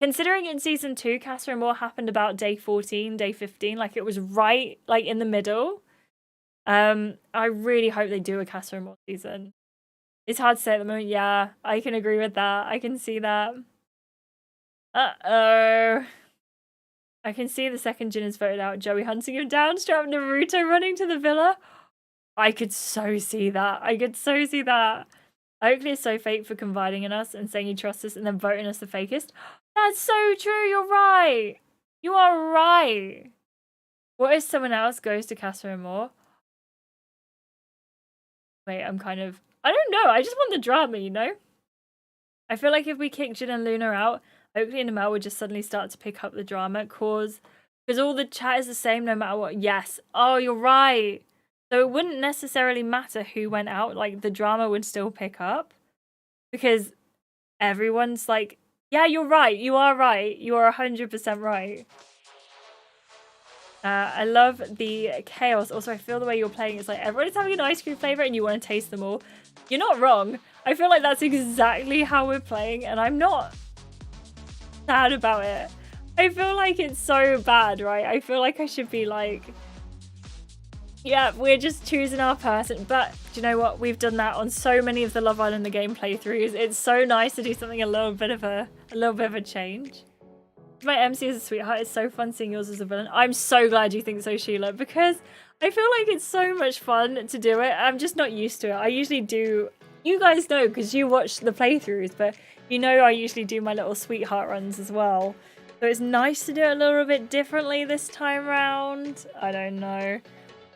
Considering in season 2, Casa and More happened about day 14, day 15, like it was right, like, in the middle. I really hope they do a Casa and More season. It's hard to say at the moment. Yeah, I can agree with that. I can see that. Uh-oh. I can see the second Jin is voted out. Joey hunting him down, strap Naruto running to the villa. I could so see that. I could so see that. Oakley is so fake for confiding in us and saying he trusts us and then voting us the fakest. That's so true. You're right. You are right. What if someone else goes to Casa more? Wait, I'm kind of... I don't know. I just want the drama, you know? I feel like if we kick Jin and Luna out, Oakley and Amel would just suddenly start to pick up the drama because all the chat is the same no matter what. Yes. Oh, you're right. So it wouldn't necessarily matter who went out. Like, the drama would still pick up because everyone's like, yeah, you're right. You are right. You are 100% right. I love the chaos. Also, I feel the way you're playing, it's like everybody's having an ice cream flavor and you want to taste them all. You're not wrong. I feel like that's exactly how we're playing and I'm not sad about it. I feel like it's so bad, right? I feel like I should be like, yeah, we're just choosing our person. But do you know what? We've done that on so many of the Love Island the game playthroughs. It's so nice to do something a little bit of a change. My MC is a sweetheart. It's so fun seeing yours as a villain. I'm so glad you think so, Sheila, because I feel like it's so much fun to do it. I'm just not used to it. I usually do, you guys know because you watch the playthroughs, but you know I usually do my little sweetheart runs as well. So it's nice to do it a little bit differently this time round. I don't know.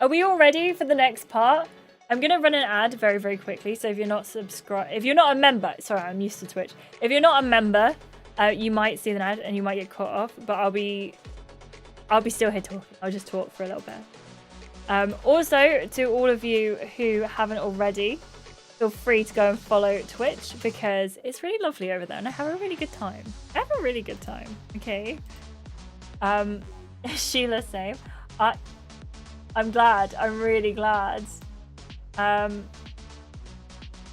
Are we all ready for the next part? I'm going to run an ad very, very quickly. So if you're not a member, sorry, I'm used to Twitch. If you're not a member, you might see the ad and you might get cut off, but I'll be still here talking. I'll just talk for a little bit. Also, to all of you who haven't already, feel free to go and follow Twitch because it's really lovely over there and I have a really good time. I have a really good time, okay? Sheila, same. I'm glad. I'm really glad.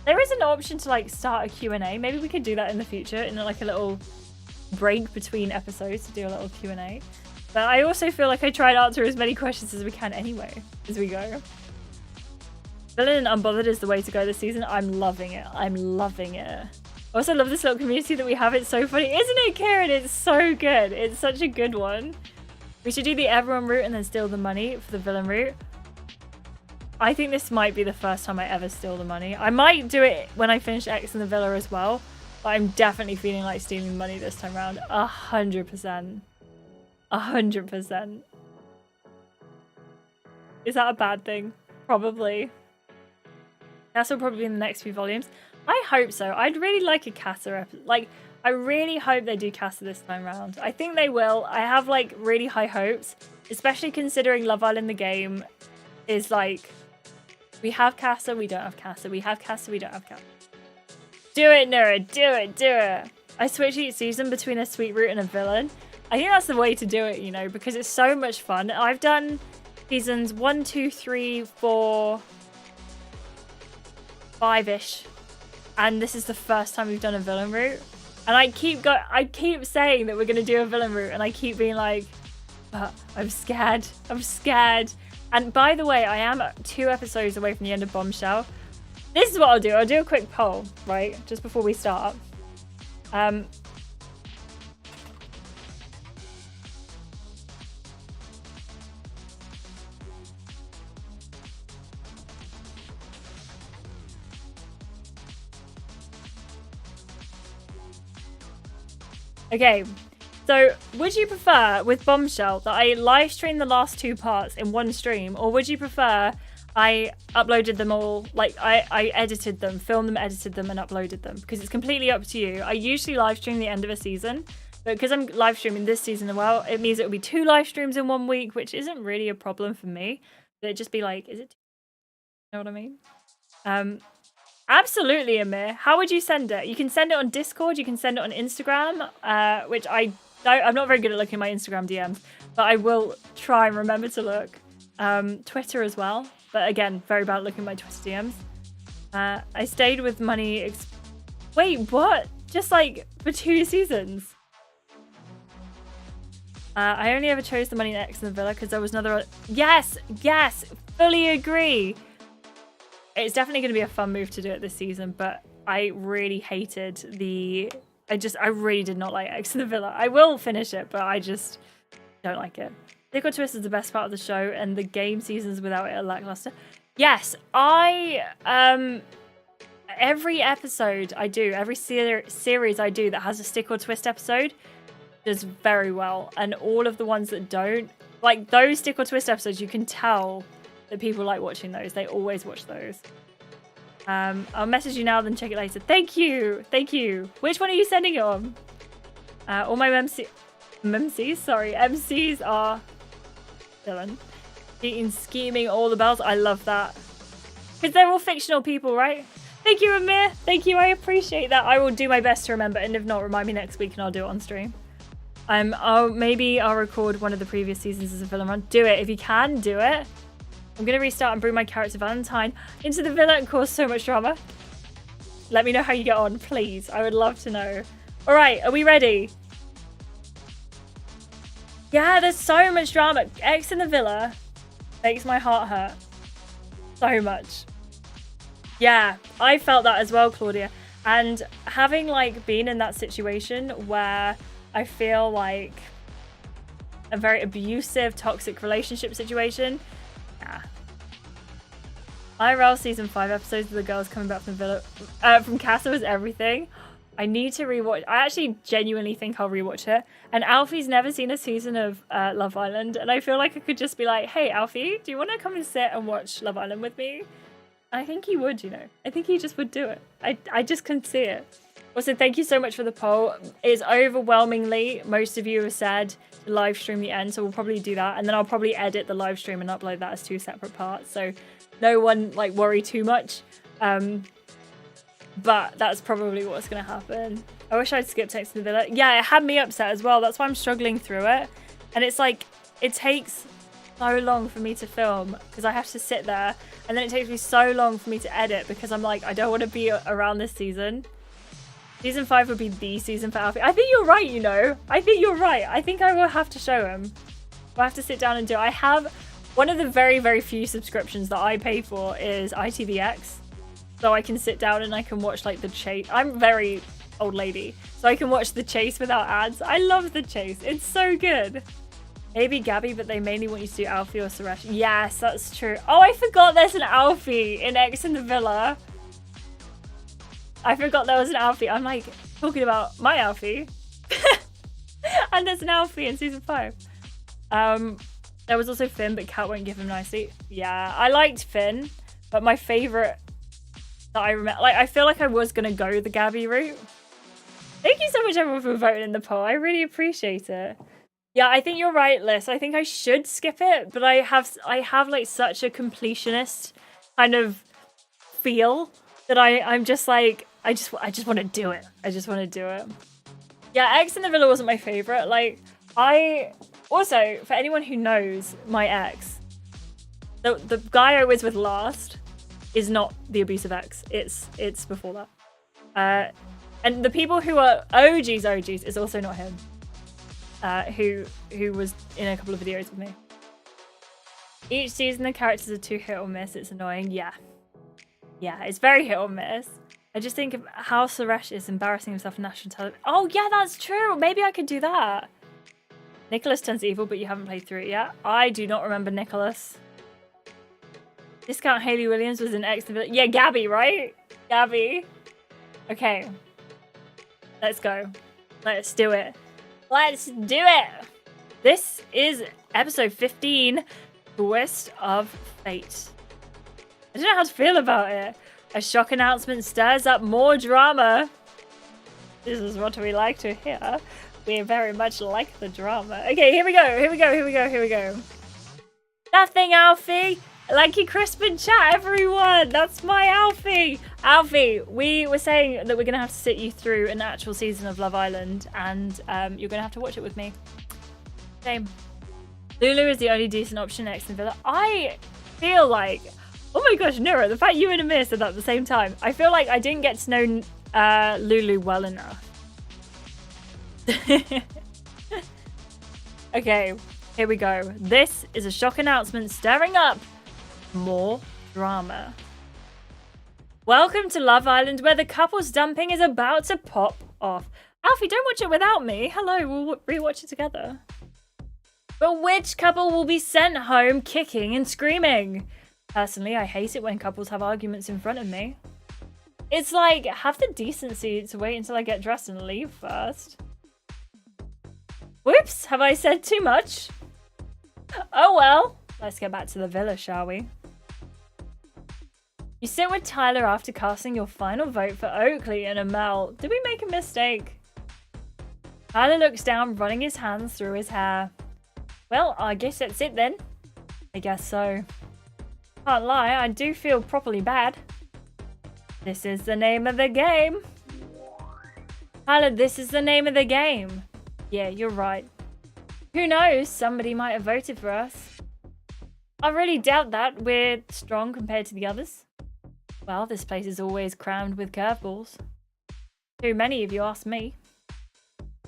There is an option to like start a Q&A. Maybe we could do that in the future in like a little break between episodes to do a little Q&A. But I also feel like I try to answer as many questions as we can anyway as we go. Villain and Unbothered is the way to go this season. I'm loving it. I'm loving it. I also love this little community that we have. It's so funny. Isn't it, Karen? It's so good. It's such a good one. We should do the everyone route and then steal the money for the villain route. I think this might be the first time I ever steal the money. I might do it when I finish X in the villa as well. But I'm definitely feeling like stealing money this time around. 100%. 100%. Is that a bad thing? Probably. That's probably in the next few volumes. I hope so. I'd really like a Casa episode. Like, I really hope they do Casa this time around. I think they will. I have like really high hopes. Especially considering Love Island the game is like... We have Casa, we don't have Casa. We have Casa, we don't have Casa. Do it, Nura. Do it, do it. I switch each season between a sweet route and a villain. I think that's the way to do it, you know, because it's so much fun. I've done seasons 1, 2, 3, 4, 5-ish. And this is the first time we've done a villain route. And I keep saying that we're going to do a villain route. And I keep being like, but I'm scared. I'm scared. And by the way, I am 2 episodes away from the end of Bombshell. This is what I'll do. I'll do a quick poll, right? Just before we start. Okay. So, would you prefer, with Bombshell, that I live stream the last 2 parts in one stream? Or would you prefer I uploaded them all, like I edited them, filmed them, edited them, and uploaded them? Because it's completely up to you. I usually live stream the end of a season. But because I'm live streaming this season as well, it means it will be 2 live streams in 1 week, which isn't really a problem for me. But it'd just be like, is it... You know what I mean? Absolutely, Amir. How would you send it? You can send it on Discord. You can send it on Instagram, which I'm not very good at looking at my Instagram DMs, but I will try and remember to look. Twitter as well, but again, very bad at looking at my Twitter DMs. I stayed with money. Wait, what? Just like for 2 seasons? I only ever chose the money next in the villa because there was another. Yes, fully agree. It's definitely going to be a fun move to do it this season, but I really hated the. I really did not like X in the Villa. I will finish it, but Don't like it. Stick or Twist is the best part of the show, and the game seasons without it are lackluster. Yes, every episode I do, every series I do that has a Stick or Twist episode does very well, and all of the ones that don't, like those Stick or Twist episodes, you can tell that people like watching those. They always watch those. I'll message you now, then check it later. Thank you. Thank you. Which one are you sending it on? All my MCs are Dylan. Eating, scheming, all the bells. I love that. Because they're all fictional people, right? Thank you, Amir. Thank you. I appreciate that. I will do my best to remember. And if not, remind me next week and I'll do it on stream. Maybe I'll record one of the previous seasons as a villain run. Do it. If you can, do it. I'm going to restart and bring my character Valentine into the villa and cause so much drama. Let me know how you get on, please. I would love to know. All right, are we ready? Yeah, there's so much drama. X in the villa makes my heart hurt. So much. Yeah, I felt that as well, Claudia. And having like been in that situation where I feel like a very abusive, toxic relationship situation. Yeah. IRL season 5 episodes of the girls coming back from the villa from Casa was everything. I need to rewatch. I actually genuinely think I'll rewatch it. And Alfie's never seen a season of Love Island, and I feel like I could just be like, "Hey, Alfie, do you want to come and sit and watch Love Island with me?" I think he would, you know. I think he just would do it. I just couldn't see it. Also, thank you so much for the poll. It's overwhelmingly, most of you have said to live stream the end, so we'll probably do that. And then I'll probably edit the live stream and upload that as 2 separate parts. So no one, like, worry too much. But that's probably what's going to happen. I wish I'd skipped X in the Villa. Yeah, it had me upset as well. That's why I'm struggling through it. And it's like, it takes so long for me to film because I have to sit there. And then it takes me so long for me to edit because I'm like, I don't want to be around this season. Season 5 would be the season for Alfie. I think you're right, you know. I think you're right. I think I will have to show him. I'll have to sit down and do it. I have one of the very, very few subscriptions that I pay for is ITVX. So I can sit down and I can watch like the chase. I'm very old lady. So I can watch the chase without ads. I love the chase. It's so good. Maybe Gabby, but they mainly want you to do Alfie or Suresh. Yes, that's true. Oh, I forgot there's an Alfie in X in the Villa. I forgot there was an Alfie. I'm like talking about my Alfie. And there's an Alfie in season 5. There was also Finn, but Kat won't give him nicely. Yeah, I liked Finn, but my favorite that I remember, like, I feel like I was gonna go the Gabby route. Thank you so much, everyone, for voting in the poll. I really appreciate it. Yeah, I think you're right, Liz. I think I should skip it, but I have like such a completionist kind of feel that I'm just like I just want to do it. I just want to do it. Yeah, X in the Villa wasn't my favorite. Like, I also, for anyone who knows my ex, the guy I was with last is not the abusive ex. It's before that. And the people who are OGs is also not him. Who was in a couple of videos with me. Each season the characters are too hit or miss. It's annoying. Yeah, it's very hit or miss. I just think of how Suresh is embarrassing himself on national television. Oh yeah, that's true. Maybe I could do that. Nicholas turns evil, but you haven't played through it yet. I do not remember Nicholas. Discount Hayley Williams was in X. Yeah, Gabby, right? Gabby. Okay. Let's go. Let's do it. Let's do it! This is episode 15, Twist of Fate. I don't know how to feel about it. A shock announcement stirs up more drama. This is what we like to hear. We very much like the drama. Okay, here we go. Nothing, Alfie! Like your crisp in chat, everyone! That's my Alfie! Alfie, we were saying that we're going to have to sit you through an actual season of Love Island, and you're going to have to watch it with me. Same. Lulu is the only decent option next in Villa. I feel like... Oh my gosh, Nura, the fact you and Amir said that at the same time. I feel like I didn't get to know Lulu well enough. Okay, here we go. This is a shock announcement stirring up more drama. Welcome to Love Island, where the couple's dumping is about to pop off. Alfie, don't watch it without me. Hello, we'll rewatch it together. But which couple will be sent home kicking and screaming? Personally, I hate it when couples have arguments in front of me. It's like, have the decency to wait until I get dressed and leave first. Whoops, have I said too much? Oh well. Let's get back to the villa, shall we? You sit with Tyler after casting your final vote for Oakley and Amel. Did we make a mistake? Tyler looks down, running his hands through his hair. Well, I guess that's it then. I guess so. Can't lie, I do feel properly bad. This is the name of the game. Tyler, this is the name of the game. Yeah, you're right. Who knows? Somebody might have voted for us. I really doubt that. We're strong compared to the others. Well, this place is always crammed with curveballs. Too many if you ask me.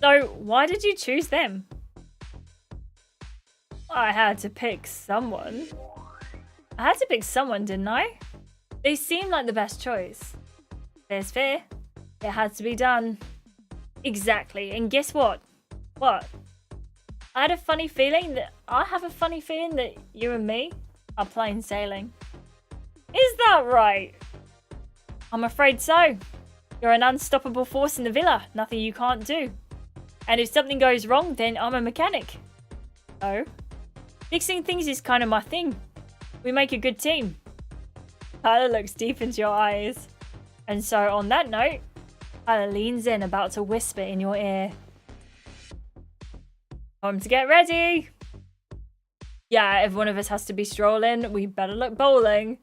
So, why did you choose them? I had to pick someone. I had to pick someone, didn't I? They seem like the best choice. There's fair. It had to be done. Exactly. And guess what? What? I have a funny feeling that you and me are plain sailing. Is that right? I'm afraid so. You're an unstoppable force in the villa. Nothing you can't do. And if something goes wrong, then I'm a mechanic. Oh? Fixing things is kind of my thing. We make a good team. Tyler looks deep into your eyes. And so on that note, Tyler leans in, about to whisper in your ear. Time to get ready. Yeah, if one of us has to be strolling, we better look bowling.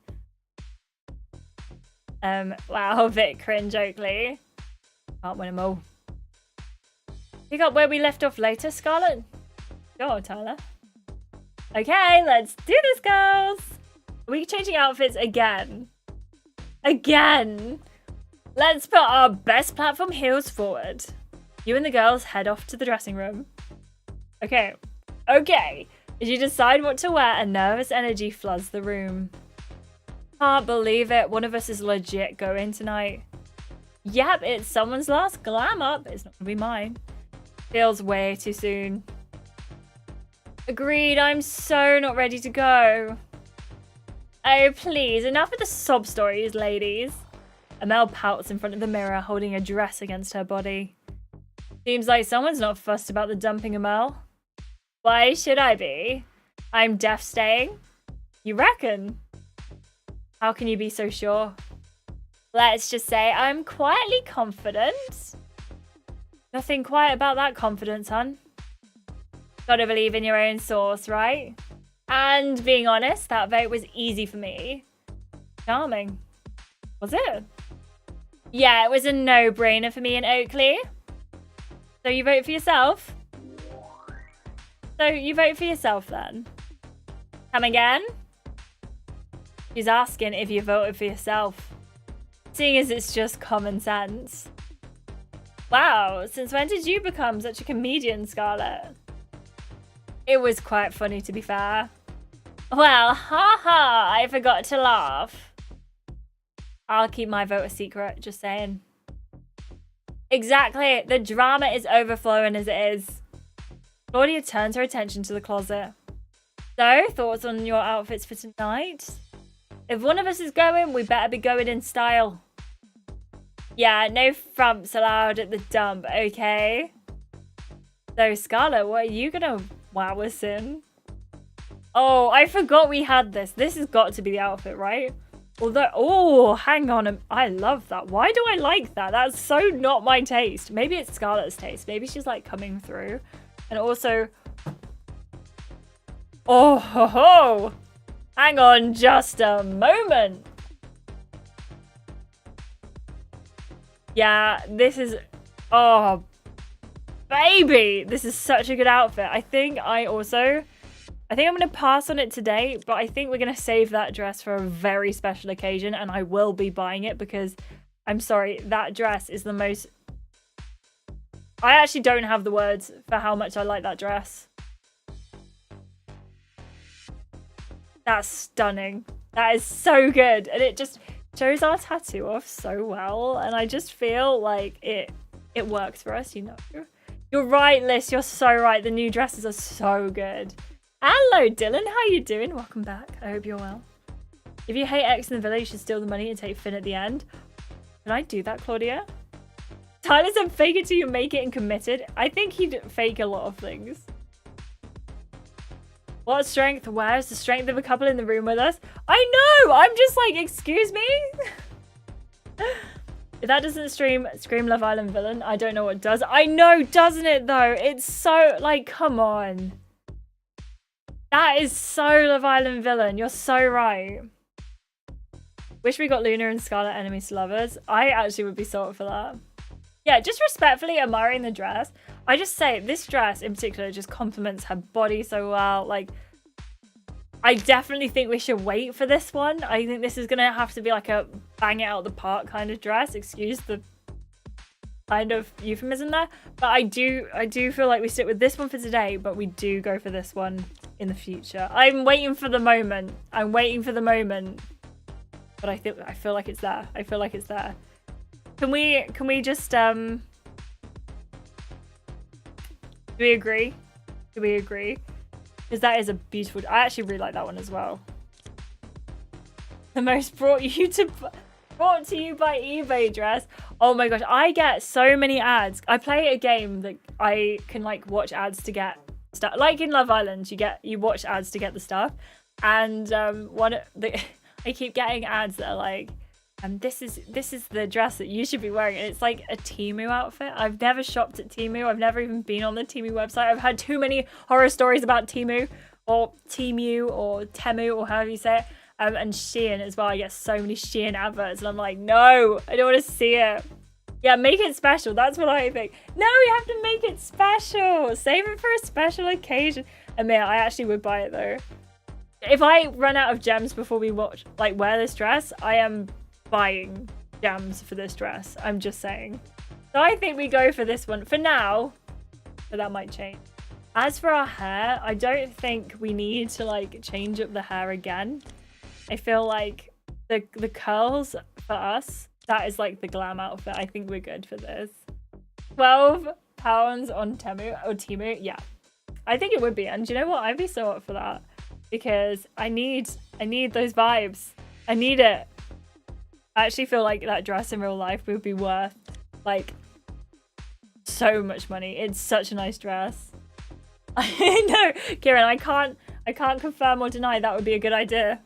Wow, a bit cringe, Oakley. Can't win them all. Pick up where we left off later, Scarlett. Go, Tyler. Okay, let's do this, girls. Are we changing outfits again? Again. Let's put our best platform heels forward. You and the girls head off to the dressing room. Okay. As you decide what to wear, a nervous energy floods the room. Can't believe it. One of us is legit going tonight. Yep, it's someone's last glam up. It's not gonna be mine. Feels way too soon. Agreed, I'm so not ready to go. Oh, please, enough of the sob stories, ladies. Amel pouts in front of the mirror, holding a dress against her body. Seems like someone's not fussed about the dumping, Amel. Why should I be? I'm deaf staying. You reckon? How can you be so sure? Let's just say I'm quietly confident. Nothing quiet about that confidence, hun. Gotta believe in your own source, right? And being honest, that vote was easy for me. Charming. Was it? Yeah, it was a no-brainer for me and Oakley. So you vote for yourself? So you vote for yourself then? Come again? She's asking if you voted for yourself. Seeing as it's just common sense. Wow, since when did you become such a comedian, Scarlett? It was quite funny, to be fair. Well, haha, I forgot to laugh. I'll keep my vote a secret, just saying. Exactly, the drama is overflowing as it is. Claudia turns her attention to the closet. So, thoughts on your outfits for tonight? If one of us is going, we better be going in style. Yeah, no frumps allowed at the dump, okay? So, Scarlett, what are you gonna wow us in? Oh, I forgot we had this. This has got to be the outfit, right? Although, oh, hang on. I love that. Why do I like that? That's so not my taste. Maybe it's Scarlett's taste. Maybe she's like coming through. And also, oh, ho, ho. Hang on just a moment. Yeah, this is, oh, baby. This is such a good outfit. I think I'm going to pass on it today, but I think we're going to save that dress for a very special occasion, and I will be buying it because, I'm sorry, that dress is the most... I actually don't have the words for how much I like that dress. That's stunning. That is so good. And it just shows our tattoo off so well. And I just feel like it works for us, you know. You're right, Liz. You're so right. The new dresses are so good. Hello, Dylan. How you doing? Welcome back. I hope you're well. If you hate X in the villa, you should steal the money and take Finn at the end. Can I do that, Claudia? Tyler said fake it till you make it and committed. I think he'd fake a lot of things. What strength? Where's the strength of a couple in the room with us? I know! I'm just like, excuse me? If that doesn't scream Love Island villain, I don't know what does. I know, doesn't it though? It's so, like, come on. That is so Love Island villain. You're so right. Wish we got Luna and Scarlet enemies to lovers. I actually would be so up for that. Yeah, just respectfully admiring the dress. I just say this dress in particular just complements her body so well. Like, I definitely think we should wait for this one. I think this is gonna have to be like a bang it out the park kind of dress. Excuse the kind of euphemism there, but I do feel like we stick with this one for today, but we do go for this one in the future. I'm waiting for the moment. I'm waiting for the moment, but I feel like it's there. I feel like it's there. Can we just do we agree? Do we agree? Because that is a beautiful. I actually really like that one as well. The most brought to you by eBay dress. Oh my gosh, I get so many ads. I play a game that I can like watch ads to get stuff. Like in Love Island, you watch ads to get the stuff, and I keep getting ads that are like, this is the dress that you should be wearing, and it's like a Temu outfit. I've never shopped at Temu. I've never even been on the Temu website. I've had too many horror stories about Temu or Temu or Temu or however you say it. And Shein as well. I get so many Shein adverts, and I'm like, no, I don't want to see it. Yeah, make it special. That's what I think. No, we have to make it special. Save it for a special occasion. I mean, I actually would buy it though. If I run out of gems before we wear this dress, I am buying gems for this dress. I'm just saying. So I think we go for this one for now, but that might change. As for our hair, I don't think we need to like change up the hair again. I feel like the curls for us, that is like the glam outfit. I think we're good for this. 12 pounds on Temu. Yeah, I think it would be. And do you know what? I'd be so up for that because I need those vibes. I need it. I actually feel like that dress in real life would be worth like so much money. It's such a nice dress. I know, Kieran, I can't confirm or deny that would be a good idea.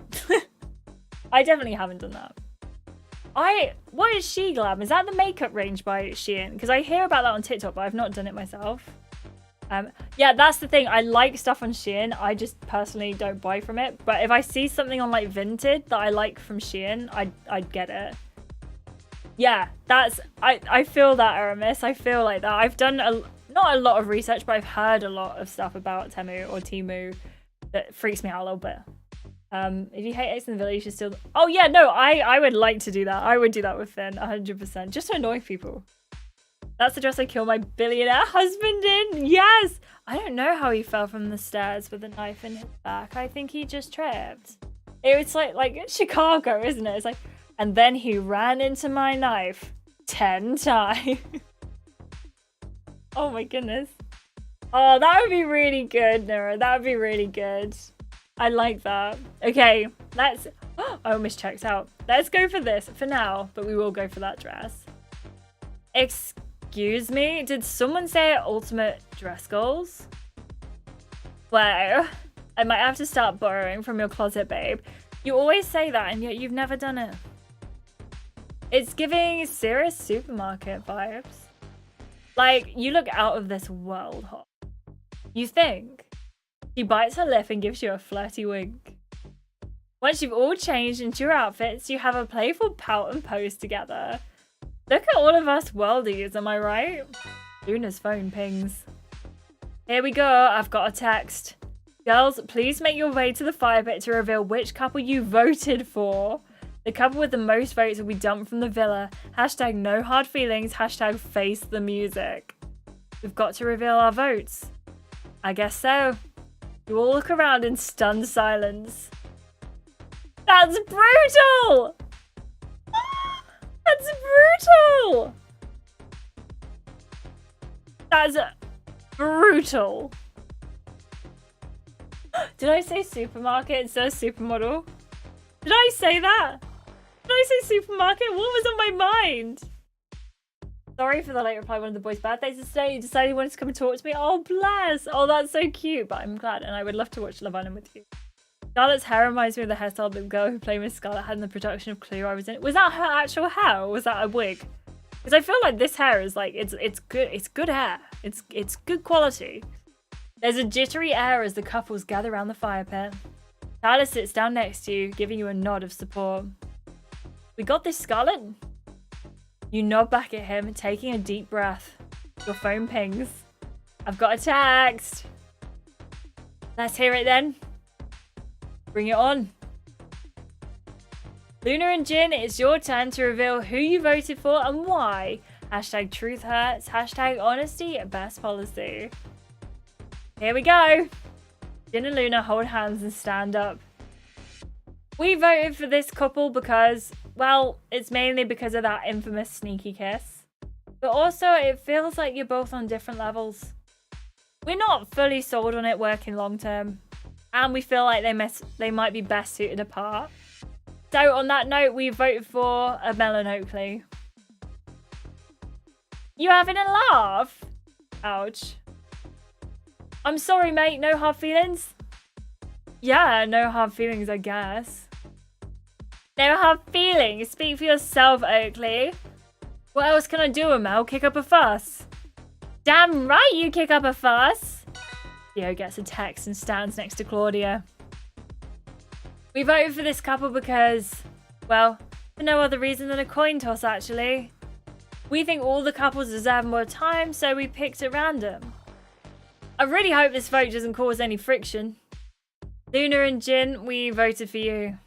I definitely haven't done that. What is She Glam? Is that the makeup range by Shein? Because I hear about that on TikTok, but I've not done it myself. Yeah, that's the thing. I like stuff on Shein. I just personally don't buy from it. But if I see something on like Vinted that I like from Shein, I'd get it. Yeah, I feel that, Aramis. I feel like that. I've done not a lot of research, but I've heard a lot of stuff about Temu or Temu that freaks me out a little bit. If you hate Ace in the Villa, you should still... Oh yeah, no, I would like to do that. I would do that with Finn, 100%. Just to annoy people. That's the dress I killed my billionaire husband in. Yes! I don't know how he fell from the stairs with a knife in his back. I think he just tripped. It's like Chicago, isn't it? It's like, and then he ran into my knife 10 times. Oh my goodness. Oh, that would be really good, Nora. That would be really good. I like that. Okay, let's... Oh, I almost checked out. Let's go for this for now, but we will go for that dress. Excuse me? Did someone say ultimate dress goals? Well, I might have to start borrowing from your closet, babe. You always say that, and yet you've never done it. It's giving serious supermarket vibes. Like, you look out of this world hot. You think? She bites her lip and gives you a flirty wink. Once you've all changed into your outfits, you have a playful pout and pose together. Look at all of us worldies, am I right? Luna's phone pings. Here we go, I've got a text. Girls, please make your way to the fire pit to reveal which couple you voted for. The couple with the most votes will be dumped from the villa. Hashtag no hard feelings, hashtag face the music. We've got to reveal our votes. I guess so. You all look around in stunned silence. That's brutal! That's brutal! Brutal. Did I say supermarket instead of supermodel? Did I say that? Did I say supermarket? What was on my mind? Sorry for the late reply. One of the boys' birthdays is today. He decided he wanted to come and talk to me. Oh, bless. Oh, that's so cute. But I'm glad. And I would love to watch Love Island with you. Scarlett's hair reminds me of the hairstyle the girl who played Miss Scarlett had in the production of Clue I was in. Was that her actual hair or was that a wig? Because I feel like this hair is like, it's good. It's good hair. It's good quality. There's a jittery air as the couples gather around the fire pit. Tyler sits down next to you, giving you a nod of support. We got this, Scarlett? You nod back at him, taking a deep breath. Your phone pings. I've got a text. Let's hear it then. Bring it on. Luna and Jin, it's your turn to reveal who you voted for and why. Hashtag truth hurts. Hashtag honesty best policy. Here we go. Jin and Luna hold hands and stand up. We voted for this couple because, well, it's mainly because of that infamous sneaky kiss. But also, it feels like you're both on different levels. We're not fully sold on it working long term. And we feel like they might be best suited apart. So on that note, we voted for a Melon Oakley. You having a laugh? Ouch. I'm sorry, mate. No hard feelings? Yeah, no hard feelings, I guess. No hard feelings? Speak for yourself, Oakley. What else can I do, Mel? Kick up a fuss? Damn right you kick up a fuss. Theo gets a text and stands next to Claudia. We voted for this couple because, well, for no other reason than a coin toss, actually. We think all the couples deserve more time, so we picked at random. I really hope this vote doesn't cause any friction. Luna and Jin, we voted for you.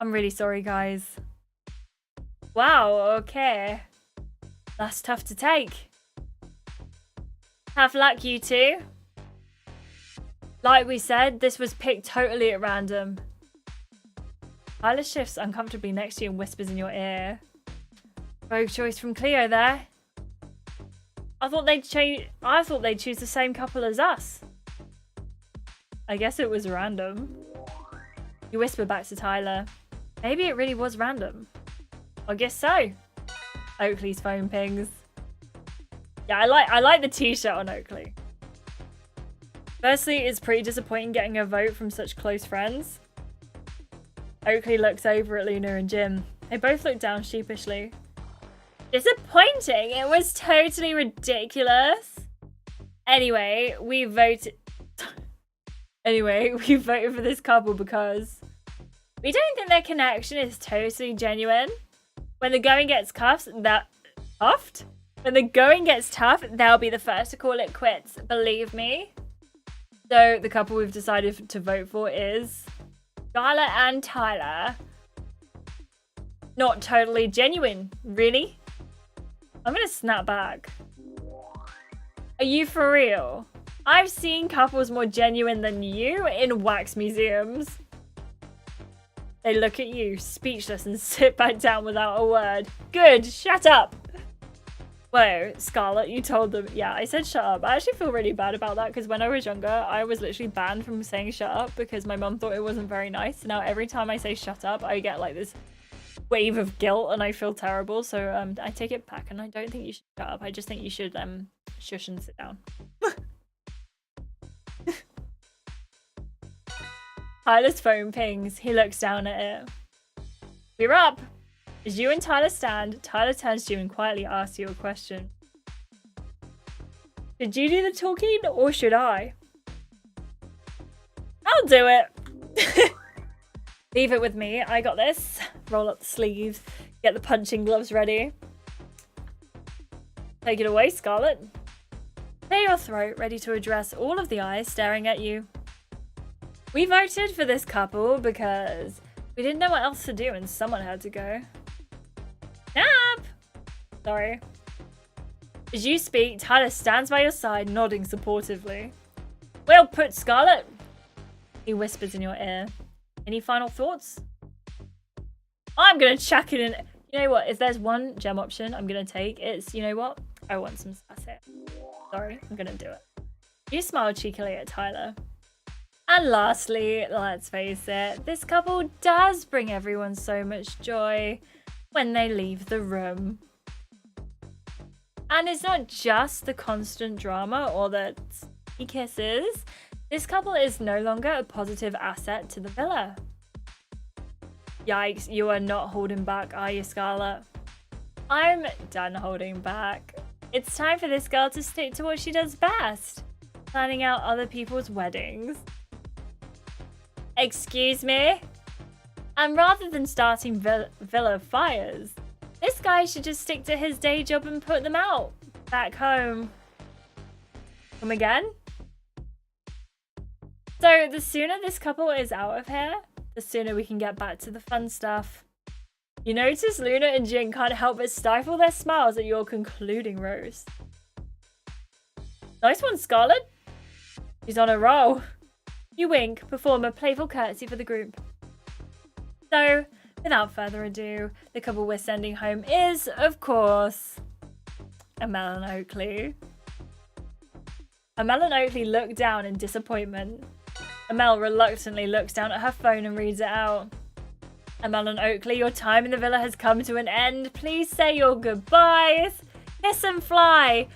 I'm really sorry, guys. Wow, okay. That's tough to take. Have luck, you two. Like we said, this was picked totally at random. Tyler shifts uncomfortably next to you and whispers in your ear. Rogue choice from Cleo there. I thought they'd choose the same couple as us. I guess it was random. You whisper back to Tyler. Maybe it really was random. I guess so. Oakley's phone pings. Yeah, I like the t-shirt on Oakley. Firstly, it's pretty disappointing getting a vote from such close friends. Oakley looks over at Luna and Jim. They both look down sheepishly. Disappointing? It was totally ridiculous. Anyway, we voted for this couple because we don't think their connection is totally genuine. When the going gets When the going gets tough, they'll be the first to call it quits. Believe me. So the couple we've decided to vote for is Scarlett and Tyler. Not totally genuine, really? I'm gonna snap back. Are you for real? I've seen couples more genuine than you in wax museums. They look at you, speechless, and sit back down without a word. Good, shut up. Whoa, Scarlett, you told them. Yeah, I said shut up. I actually feel really bad about that because when I was younger, I was literally banned from saying shut up because my mum thought it wasn't very nice. Now every time I say shut up, I get like this wave of guilt and I feel terrible. So I take it back and I don't think you should shut up. I just think you should shush and sit down. Tyler's phone pings. He looks down at it. We're up. As you and Tyler stand, Tyler turns to you and quietly asks you a question. Should you do the talking or should I? I'll do it. Leave it with me. I got this. Roll up the sleeves. Get the punching gloves ready. Take it away, Scarlett. Clear your throat, ready to address all of the eyes staring at you. We voted for this couple because we didn't know what else to do and someone had to go. Nap! Sorry. As you speak, Tyler stands by your side, nodding supportively. Well put, Scarlett. He whispers in your ear. Any final thoughts? I'm gonna chuck it in. You know what? If there's one gem option I'm gonna take, it's, you know what? I want some sass here. Sorry, I'm gonna do it. You smile cheekily at Tyler. And lastly, let's face it, this couple does bring everyone so much joy when they leave the room. And it's not just the constant drama or the kisses. This couple is no longer a positive asset to the villa. Yikes, you are not holding back, are you, Scarlett? I'm done holding back. It's time for this girl to stick to what she does best. Planning out other people's weddings. Excuse me? And rather than starting villa fires, this guy should just stick to his day job and put them out. Back home. Come again? So the sooner this couple is out of here, the sooner we can get back to the fun stuff. You notice Luna and Jin can't help but stifle their smiles at your concluding roast. Nice one, Scarlett. She's on a roll. You wink, perform a playful curtsy for the group. So, without further ado, the couple we're sending home is, of course, Amel and Oakley. Amel and Oakley look down in disappointment. Amel reluctantly looks down at her phone and reads it out. Amel and Oakley, your time in the villa has come to an end. Please say your goodbyes. Kiss and fly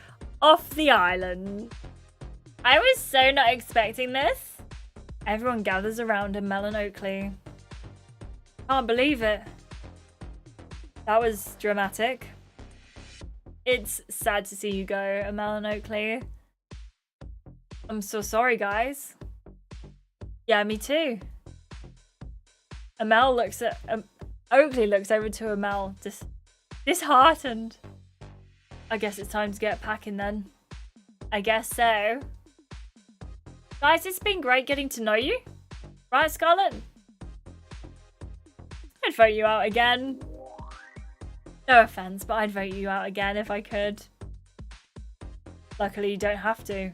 off the island. I was so not expecting this. Everyone gathers around Amel and Oakley. Can't believe it. That was dramatic. It's sad to see you go, Amel and Oakley. I'm so sorry, guys. Yeah, me too. Amel looks at... Oakley looks over to Amel, disheartened. I guess it's time to get packing then. I guess so. Guys, it's been great getting to know you. Right, Scarlett? I'd vote you out again. No offense, but I'd vote you out again if I could. Luckily, you don't have to.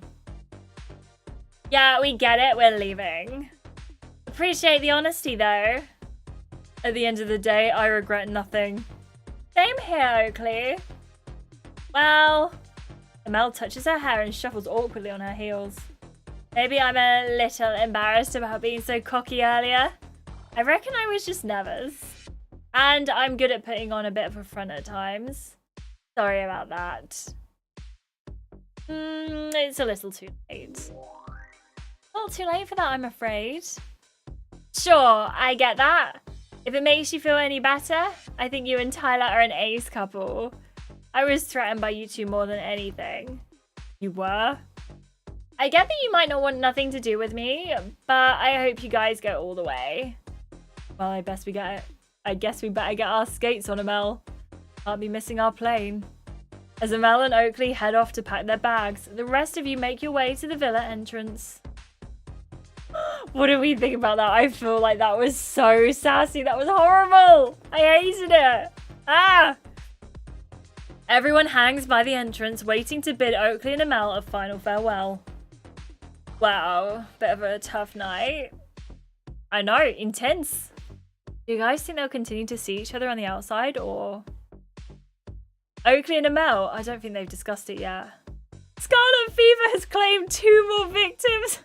Yeah, we get it. We're leaving. Appreciate the honesty, though. At the end of the day, I regret nothing. Same here, Oakley. Well, Amel touches her hair and shuffles awkwardly on her heels. Maybe I'm a little embarrassed about being so cocky earlier. I reckon I was just nervous. And I'm good at putting on a bit of a front at times. Sorry about that. It's a little too late. A little too late for that, I'm afraid. Sure, I get that. If it makes you feel any better, I think you and Tyler are an ace couple. I was threatened by you two more than anything. You were? I get that you might not want nothing to do with me, but I hope you guys go all the way. Well, I guess we better get our skates on, Amel. Can't be missing our plane. As Amel and Oakley head off to pack their bags, the rest of you make your way to the villa entrance. What do we think about that? I feel like that was so sassy. That was horrible. I hated it. Ah! Everyone hangs by the entrance, waiting to bid Oakley and Amel a final farewell. Wow, bit of a tough night. I know, intense. Do you guys think they'll continue to see each other on the outside, or... Oakley and Amel, I don't think they've discussed it yet. Scarlet Fever has claimed 2 more victims.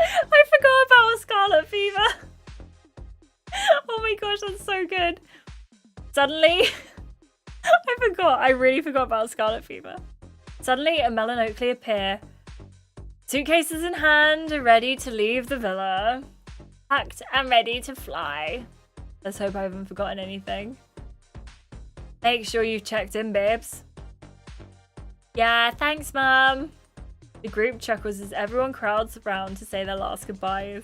I forgot about Scarlet Fever. Oh my gosh, that's so good. Suddenly, I really forgot about Scarlet Fever. Suddenly, Amel and Oakley appear. Suitcases in hand, ready to leave the villa. Packed and ready to fly. Let's hope I haven't forgotten anything. Make sure you've checked in, babes. Yeah, thanks, Mum. The group chuckles as everyone crowds around to say their last goodbyes.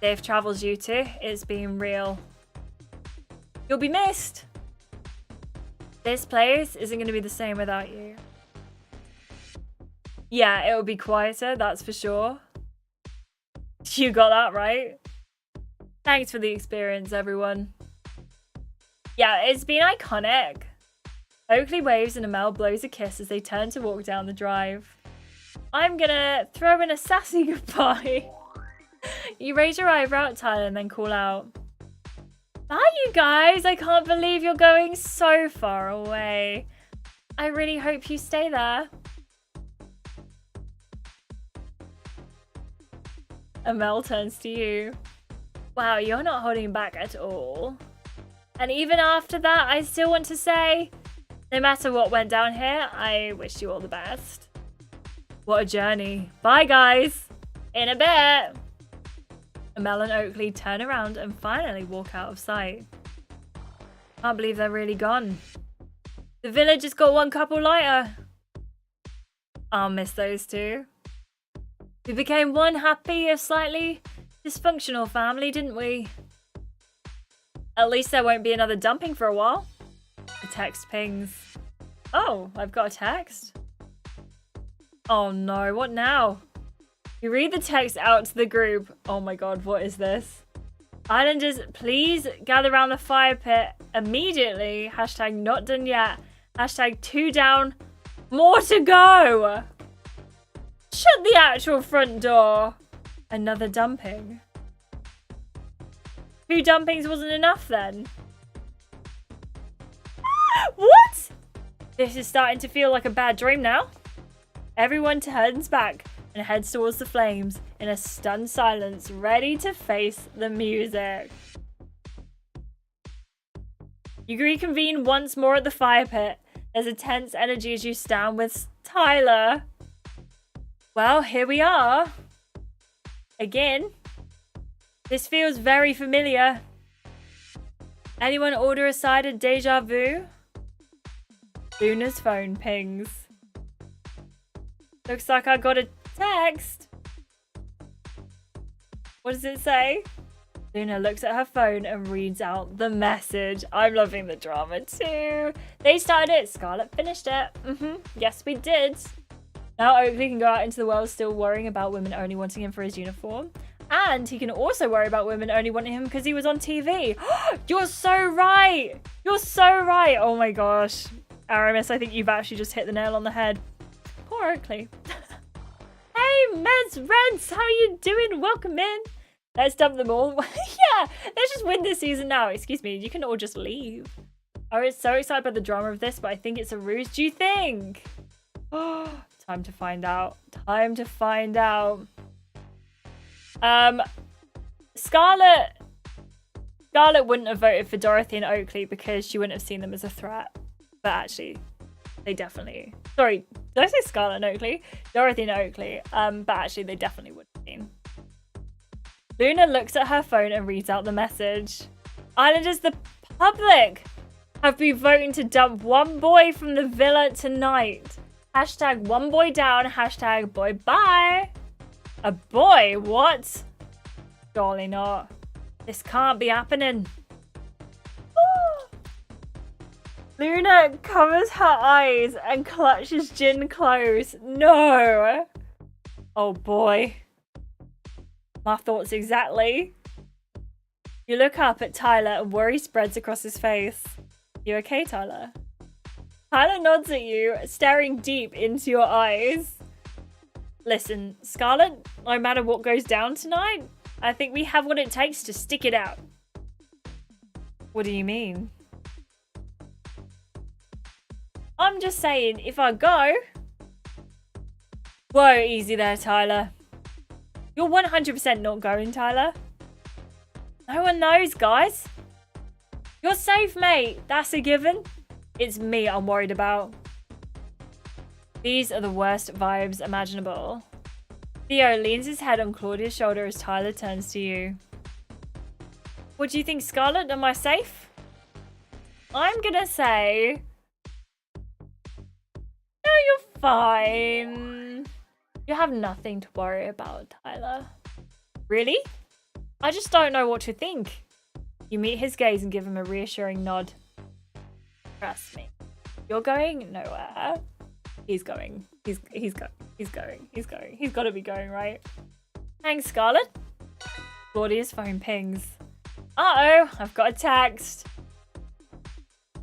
Safe travels, you two. It's been real. You'll be missed. This place isn't going to be the same without you. Yeah, it'll be quieter, that's for sure. You got that right. Thanks for the experience, everyone. Yeah, it's been iconic. Oakley waves and Amel blows a kiss as they turn to walk down the drive. I'm gonna throw in a sassy goodbye. You raise your eyebrow at Tyler and then call out. Bye, you guys. I can't believe you're going so far away. I really hope you stay there. Amel turns to you. Wow, you're not holding back at all. And even after that, I still want to say, no matter what went down here, I wish you all the best. What a journey. Bye, guys. In a bit. Amel and Oakley turn around and finally walk out of sight. Can't believe they're really gone. The village just got one couple lighter. I'll miss those two. We became one happy, if slightly dysfunctional family, didn't we? At least there won't be another dumping for a while. The text pings. Oh, I've got a text. Oh no, what now? You read the text out to the group. Oh my god, what is this? Islanders, please gather around the fire pit immediately. Hashtag not done yet. Hashtag 2 down. More to go. Shut the actual front door. Another dumping. 2 dumpings wasn't enough then. What? This is starting to feel like a bad dream now. Everyone turns back and heads towards the flames in a stunned silence, ready to face the music. You reconvene once more at the fire pit. There's a tense energy as you stand with Tyler. Well, here we are. Again. This feels very familiar. Anyone order a side of deja vu? Luna's phone pings. Looks like I got a text. What does it say? Luna looks at her phone and reads out the message. I'm loving the drama too. They started it. Scarlett finished it. Yes, we did. Now Oakley can go out into the world still worrying about women only wanting him for his uniform. And he can also worry about women only wanting him because he was on TV. You're so right. You're so right. Oh my gosh. Aramis, I think you've actually just hit the nail on the head. Poor Oakley. Hey, Meds Reds, how are you doing? Welcome in. Let's dump them all. Yeah, let's just win this season now. Excuse me, you can all just leave. I was so excited by the drama of this, but I think it's a ruse. Do you think? Oh, time to find out. Time to find out. Scarlett wouldn't have voted for Dorothy and Oakley because she wouldn't have seen them as a threat. But actually, they definitely... Sorry, did I say Scarlett and Oakley? Dorothy and Oakley. But actually, they definitely would have seen. Luna looks at her phone and reads out the message. Islanders, the public have been voting to dump one boy from the villa tonight. Hashtag one boy down. Hashtag boy bye. A boy? What? Surely not. This can't be happening. Luna covers her eyes and clutches Jin close. No. Oh boy. My thoughts exactly. You look up at Tyler and worry spreads across his face. You okay, Tyler? Tyler nods at you, staring deep into your eyes. Listen, Scarlett, no matter what goes down tonight, I think we have what it takes to stick it out. What do you mean? I'm just saying, if I go... Whoa, easy there, Tyler. You're 100% not going, Tyler. No one knows, guys. You're safe, mate. That's a given. It's me I'm worried about. These are the worst vibes imaginable. Theo leans his head on Claudia's shoulder as Tyler turns to you. What do you think, Scarlett? Am I safe? I'm gonna say... No, you're fine. You have nothing to worry about, Tyler. Really? I just don't know what to think. You meet his gaze and give him a reassuring nod. Trust me. You're going nowhere. He's going. He's going. He's going. He's going. He's got to be going, right? Thanks, Scarlett. Claudia's phone pings. Uh-oh, I've got a text.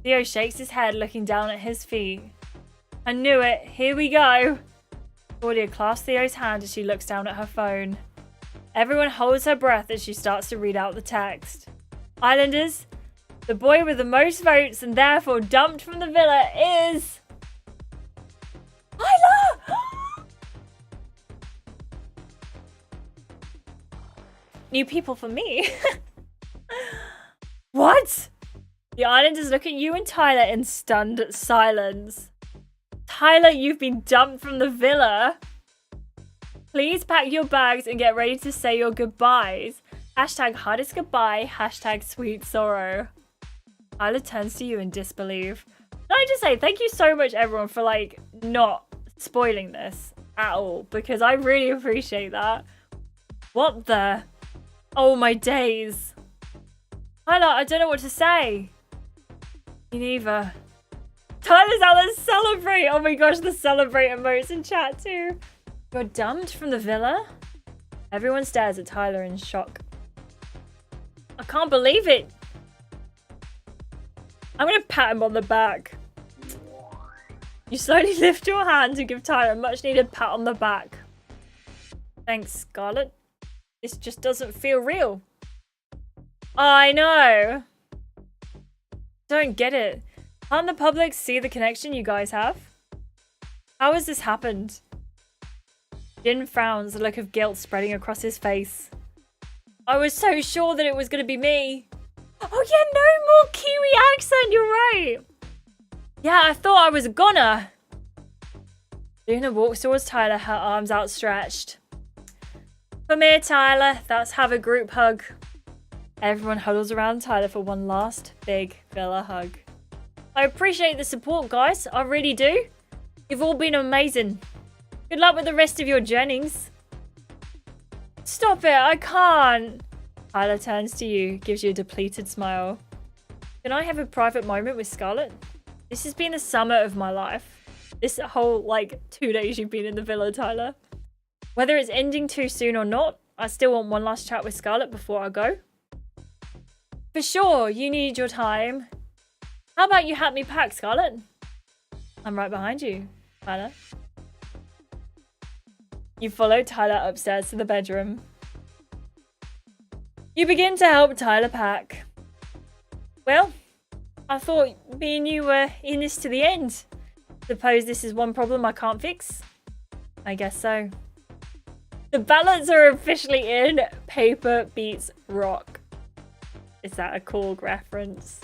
Theo shakes his head, looking down at his feet. I knew it. Here we go. Claudia clasps Theo's hand as she looks down at her phone. Everyone holds her breath as she starts to read out the text. Islanders, the boy with the most votes and therefore dumped from the villa is... Tyler! New people for me. What? The islanders look at you and Tyler in stunned silence. Tyler, you've been dumped from the villa. Please pack your bags and get ready to say your goodbyes. Hashtag hardest goodbye. Hashtag sweet sorrow. Tyler turns to you in disbelief. Can I just say thank you so much, everyone, for like not spoiling this at all, because I really appreciate that. What the? Oh my days. Tyler, I don't know what to say. Me neither. Tyler's out there celebrate. Oh my gosh, the celebrate emotes in chat too. You're dumped from the villa? Everyone stares at Tyler in shock. I can't believe it. I'm gonna pat him on the back. You slowly lift your hand to give Tyler a much needed pat on the back. Thanks, Scarlett. This just doesn't feel real. I know. Don't get it. Can't the public see the connection you guys have? How has this happened? Jin frowns, a look of guilt spreading across his face. I was so sure that it was going to be me. Oh yeah, no more Kiwi accent, you're right. Yeah, I thought I was a goner. Luna walks towards Tyler, her arms outstretched. Come here, Tyler. Let's have a group hug. Everyone huddles around Tyler for one last big villa hug. I appreciate the support, guys. I really do. You've all been amazing. Good luck with the rest of your journeys. Stop it, I can't. Tyler turns to you, gives you a depleted smile. Can I have a private moment with Scarlett? This has been the summer of my life. This whole, 2 days you've been in the villa, Tyler. Whether it's ending too soon or not, I still want one last chat with Scarlett before I go. For sure, you need your time. How about you help me pack, Scarlett? I'm right behind you, Tyler. You follow Tyler upstairs to the bedroom. You begin to help Tyler pack. Well, I thought me and you were in this to the end. Suppose this is one problem I can't fix? I guess so. The ballots are officially in. Paper beats rock. Is that a cool reference?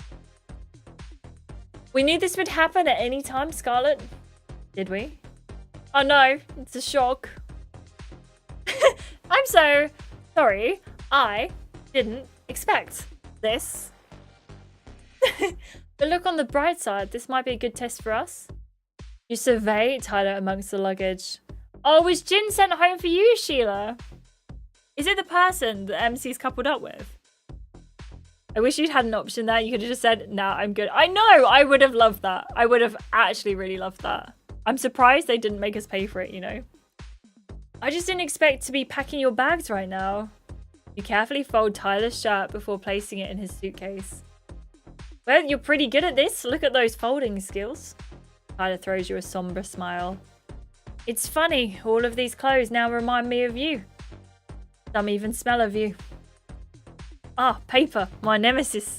We knew this would happen at any time, Scarlett. Did we? Oh no, it's a shock. I'm so sorry. I didn't expect this. But look on the bright side. This might be a good test for us. You survey Tyler amongst the luggage. Oh, was Jin sent home for you, Sheila? Is it the person that MC's coupled up with? I wish you'd had an option there. You could have just said, nah, I'm good. I know, I would have loved that. I would have actually really loved that. I'm surprised they didn't make us pay for it, you know? I just didn't expect to be packing your bags right now. You carefully fold Tyler's shirt before placing it in his suitcase. Well, you're pretty good at this. Look at those folding skills. Tyler throws you a somber smile. It's funny, all of these clothes now remind me of you. Some even smell of you. Ah, paper, my nemesis.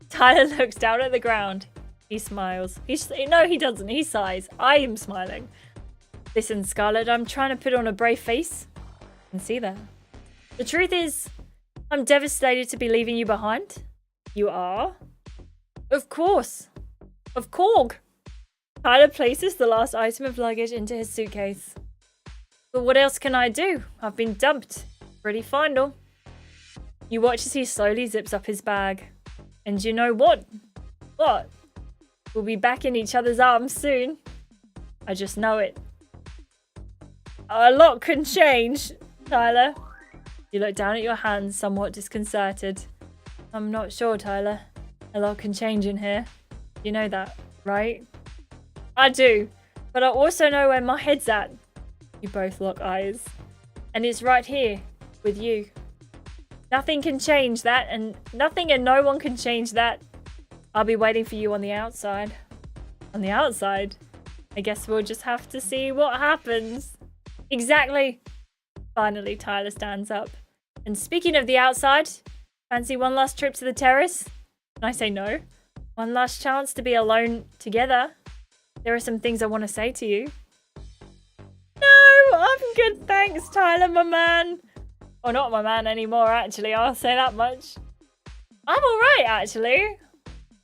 Tyler looks down at the ground. He smiles. No, he doesn't. He sighs. I am smiling. Listen, Scarlett, I'm trying to put on a brave face. I can see that. The truth is, I'm devastated to be leaving you behind. You are? Of course. Of course. Tyler places the last item of luggage into his suitcase. But what else can I do? I've been dumped. Pretty final. You watch as he slowly zips up his bag. And you know what? What? We'll be back in each other's arms soon. I just know it. A lot can change, Tyler. You look down at your hands, somewhat disconcerted. I'm not sure, Tyler. A lot can change in here. You know that, right? I do. But I also know where my head's at. You both lock eyes. And it's right here, with you. Nothing can change that, and nothing and no one can change that. I'll be waiting for you on the outside. On the outside? I guess we'll just have to see what happens. Exactly. Finally, Tyler stands up. And speaking of the outside, fancy one last trip to the terrace? And I say no. One last chance to be alone together. There are some things I want to say to you. No, I'm good, thanks, Tyler, my man. Or not my man anymore, actually. I'll say that much. I'm alright, actually.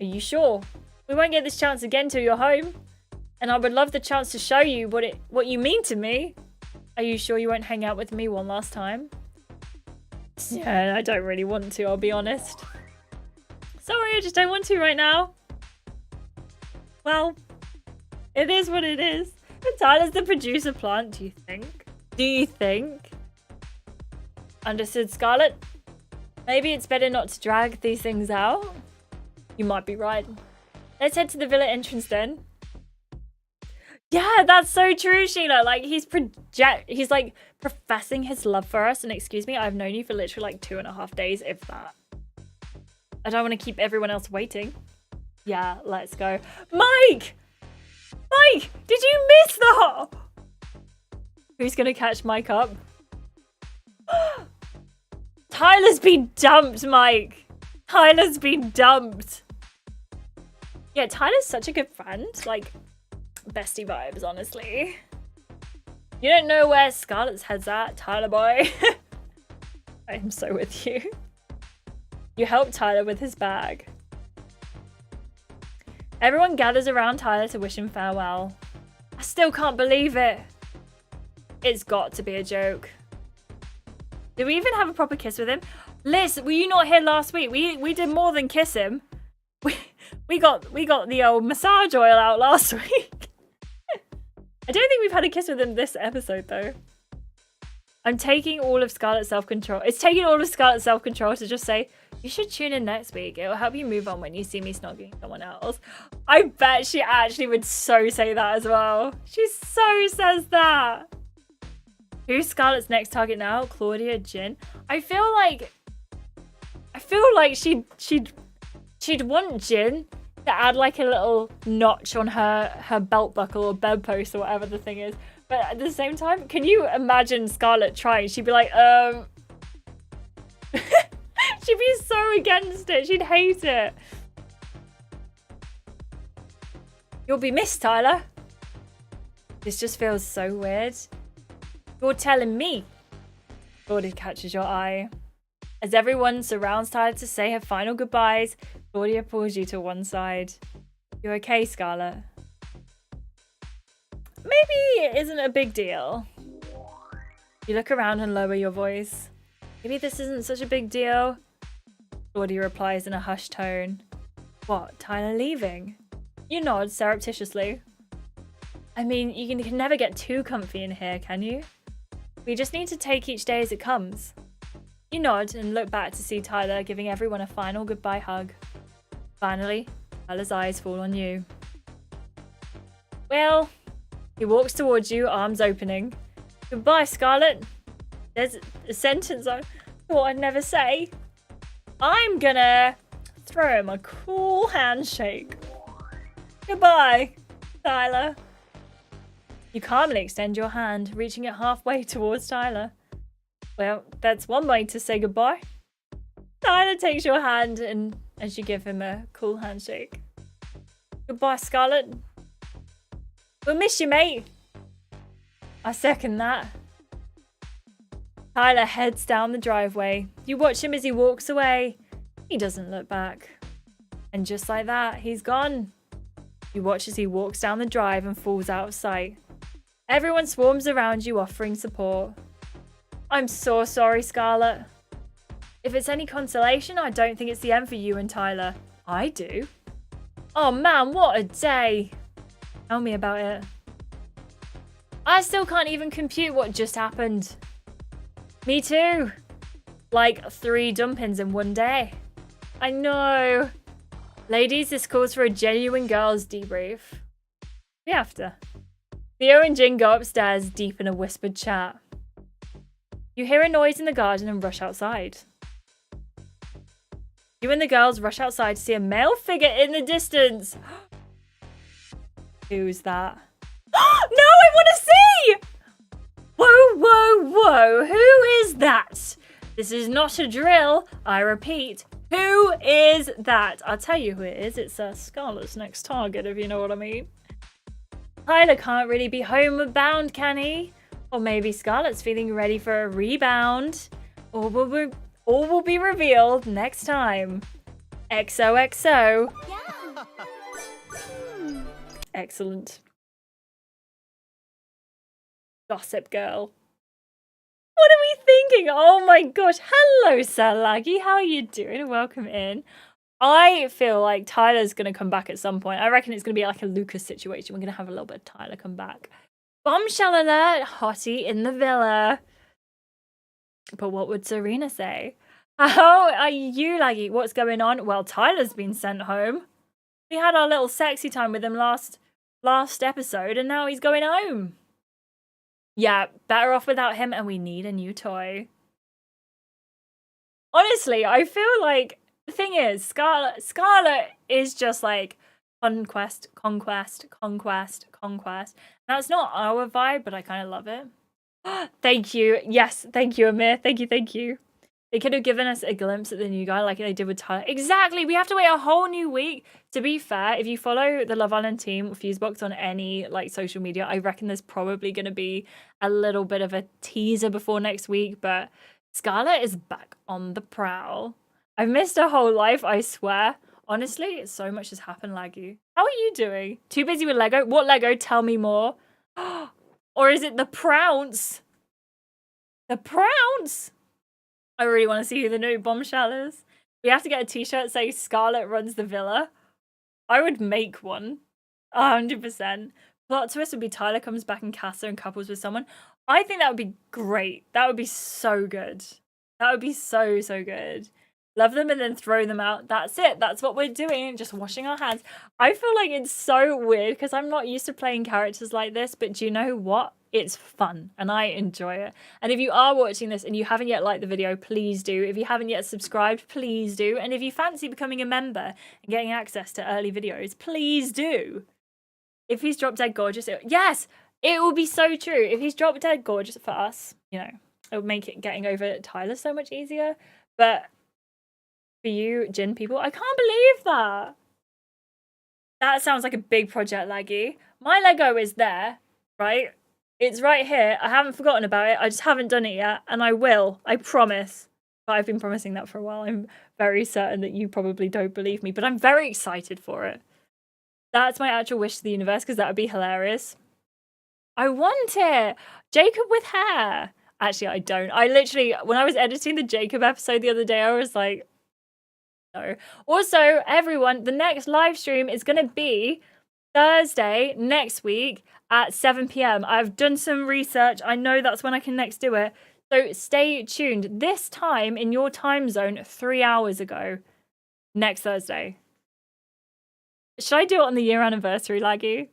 Are you sure? We won't get this chance again till you're home. And I would love the chance to show you what you mean to me. Are you sure you won't hang out with me one last time? Yeah, I don't really want to, I'll be honest. Sorry, I just don't want to right now. Well, it is what it is. Tyler's the producer plant, do you think? Do you think? Understood, Scarlett? Maybe it's better not to drag these things out. You might be right. Let's head to the villa entrance then. Yeah, that's so true, Sheila. Like, he's like professing his love for us. And excuse me, I've known you for literally like 2.5 days, if that. I don't want to keep everyone else waiting. Yeah, let's go. Mike! Mike, did you miss that? Who's gonna catch Mike up? Tyler's been dumped, Mike. Tyler's been dumped. Yeah, Tyler's such a good friend. Like, bestie vibes, honestly. You don't know where Scarlett's head's at, Tyler boy. I am so with you. You helped Tyler with his bag. Everyone gathers around Tyler to wish him farewell. I still can't believe it. It's got to be a joke. Did we even have a proper kiss with him? Liz, were you not here last week? We did more than kiss him. We got the old massage oil out last week. I don't think we've had a kiss with him this episode though. I'm taking all of Scarlett's self-control. It's taking all of Scarlett's self-control to just say, you should tune in next week. It will help you move on when you see me snogging someone else. I bet she actually would so say that as well. She so says that. Who's Scarlett's next target now? Claudia, Jin. I feel like she'd want Jin to add like a little notch on her belt buckle or bedpost or whatever the thing is. But at the same time, can you imagine Scarlett trying? She'd be like, she'd be so against it. She'd hate it. You'll be missed, Tyler. This just feels so weird. You're telling me. Claudia catches your eye. As everyone surrounds Tyler to say her final goodbyes, Claudia pulls you to one side. You okay, Scarlett? Maybe it isn't a big deal. You look around and lower your voice. Maybe this isn't such a big deal. Claudia replies in a hushed tone. What, Tyler leaving? You nod surreptitiously. I mean, you can never get too comfy in here, can you? We just need to take each day as it comes. You nod and look back to see Tyler giving everyone a final goodbye hug. Finally, Tyler's eyes fall on you. Well, he walks towards you, arms opening. Goodbye, Scarlett. There's a sentence I thought I'd never say. I'm gonna throw him a cool handshake. Goodbye, Tyler. You calmly extend your hand, reaching it halfway towards Tyler. Well, that's one way to say goodbye. Tyler takes your hand and as you give him a cool handshake. Goodbye, Scarlett. We'll miss you, mate. I second that. Tyler heads down the driveway. You watch him as he walks away. He doesn't look back. And just like that, he's gone. You watch as he walks down the drive and falls out of sight. Everyone swarms around you, offering support. I'm so sorry, Scarlett. If it's any consolation, I don't think it's the end for you and Tyler. I do. Oh man, what a day. Tell me about it. I still can't even compute what just happened. Me too. Like 3 dumpings in one day. I know. Ladies, this calls for a genuine girls debrief. We have to. Theo and Jin go upstairs, deep in a whispered chat. You hear a noise in the garden and rush outside. You and the girls rush outside to see a male figure in the distance. Who's that? No, I want to see! Whoa, whoa, whoa. Who is that? This is not a drill. I repeat, who is that? I'll tell you who it is. It's Scarlett's next target, if you know what I mean. Tyler can't really be homeward bound, can he? Or maybe Scarlett's feeling ready for a rebound. All will be revealed next time. XOXO. Yeah. Excellent. Gossip girl. What are we thinking? Oh my gosh. Hello, Sir Laggy. How are you doing? Welcome in. I feel like Tyler's going to come back at some point. I reckon it's going to be like a Lucas situation. We're going to have a little bit of Tyler come back. Bombshell alert. Hottie in the villa. But what would Serena say? How are you, Laggy? What's going on? Well, Tyler's been sent home. We had our little sexy time with him last episode, and now he's going home. Yeah, better off without him, and we need a new toy. Honestly, I feel like the thing is, Scarlet is just like conquest. That's not our vibe, but I kind of love it. Thank you. Yes, thank you, Amir. Thank you. They could have given us a glimpse at the new guy like they did with Tyler. Exactly. We have to wait a whole new week. To be fair, if you follow the Love Island team, Fusebox on any like social media, I reckon there's probably going to be a little bit of a teaser before next week. But Scarlett is back on the prowl. I've missed her whole life, I swear. Honestly, so much has happened, Laggy. How are you doing? Too busy with Lego? What Lego? Tell me more. Or is it the Prounce? The Prounce? I really want to see who the new bombshell is. We have to get a t-shirt saying Scarlett runs the villa. I would make one. 100%. Plot twist would be Tyler comes back and Casa and couples with someone. I think that would be great. That would be so good. That would be so good. Love them and then throw them out. That's it. That's what we're doing. Just washing our hands. I feel like it's so weird because I'm not used to playing characters like this. But do you know what? It's fun and I enjoy it. And if you are watching this and you haven't yet liked the video, please do. If you haven't yet subscribed, please do. And if you fancy becoming a member and getting access to early videos, please do. If he's drop dead gorgeous, yes, it will be so true. If he's drop dead gorgeous for us, you know, it would make it getting over Tyler so much easier. But for you, Jin people, I can't believe that. That sounds like a big project, Laggy. My Lego is there, right? It's right here. I haven't forgotten about it. I just haven't done it yet. And I will. I promise. But I've been promising that for a while. I'm very certain that you probably don't believe me. But I'm very excited for it. That's my actual wish to the universe because that would be hilarious. I want it. Jacob with hair. Actually, I don't. I literally, when I was editing the Jacob episode the other day, I was like, no. Also, everyone, the next live stream is going to be Thursday next week at 7 p.m. I've done some research. I know that's when I can next do it. So stay tuned. This time in your time zone, 3 hours ago, next Thursday. Should I do it on the year anniversary, Laggy?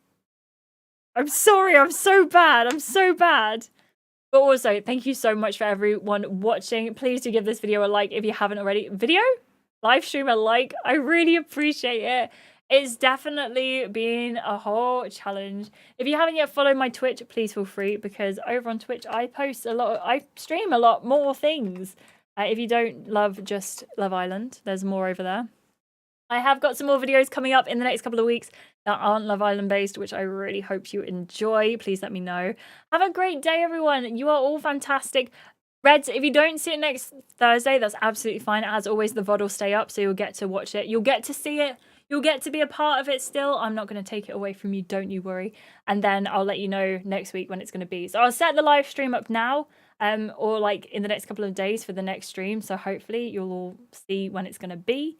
I'm sorry. I'm so bad. But also, thank you so much for everyone watching. Please do give this video a like if you haven't already. Live stream a like. I really appreciate it. It's definitely been a whole challenge. If you haven't yet followed my Twitch, please feel free because over on Twitch, I stream a lot more things. If you don't love just Love Island, there's more over there. I have got some more videos coming up in the next couple of weeks that aren't Love Island based, which I really hope you enjoy. Please let me know. Have a great day, everyone. You are all fantastic. Reds, if you don't see it next Thursday, that's absolutely fine. As always, the VOD will stay up, so you'll get to watch it. You'll get to see it. You'll get to be a part of it still. I'm not going to take it away from you. Don't you worry. And then I'll let you know next week when it's going to be. So I'll set the live stream up now or like in the next couple of days for the next stream. So hopefully you'll all see when it's going to be.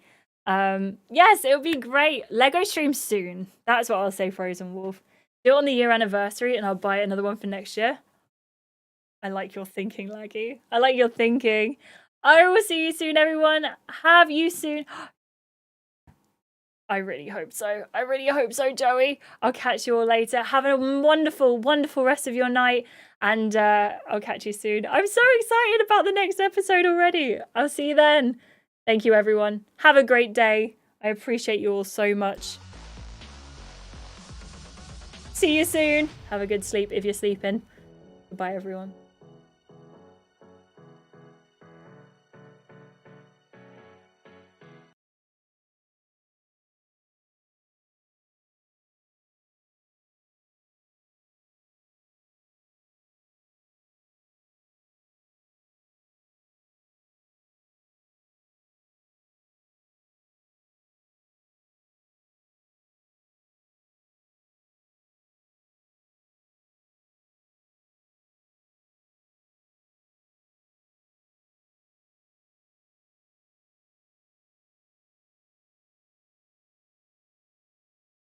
Yes, it'll be great. Lego stream soon. That's what I'll say, Frozen Wolf. Do it on the year anniversary and I'll buy another one for next year. I like your thinking, Laggy. I like your thinking. I will see you soon, everyone. Have you soon. I really hope so. I really hope so, Joey. I'll catch you all later. Have a wonderful, wonderful rest of your night. And I'll catch you soon. I'm so excited about the next episode already. I'll see you then. Thank you, everyone. Have a great day. I appreciate you all so much. See you soon. Have a good sleep if you're sleeping. Goodbye, everyone.